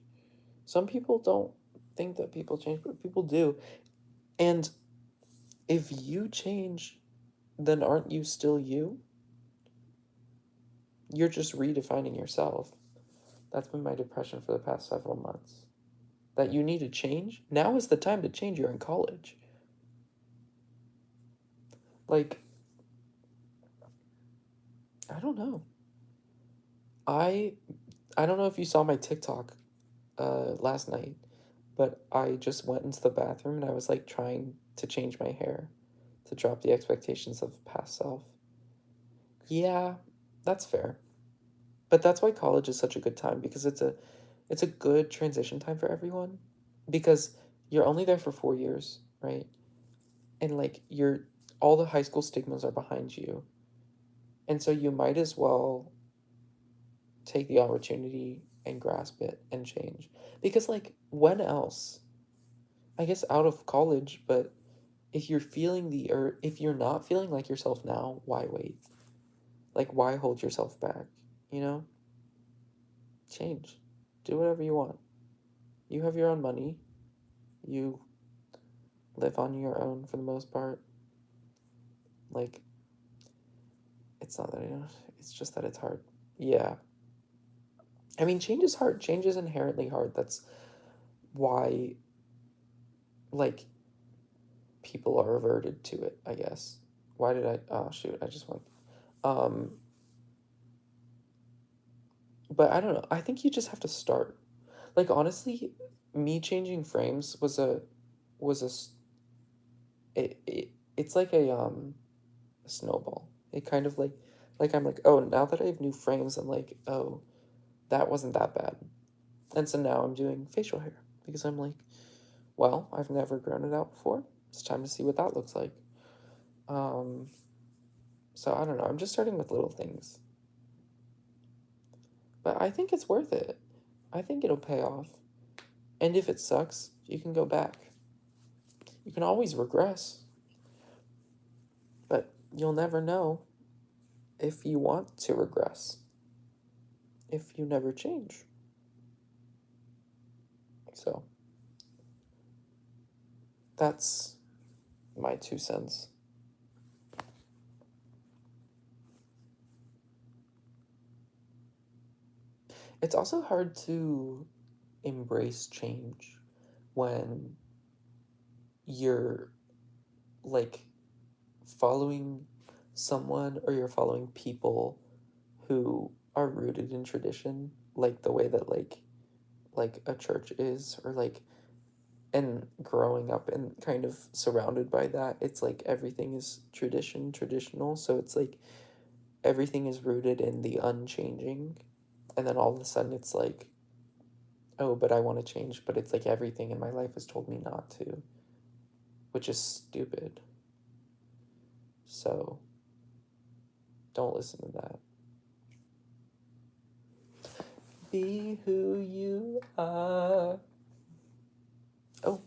Some people don't think that people change, but people do. And if you change, then aren't you still you? You're just redefining yourself. That's been my depression for the past several months. That you need to change. Now is the time to change. You're in college. Like, I don't know. I I don't know if you saw my TikTok last night, but I just went into the bathroom and I was like trying to change my hair to drop the expectations of past self. Yeah, that's fair. But that's why college is such a good time because it's a good transition time for everyone because you're only there for 4 years, right? And like you're all the high school stigmas are behind you. And so you might as well take the opportunity and grasp it and change. Because like when else? I guess out of college, but if you're feeling or if you're not feeling like yourself now, why wait? Like why hold yourself back? You know? Change. Do whatever you want. You have your own money. You live on your own for the most part. Like it's not that it's just that it's hard. Yeah. I mean, change is hard. Change is inherently hard. That's why like people are averted to it, I guess. Why did I oh shoot, I just went. Um but I don't know. I think you just have to start. Like honestly, me changing frames was it's like a snowball. It kind of like I'm like, "Oh, now that I have new frames, I'm like, "Oh, that wasn't that bad." And so now I'm doing facial hair because I'm like, "Well, I've never grown it out before. It's time to see what that looks like." Um so I don't know. I'm just starting with little things. But I think it's worth it. I think it'll pay off. And if it sucks, you can go back. You can always regress, but you'll never know if you want to regress, if you never change. So that's my 2 cents. It's also hard to embrace change when you're like following someone or you're following people who are rooted in tradition, like the way that like a church is, or like and growing up and kind of surrounded by that, it's like everything is traditional, so it's like everything is rooted in the unchanging. And then all of a sudden it's like, oh, but I want to change, but it's like everything in my life has told me not to, which is stupid. So don't listen to that. Be who you are. Oh.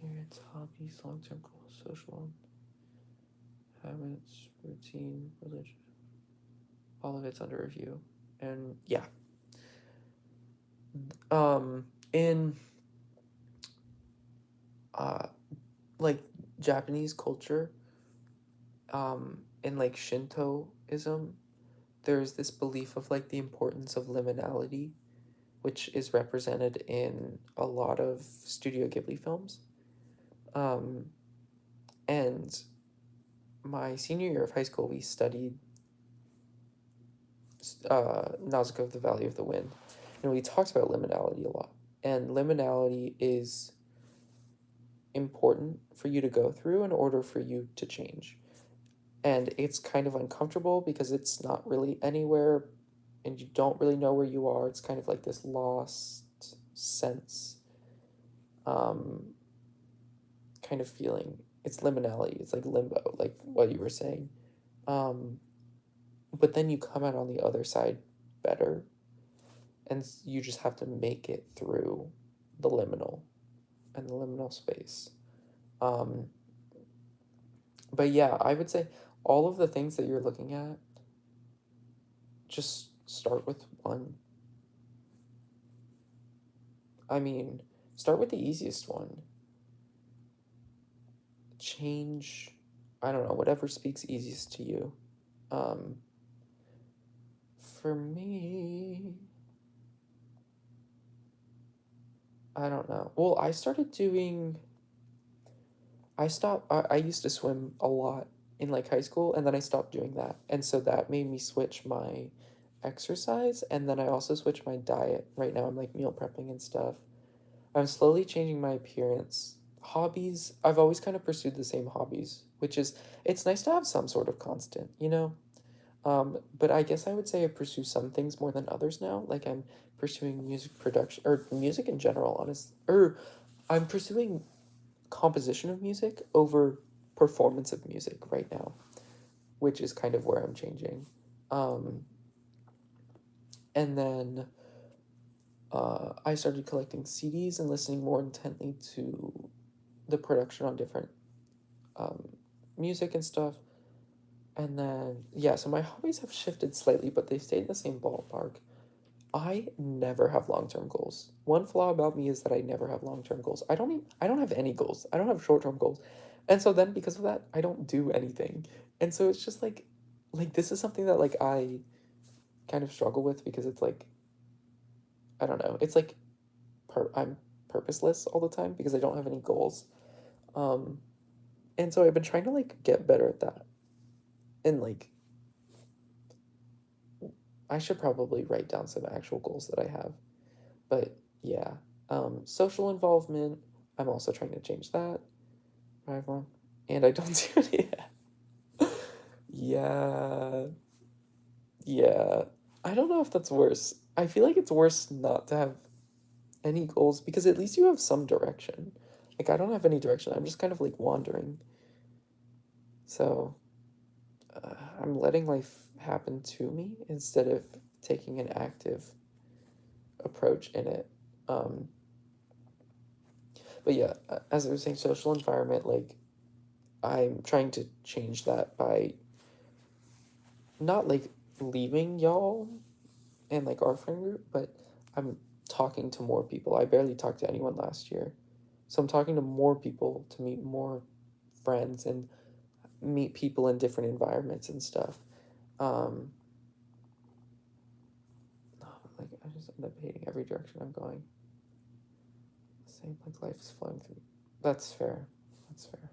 Parents, hobbies, long-term goals, social habits, routine, religion. All of it's under review. And yeah. In like Japanese culture, in like Shintoism, there's this belief of like the importance of liminality, which is represented in a lot of Studio Ghibli films. And my senior year of high school, we studied Nausicaa of the Valley of the Wind, and we talked about liminality a lot. And liminality is important for you to go through in order for you to change. And it's kind of uncomfortable because it's not really anywhere and you don't really know where you are. It's kind of like this lost sense kind of feeling. It's liminality. It's like limbo, like what you were saying. But then you come out on the other side better, and you just have to make it through the liminal and the liminal space. But yeah, I would say all of the things that you're looking at, just start with one. I mean, start with the easiest one. Change, I don't know, whatever speaks easiest to you. For me, I don't know. Well, I used to swim a lot in like high school, and then I stopped doing that. And so that made me switch my exercise, and then I also switched my diet. Right now I'm like meal prepping and stuff. I'm slowly changing my appearance. Hobbies, I've always kind of pursued the same hobbies, which is, it's nice to have some sort of constant, you know? But I guess I would say I pursue some things more than others now. Like I'm pursuing music production, or music in general, or I'm pursuing composition of music over performance of music right now, which is kind of where I'm changing. And then I started collecting CDs and listening more intently to the production on different music and stuff. And then, yeah, so my hobbies have shifted slightly, but they stayed in the same ballpark. I never have long-term goals. One flaw about me is that I never have long-term goals. I don't have any goals. I don't have short-term goals. And so then because of that, I don't do anything. And so it's just like this is something that like I kind of struggle with because it's like I don't know. It's like I'm purposeless all the time because I don't have any goals. And so I've been trying to like get better at that. And like I should probably write down some actual goals that I have. But yeah, social involvement, I'm also trying to change that. Right, and I don't do it yet. Yeah. Yeah. I don't know if that's worse. I feel like it's worse not to have any goals because at least you have some direction. Like I don't have any direction. I'm just kind of like wandering. So I'm letting life happen to me instead of taking an active approach in it. But yeah, as I was saying, social environment, like I'm trying to change that by not like leaving y'all and like our friend group, but I'm talking to more people. I barely talked to anyone last year. So I'm talking to more people to meet more friends and meet people in different environments and stuff. Like I just end up hating every direction I'm going. Same like life is flowing through. That's fair. That's fair.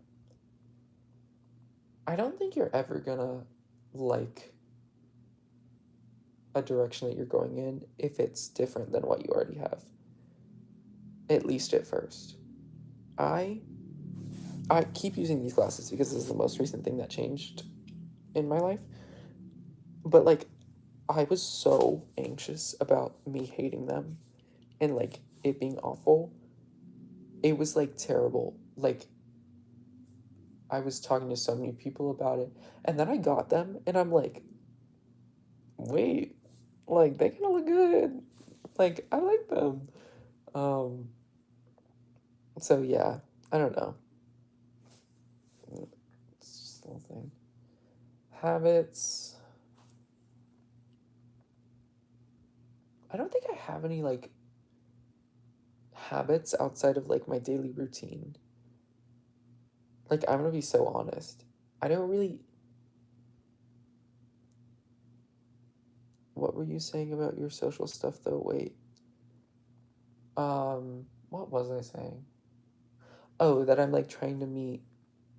I don't think you're ever gonna like a direction that you're going in if it's different than what you already have. At least at first. I keep using these glasses because this is the most recent thing that changed in my life. But like I was so anxious about me hating them and like it being awful. It was like terrible. Like I was talking to so many people about it, and then I got them, and I'm like, wait, like they kind of look good. Like I like them. Um. So yeah, I don't know. It's just a little thing. Habits. I don't think I have any like habits outside of like my daily routine. Like I'm gonna be so honest. I don't really. What were you saying about your social stuff though? Wait. What was I saying? Oh, that I'm like trying to meet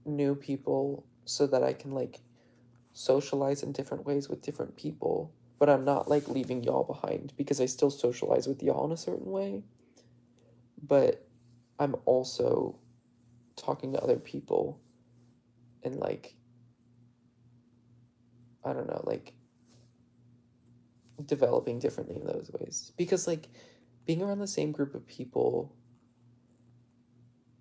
new people so that I can like socialize in different ways with different people, but I'm not like leaving y'all behind because I still socialize with y'all in a certain way, but I'm also talking to other people and like I don't know, like developing differently in those ways. Because like being around the same group of people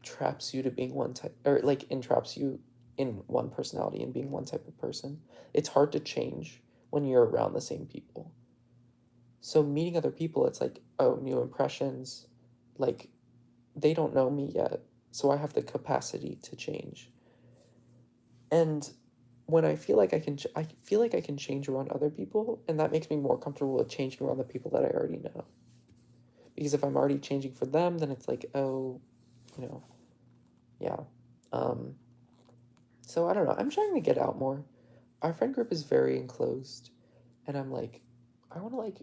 traps you to being one type or like entraps you in one personality and being one type of person. It's hard to change when you're around the same people. So meeting other people, it's like, oh, new impressions. Like they don't know me yet, so I have the capacity to change. And when I feel like I feel like I can change around other people, and that makes me more comfortable with changing around the people that I already know. Because if I'm already changing for them, then it's like, oh, you know, yeah. Um, so I don't know. I'm trying to get out more. Our friend group is very enclosed, and I'm like, I want to like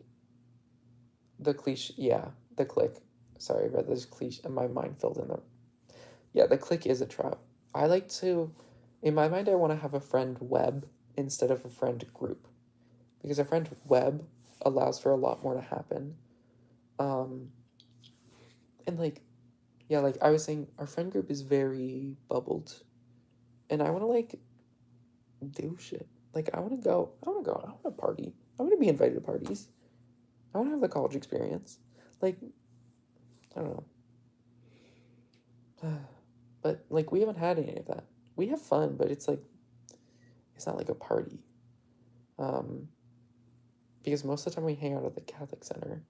the cliche. Yeah, the clique. Sorry, I read this cliche, and my mind filled in the. Yeah, the clique is a trap. I like to, in my mind, I want to have a friend web instead of a friend group, because a friend web allows for a lot more to happen. Um, and like, yeah, like I was saying, our friend group is very bubbled, and I want to like do shit. Like I want to go. I want to go. I want to party. I want to be invited to parties. I want to have the college experience. Like I don't know, but like we haven't had any of that. We have fun, but it's like it's not like a party. Um, because most of the time we hang out at the Catholic Center,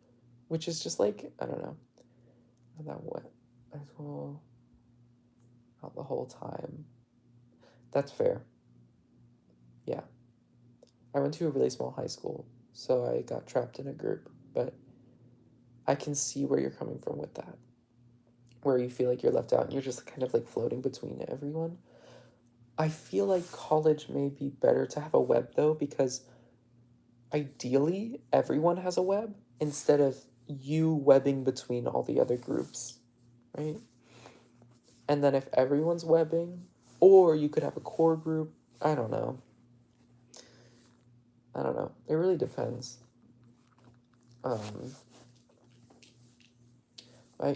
which is just like I don't know, not that wet as well. Not the whole time. That's fair. Yeah, I went to a really small high school, so I got trapped in a group. But I can see where you're coming from with that, where you feel like you're left out and you're just kind of like floating between everyone. I feel like college may be better to have a web though, because ideally everyone has a web instead of you webbing between all the other groups, right? And then if everyone's webbing, or you could have a core group, I don't know. I don't know. It really depends. Um, I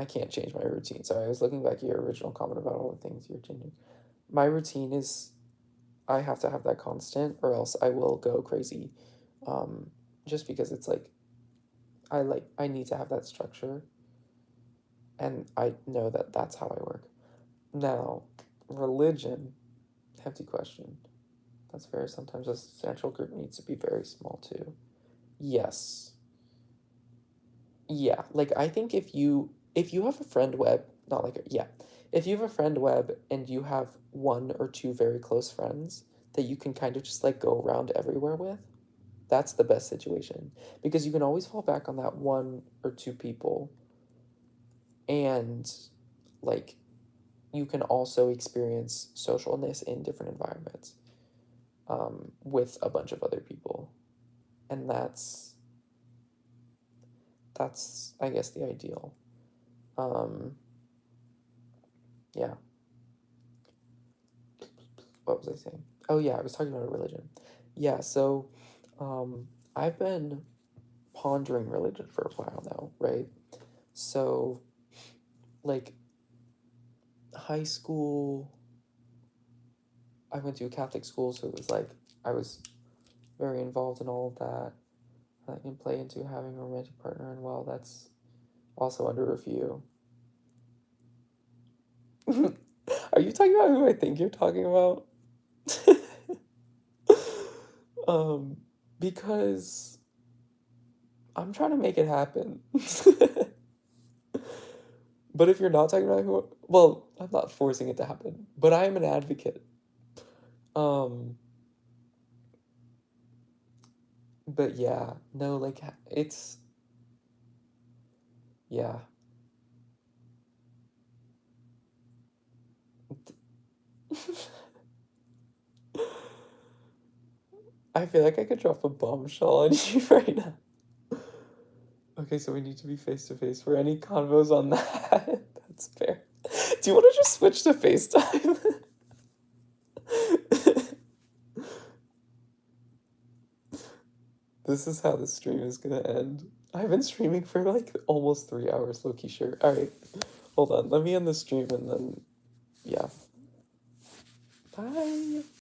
can't change my routine. Sorry, I was looking back at your original comment about all the things you're changing. My routine is I have to have that constant, or else I will go crazy. Um, just because it's like I need to have that structure, and I know that that's how I work. Now, religion, hefty question. That's fair. Sometimes a substantial group needs to be very small too. Yes. Yeah. Like I think if you have a friend web, not like a, yeah, if you have a friend web and you have one or two very close friends that you can kind of just like go around everywhere with, that's the best situation because you can always fall back on that one or two people and like you can also experience socialness in different environments with a bunch of other people, and that's I guess the ideal. um yeah, what was I saying? Oh yeah, I was talking about religion. Yeah, so I've been pondering religion for a while now, right? So like high school, I went to a Catholic school, so it was like I was very involved in all of that. That can play into having a romantic partner, and well, that's also under review. Are you talking about who I think you're talking about? Because I'm trying to make it happen. But if you're not talking about who, well, I'm not forcing it to happen, but I am an advocate. Um, but yeah, no, like it's yeah. I feel like I could drop a bombshell on you right now. Okay, so we need to be face to face for any convos on that. That's fair. Do you want to just switch to FaceTime? This is how the stream is gonna end. I've been streaming for like almost 3 hours, low-key sure. Alright, hold on. Let me end the stream and then, yeah. Bye.